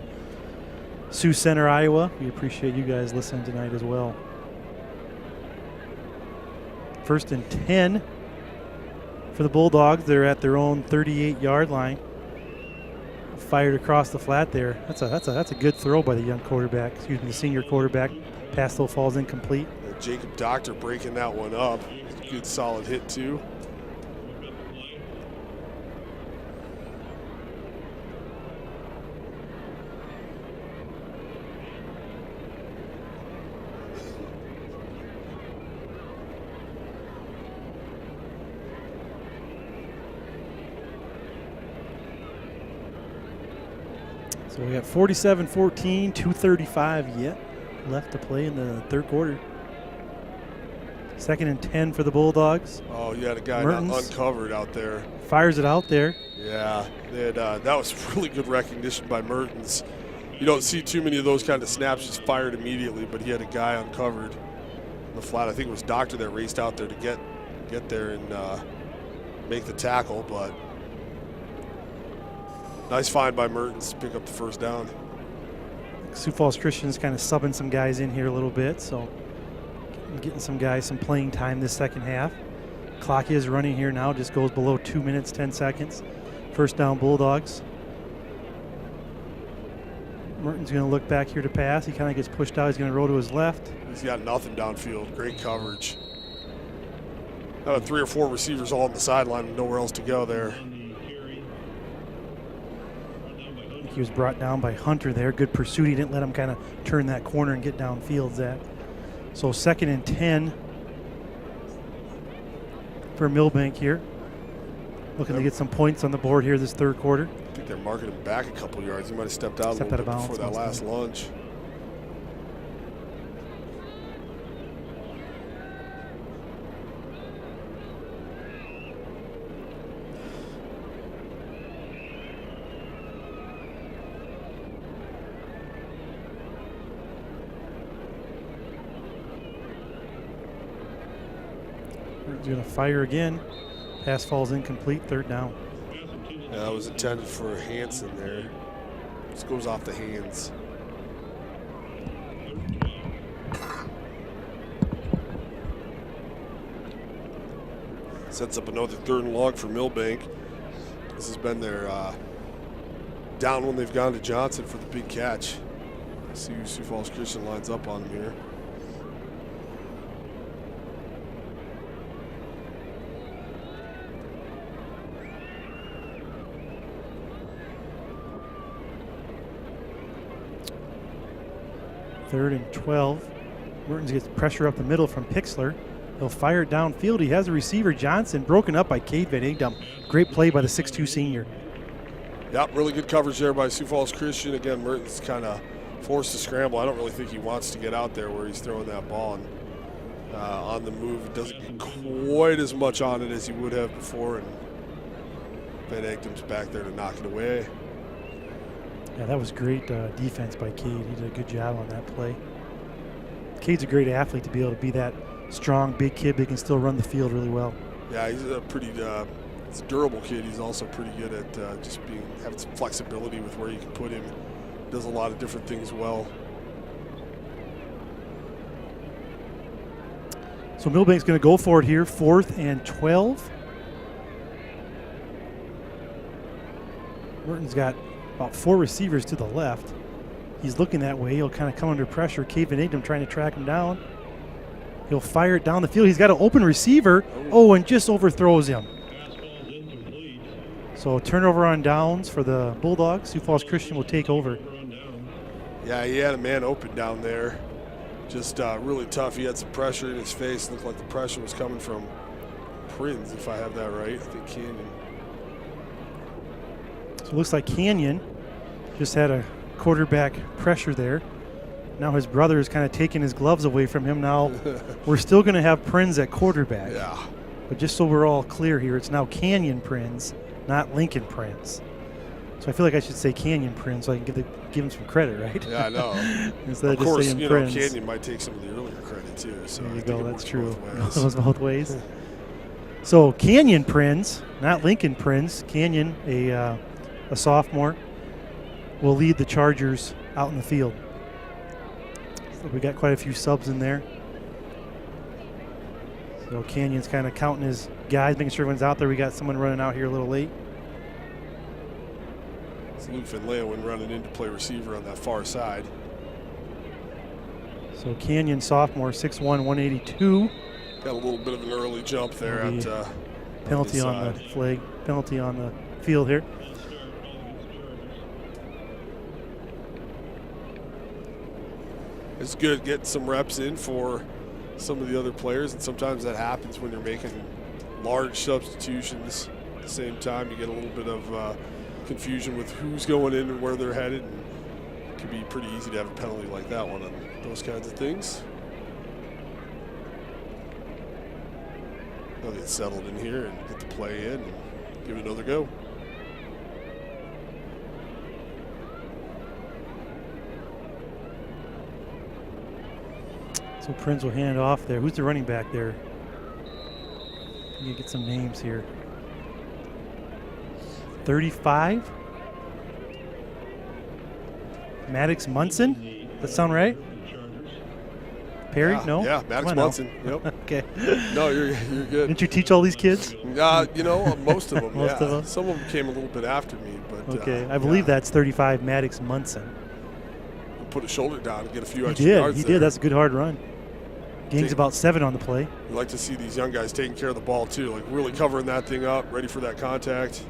Sioux Center, Iowa. We appreciate you guys listening tonight as well. 1st and 10 for the Bulldogs. They're at their own 38-yard line. Fired across the flat there. That's a good throw by the young quarterback. Excuse me, the senior quarterback. Pass though falls incomplete. Jacob Doctor breaking that one up. Good solid hit too. So we got 47-14, 2:35 yet left to play in the 3rd quarter. 2nd and 10 for the Bulldogs. Oh, you had a guy Mertens uncovered out there. Fires it out there. Yeah, they had, that was really good recognition by Mertens. You don't see too many of those kind of snaps just fired immediately, but he had a guy uncovered in the flat. I think it was Doctor that raced out there to get there and make the tackle, but nice find by Mertens to pick up the 1st down. Sioux Falls Christian's kind of subbing some guys in here a little bit, so getting some guys some playing time this 2nd half. Clock is running here now, just goes below 2 minutes, 10 seconds. 1st down Bulldogs. Merton's going to look back here to pass. He kind of gets pushed out. He's going to roll to his left. He's got nothing downfield. Great coverage. Had 3 or 4 receivers all on the sideline and nowhere else to go there. He was brought down by Hunter there. Good pursuit. He didn't let him kind of turn that corner and get downfield, Zach. So 2nd and 10 for Milbank here. Looking to get some points on the board here this 3rd quarter. I think they're marking him back a couple yards. He might have stepped out a little bit before that last lunge. He's going to fire again. Pass falls incomplete, 3rd down. Yeah, that was intended for Hansen there. This goes off the hands. Sets up another 3rd and long for Milbank. This has been their down when they've gone to Johnson for the big catch. See who Sioux Falls Christian lines up on him here. Third and 12. Mertens gets pressure up the middle from Pixler. He'll fire it downfield. He has a receiver, Johnson, broken up by Cade Van Egdom. Great play by the 6'2 senior. Yep, really good coverage there by Sioux Falls Christian. Again, Mertens kind of forced to scramble. I don't really think he wants to get out there where he's throwing that ball. And on the move, doesn't get quite as much on it as he would have before. And Van Egdom's back there to knock it away. Yeah, that was great defense by Cade. He did a good job on that play. Cade's a great athlete to be able to be that strong, big kid, but he can still run the field really well. Yeah, he's a pretty he's a durable kid. He's also pretty good at just having some flexibility with where you can put him. Does a lot of different things well. So Milbank's going to go for it here, 4th and 12. Merton's got about 4 receivers to the left. He's looking that way. He'll kind of come under pressure. Cade Van Egdom trying to track him down. He'll fire it down the field. He's got an open receiver. Oh, and just overthrows him. So turnover on downs for the Bulldogs. Sioux Falls Christian will take over. Yeah, he had a man open down there. Just really tough. He had some pressure in his face. Looked like the pressure was coming from Prinz, if I have that right. I think Canyon. So it looks like Canyon just had a quarterback pressure there. Now his brother is kind of taking his gloves away from him. Now we're still going to have Prinz at quarterback. Yeah. But just so we're all clear here, it's now Canyon Prinz, not Lincoln Prinz. So I feel like I should say Canyon Prinz so I can give him some credit, right? Yeah, I know. Instead of just course, saying you Prinz. know, Canyon might take some of the earlier credit too. So there you I go. think That's true. Both It goes both ways. So Canyon Prinz, not Lincoln Prinz. Canyon, a sophomore, will lead the Chargers out in the field. So we got quite a few subs in there. So Canyon's kind of counting his guys, making sure everyone's out there. We got someone running out here a little late. It's Luke Finlay running in to play receiver on that far side. So Canyon sophomore, 6'1", 182. Got a little bit of an early jump there at penalty on the flag, penalty on the field here. It's good getting some reps in for some of the other players, and sometimes that happens when you're making large substitutions. At the same time, you get a little bit of confusion with who's going in and where they're headed. And it can be pretty easy to have a penalty like that one on those kinds of things. They'll get settled in here and get the play in and give it another go. So Prinz will hand it off there. Who's the running back there? Let me get some names here. 35? Maddox Munson? That sound right? Perry? Yeah, No? Yeah, Maddox Munson. Yep. Okay. No, you're good. Didn't you teach all these kids? You know, most of them. Most of them? Some of them came a little bit after me, but okay, I believe that's 35 Maddox Munson. Put his shoulder down and get a few He extra did. yards He there. did. That's a good hard run. Gains about 7 on the play. We like to see these young guys taking care of the ball too, like really covering that thing up, ready for that contact.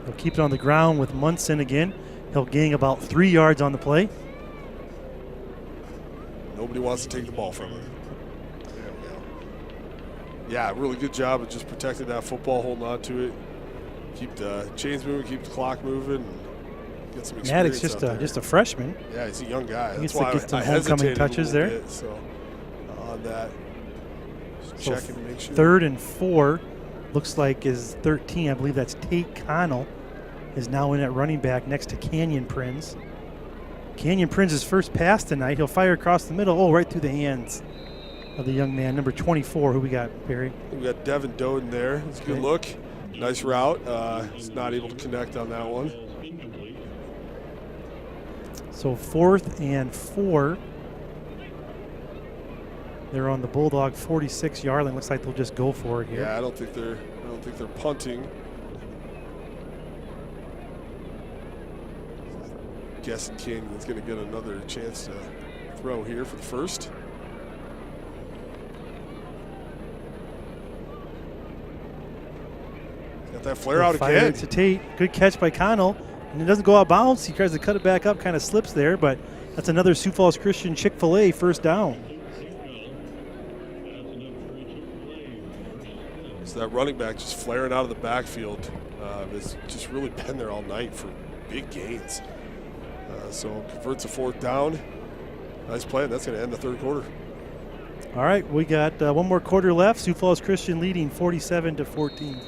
He'll keep it on the ground with Munson again. He'll gain about 3 yards on the play. Nobody wants to take the ball from him. Yeah, really good job of just protecting that football, holding on to it. Keep the chains moving, keep the clock moving, and get some experience. Maddox just a freshman. Yeah, he's a young guy. He That's gets to why get some I homecoming hesitated touches a little there. bit, so on that, just So check and make sure. 3rd and 4, looks like is 13. I believe that's Tate Connell is now in at running back next to Canyon Prinz. Canyon Prinz's first pass tonight. He'll fire across the middle. Oh, right through the hands of the young man, number 24. Who we got, Perry? We got Devin Doden there. It's a good look. Nice route. He's not able to connect on that one. So 4th and 4. They're on the Bulldog 46-yard line. Looks like they'll just go for it here. Yeah, I don't think they're punting. Guessing Canyon's going to get another chance to throw here for the first. Got that flare out Fire again. to Tate. Good catch by Connell. And it doesn't go out of bounds. He tries to cut it back up, kind of slips there, but that's another Sioux Falls Christian Chick-fil-A first down. So that running back just flaring out of the backfield has just really been there all night for big gains. So converts a 4th down. Nice play, and that's going to end the 3rd quarter. All right, we got one more quarter left. Sioux Falls Christian leading 47-14.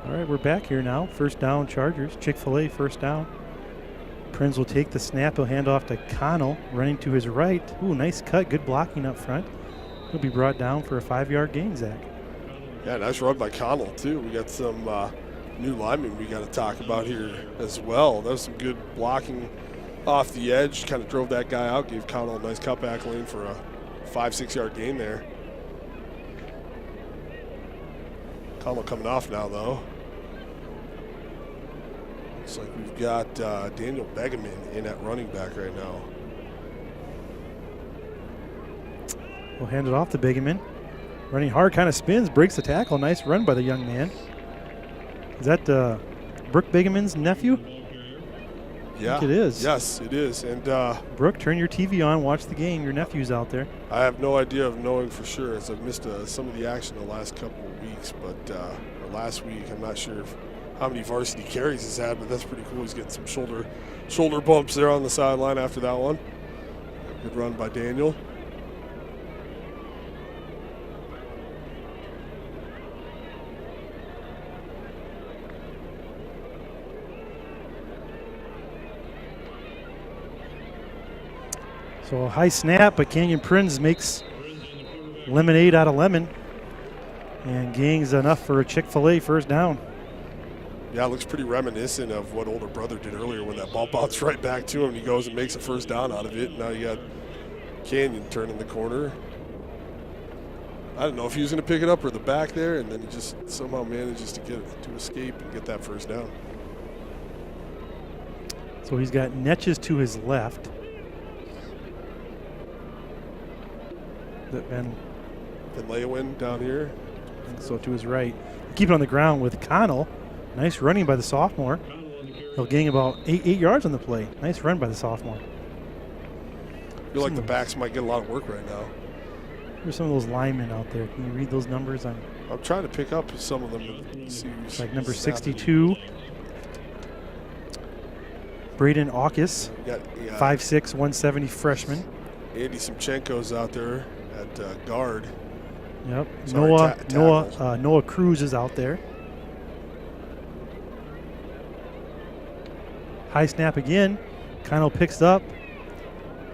All right, we're back here now. First down, Chargers. Chick-fil-A first down. Prinz will take the snap. He'll hand off to Connell, running to his right. Ooh, nice cut. Good blocking up front. He'll be brought down for a 5-yard gain, Zach. Yeah, nice run by Connell, too. We got some new linemen we got to talk about here as well. That was some good blocking off the edge. Kind of drove that guy out, gave Connell a nice cutback lane for a 5-6 yard gain there. Connell coming off now, though. Looks like we've got Daniel Begeman in at running back right now. We'll hand it off to Begeman. Running hard, kind of spins, breaks the tackle. Nice run by the young man. Is that Brooke Begeman's nephew? Yeah, I think it is. Yes, it is. And Brooke, turn your TV on, watch the game. Your nephew's out there. I have no idea of knowing for sure, as I've missed some of the action the last couple of weeks. But or last week, I'm not sure how many varsity carries he's had, but that's pretty cool. He's getting some shoulder bumps there on the sideline after that one. Good run by Daniel. So a high snap, but Canyon Prinz makes lemonade out of lemon and gains enough for a Chick-fil-A first down. Yeah, it looks pretty reminiscent of what older brother did earlier when that ball bounced right back to him and he goes and makes a first down out of it. Now you got Canyon turning the corner. I don't know if he was going to pick it up or the back there, and then he just somehow manages to escape and get that first down. So he's got Netches to his left. And Leowin down here. So to his right. Keep it on the ground with Connell. Nice running by the sophomore. He'll gain about 8 yards on the play. Nice run by the sophomore. I feel like the backs might get a lot of work right now. There's some of those linemen out there. Can you read those numbers? I'm trying to pick up some of them and see who's like number 62. Braden Aukus, 5'6", 170 freshman. Andy Simchenko's out there at guard. Yep. Sorry, Noah Cruz is out there. High snap again. Connell picks up.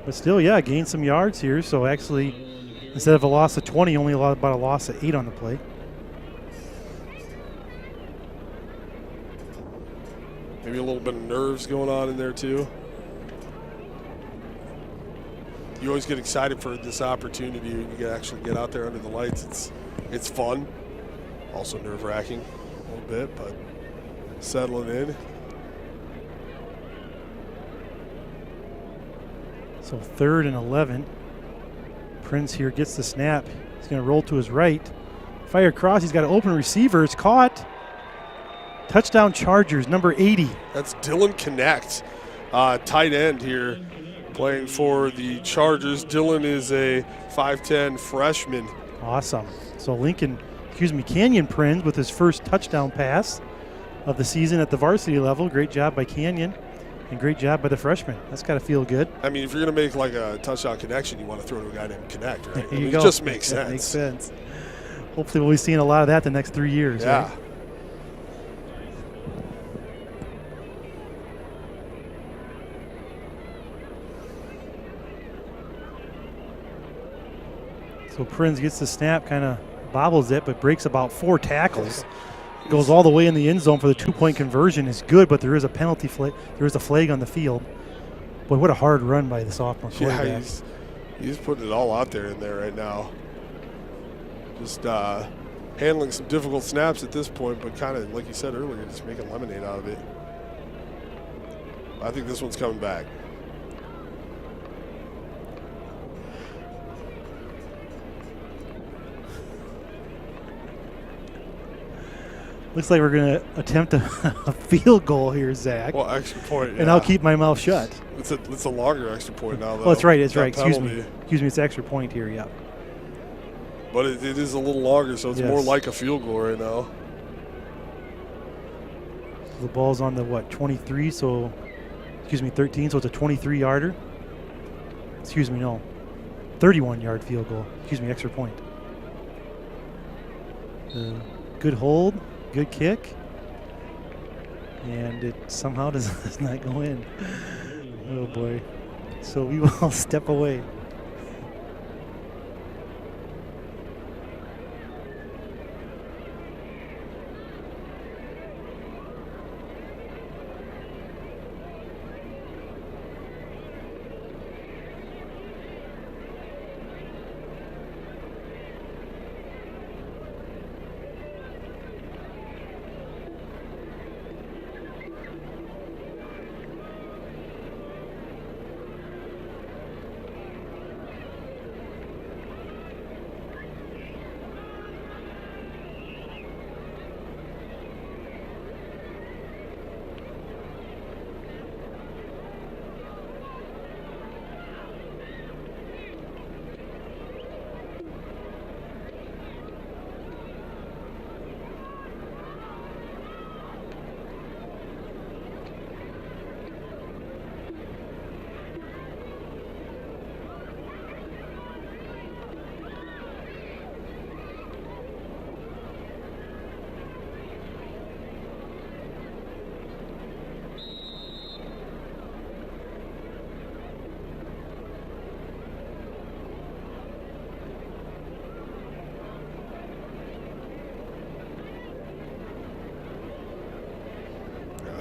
But still, yeah, gained some yards here. So actually, instead of a loss of 20, only about a loss of 8 on the play. Maybe a little bit of nerves going on in there too. You always get excited for this opportunity when you can actually get out there under the lights. It's fun. Also nerve-wracking a little bit, but settling in. So 3rd and 11. Prince here gets the snap. He's going to roll to his right. Fire across. He's got an open receiver. It's caught. Touchdown Chargers, number 80. That's Dylan Connect, tight end here, playing for the Chargers. Dylan is a 5'10 freshman. Awesome. So Canyon Prince with his first touchdown pass of the season at the varsity level. Great job by Canyon, and great job by the freshman. That's got to feel good. I mean, if you're going to make like a touchdown connection, you want to throw to a guy named Connect, right? There you go. It just makes sense. That makes sense. Hopefully we'll be seeing a lot of that the next 3 years. Yeah. Right? So Prinz gets the snap, kind of bobbles it, but breaks about 4 tackles. Goes all the way in the end zone for the 2-point conversion. Is good, but there is a penalty flag. There is a flag on the field. Boy, what a hard run by the sophomore quarterback. Yeah, he's putting it all out there in there right now. Just handling some difficult snaps at this point, but kind of, like you said earlier, just making lemonade out of it. I think this one's coming back. Looks like we're going to attempt a field goal here, Zach. Well, extra point, yeah. And I'll keep my mouth shut. It's a longer extra point now, though. Oh, that's right. It's right. That Excuse penalty. me. It's extra point here, yeah. But it is a little longer, so it's more like a field goal right now. The ball's on the, 23, so, 13, so it's a 23-yarder. 31-yard field goal. Extra point. Good hold. Good kick, and it somehow does not go in. Oh boy. So we will step away.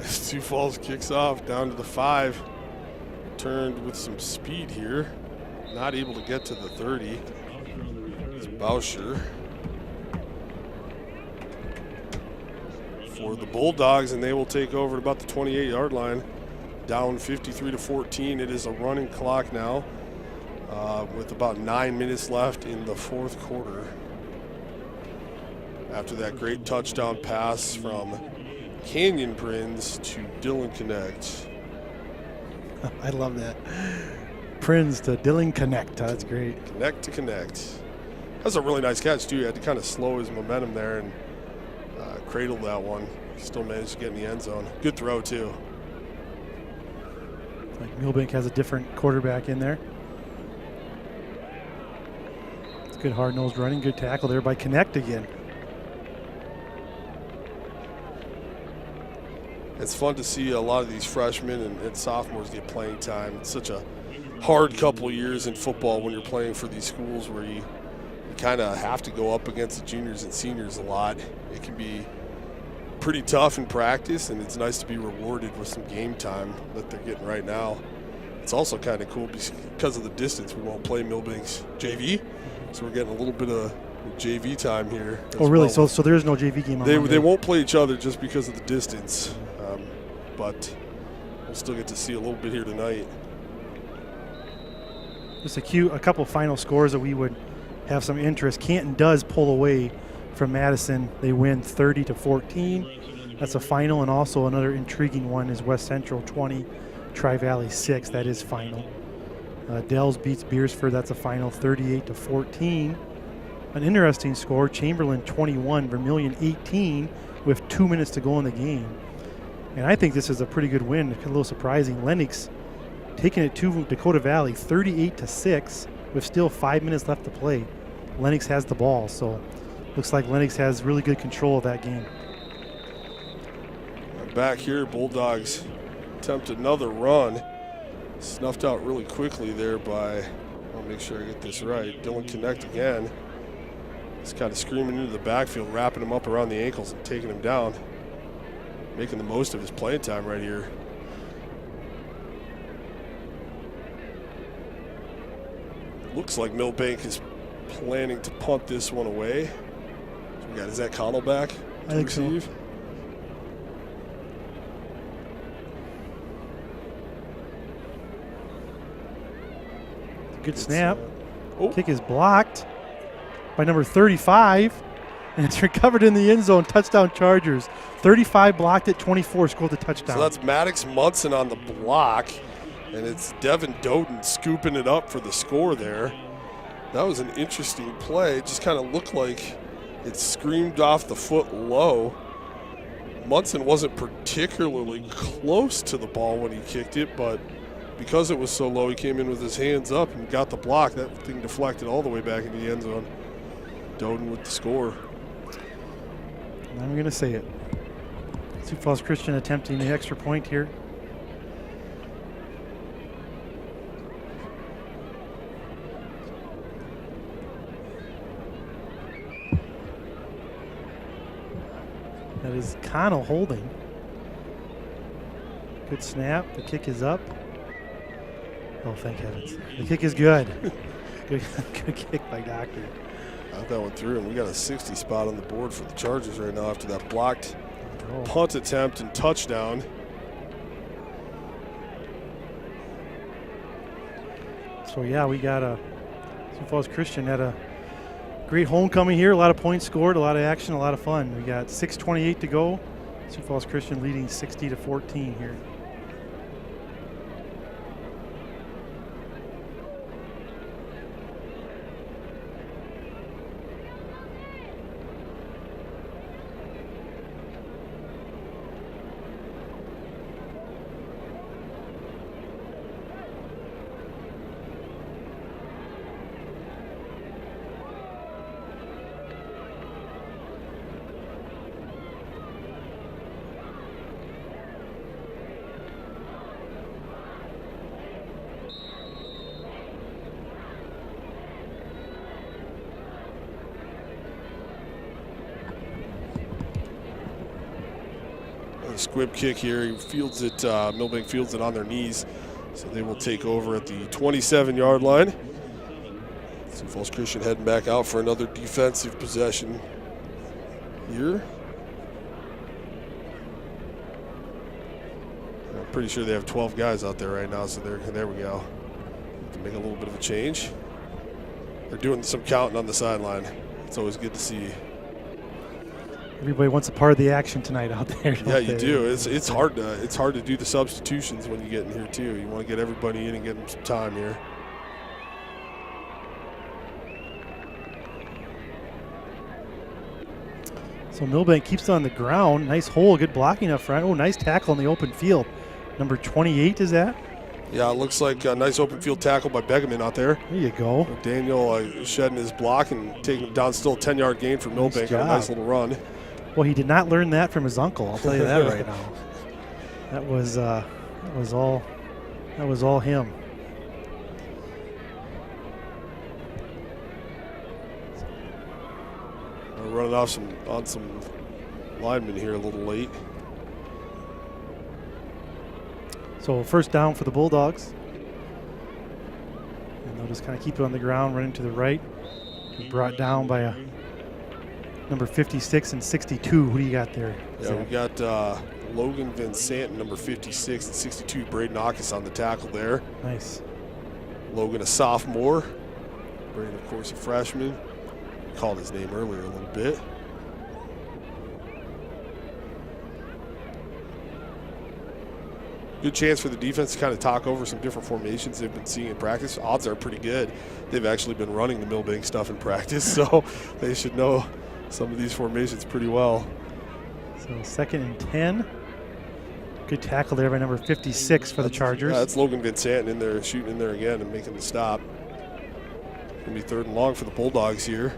Sioux Falls kicks off down to the 5. Turned with some speed here. Not able to get to the 30. It's Bauscher for the Bulldogs, and they will take over at about the 28-yard line. Down 53-14. It is a running clock now with about 9 minutes left in the fourth quarter. After that great touchdown pass from Canyon Prince to Dylan Connect. I love that. Prince to Dylan Connect. That's great. Connect to Connect. That's a really nice catch, too. He had to kind of slow his momentum there and cradle that one. Still managed to get in the end zone. Good throw, too. Like Milbank has a different quarterback in there. It's good hard-nosed running. Good tackle there by Connect again. It's fun to see a lot of these freshmen and sophomores get playing time. It's such a hard couple of years in football when you're playing for these schools where you kind of have to go up against the juniors and seniors a lot. It can be pretty tough in practice, and it's nice to be rewarded with some game time that they're getting right now. It's also kind of cool because of the distance. We won't play Milbank's JV, so we're getting a little bit of JV time here. Oh, really? Well. So there is no JV game on They Monday. won't play each other just because of the distance, but we'll still get to see a little bit here tonight. Just a couple final scores that we would have some interest. Canton does pull away from Madison. They win 30-14. That's a final, and also another intriguing one is West Central 20, Tri-Valley 6. That is final. Dells beats Beersford. That's a final, 38-14. An interesting score, Chamberlain 21, Vermilion 18 with 2 minutes to go in the game. And I think this is a pretty good win, a little surprising. Lennox taking it to Dakota Valley 38-6 with still 5 minutes left to play. Lennox has the ball, so looks like Lennox has really good control of that game. Back here, Bulldogs attempt another run. Snuffed out really quickly there by, I'll make sure I get this right, Dylan Connect again. He's kind of screaming into the backfield, wrapping him up around the ankles and taking him down. Making the most of his playing time right here. Looks like Milbank is planning to punt this one away. So we got, is that Connell back to receive? So. Good snap. Kick is blocked by number 35, and it's recovered in the end zone. Touchdown Chargers. 35 blocked it, 24 scored the touchdown. So that's Maddox Munson on the block, and it's Devin Doden scooping it up for the score there. That was an interesting play. It just kind of looked like it screamed off the foot low. Munson wasn't particularly close to the ball when he kicked it, but because it was so low, he came in with his hands up and got the block. That thing deflected all the way back into the end zone. Doden with the score. I'm going to say it. Sioux Falls Christian attempting the extra point here. That is Connell holding. Good snap. The kick is up. Oh, thank heavens. The kick is good. Good kick by Doctor. Got that one through, and we got a 60 spot on the board for the Chargers right now after that blocked punt attempt and touchdown. So, yeah, we got a Sioux Falls Christian had a great homecoming here. A lot of points scored, a lot of action, a lot of fun. We got 6:28 to go. Sioux Falls Christian leading 60-14 here. Squib kick here. He fields it, Milbank fields it on their knees. So they will take over at the 27-yard line. Sioux Falls Christian heading back out for another defensive possession here. I'm pretty sure they have 12 guys out there right now, so there we go. To make a little bit of a change. They're doing some counting on the sideline. It's always good to see. Everybody wants a part of the action tonight out there. Yeah, you do. It's hard to do the substitutions when you get in here too. You want to get everybody in and get them some time here. So Milbank keeps it on the ground. Nice hole, good blocking up front. Oh, nice tackle in the open field. Number 28 is that? Yeah, it looks like a nice open field tackle by Begeman out there. There you go. Daniel shedding his block and taking him down. Still a 10-yard gain for Milbank on a nice little run. Well, he did not learn that from his uncle. I'll tell you that right now. That was all him. Running off on some linemen here a little late. So first down for the Bulldogs. And they'll just kind of keep it on the ground, running to the right. Brought down by a number 56 and 62. Who do you got there? Yeah, we got Logan Vincent, number 56 and 62. Braden Aukes on the tackle there. Nice. Logan, a sophomore. Braden, of course, a freshman. Called his name earlier a little bit. Good chance for the defense to kind of talk over some different formations they've been seeing in practice. Odds are pretty good. They've actually been running the Milbank stuff in practice, so they should know some of these formations pretty well. So 2nd and 10. Good tackle there by number 56 for the Chargers. Yeah, that's Logan Vincent in there, shooting in there again and making the stop. Going to be 3rd and long for the Bulldogs here.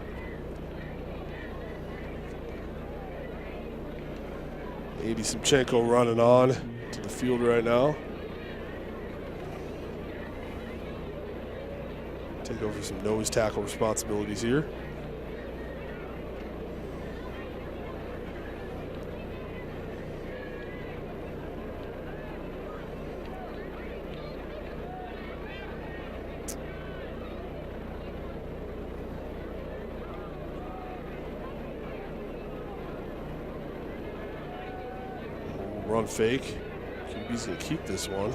Adi Simchenko running on to the field right now. Take over some nose tackle responsibilities here. Run fake. QB's going to keep this one.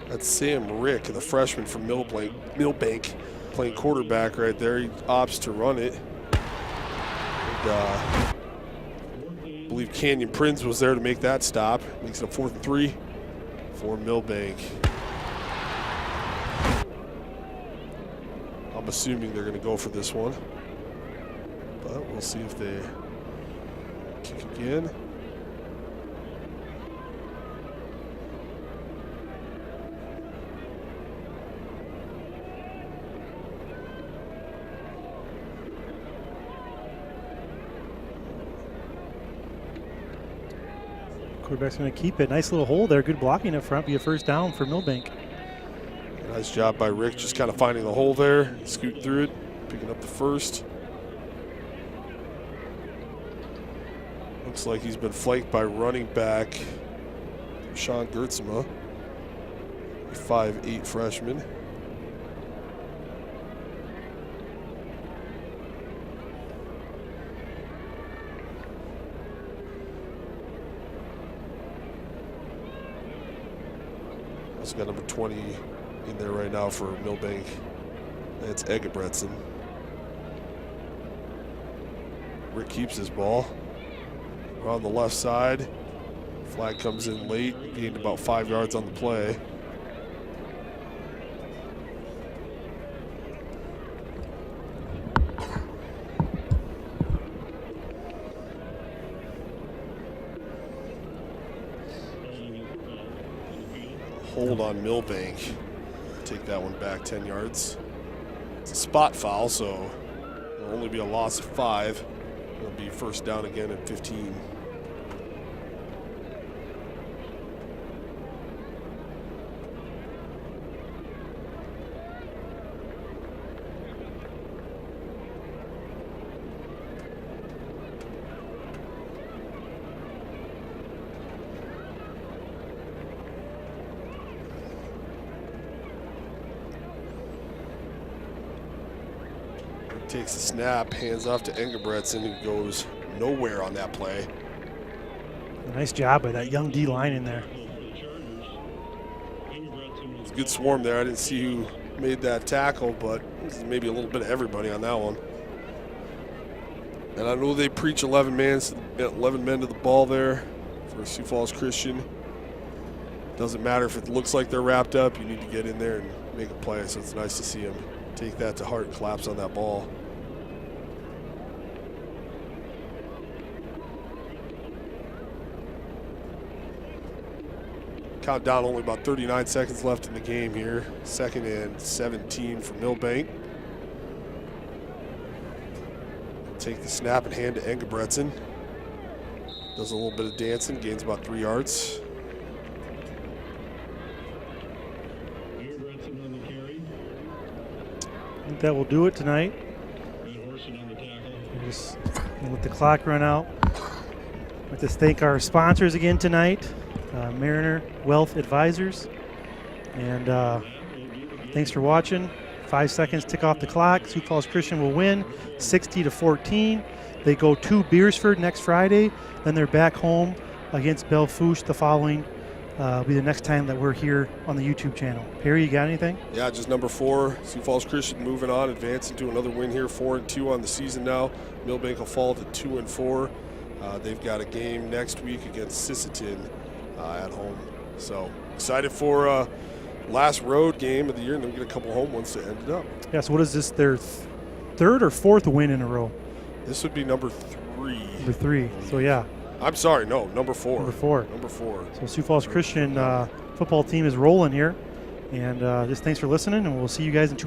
That's Sam Rick, the freshman from Milbank, playing quarterback right there. He opts to run it. And, I believe Canyon Prince was there to make that stop. Makes it a 4th and 3 for Milbank. I'm assuming they're going to go for this one, but we'll see if they kick again. Quarterback's going to keep it. Nice little hole there. Good blocking up front. Be a 1st down for Milbank. Nice job by Rick, just kind of finding the hole there, scoot through it, picking up the 1st. Looks like he's been flanked by running back Sean Gertzema, a 5'8" freshman. Also got number 20 in there right now for Milbank. That's Egebretson. Rick keeps his ball. We're on the left side. Flag comes in late, gained about 5 yards on the play. Hold on Milbank. Take that one back 10 yards. It's a spot foul, so it'll only be a loss of 5. It'll be 1st down again at 15. Takes the snap, hands off to Engebretson, who goes nowhere on that play. Nice job by that young D-line in there. It's a good swarm there. I didn't see who made that tackle, but maybe a little bit of everybody on that one. And I know they preach 11 men to the ball there for Sioux Falls Christian. Doesn't matter if it looks like they're wrapped up, you need to get in there and make a play, so it's nice to see them take that to heart and collapse on that ball. Countdown, only about 39 seconds left in the game here. 2nd and 17 for Milbank. Take the snap and hand to Engebretson. Does a little bit of dancing, gains about 3 yards. I think that will do it tonight. Just let the clock run out. I'd like to thank our sponsors again tonight, Mariner Wealth Advisors. And thanks for watching. 5 seconds, tick off the clock. Sioux Falls Christian will win 60-14. They go to Beersford next Friday. Then they're back home against Bellefouche the following. Will be the next time that we're here on the YouTube channel. Perry, you got anything? Yeah, just number 4, Sioux Falls Christian moving on, advancing to another win here, 4-2 on the season now. Milbank will fall to 2-4. They've got a game next week against Sisseton at home. So excited for last road game of the year, and then we get a couple home ones to end it up. Yeah, so what is this, their third or fourth win in a row? This would be number 3. Number 3. So, yeah. I'm sorry, no, number 4. Number 4. So Sioux Falls Christian football team is rolling here. And just thanks for listening, and we'll see you guys in 2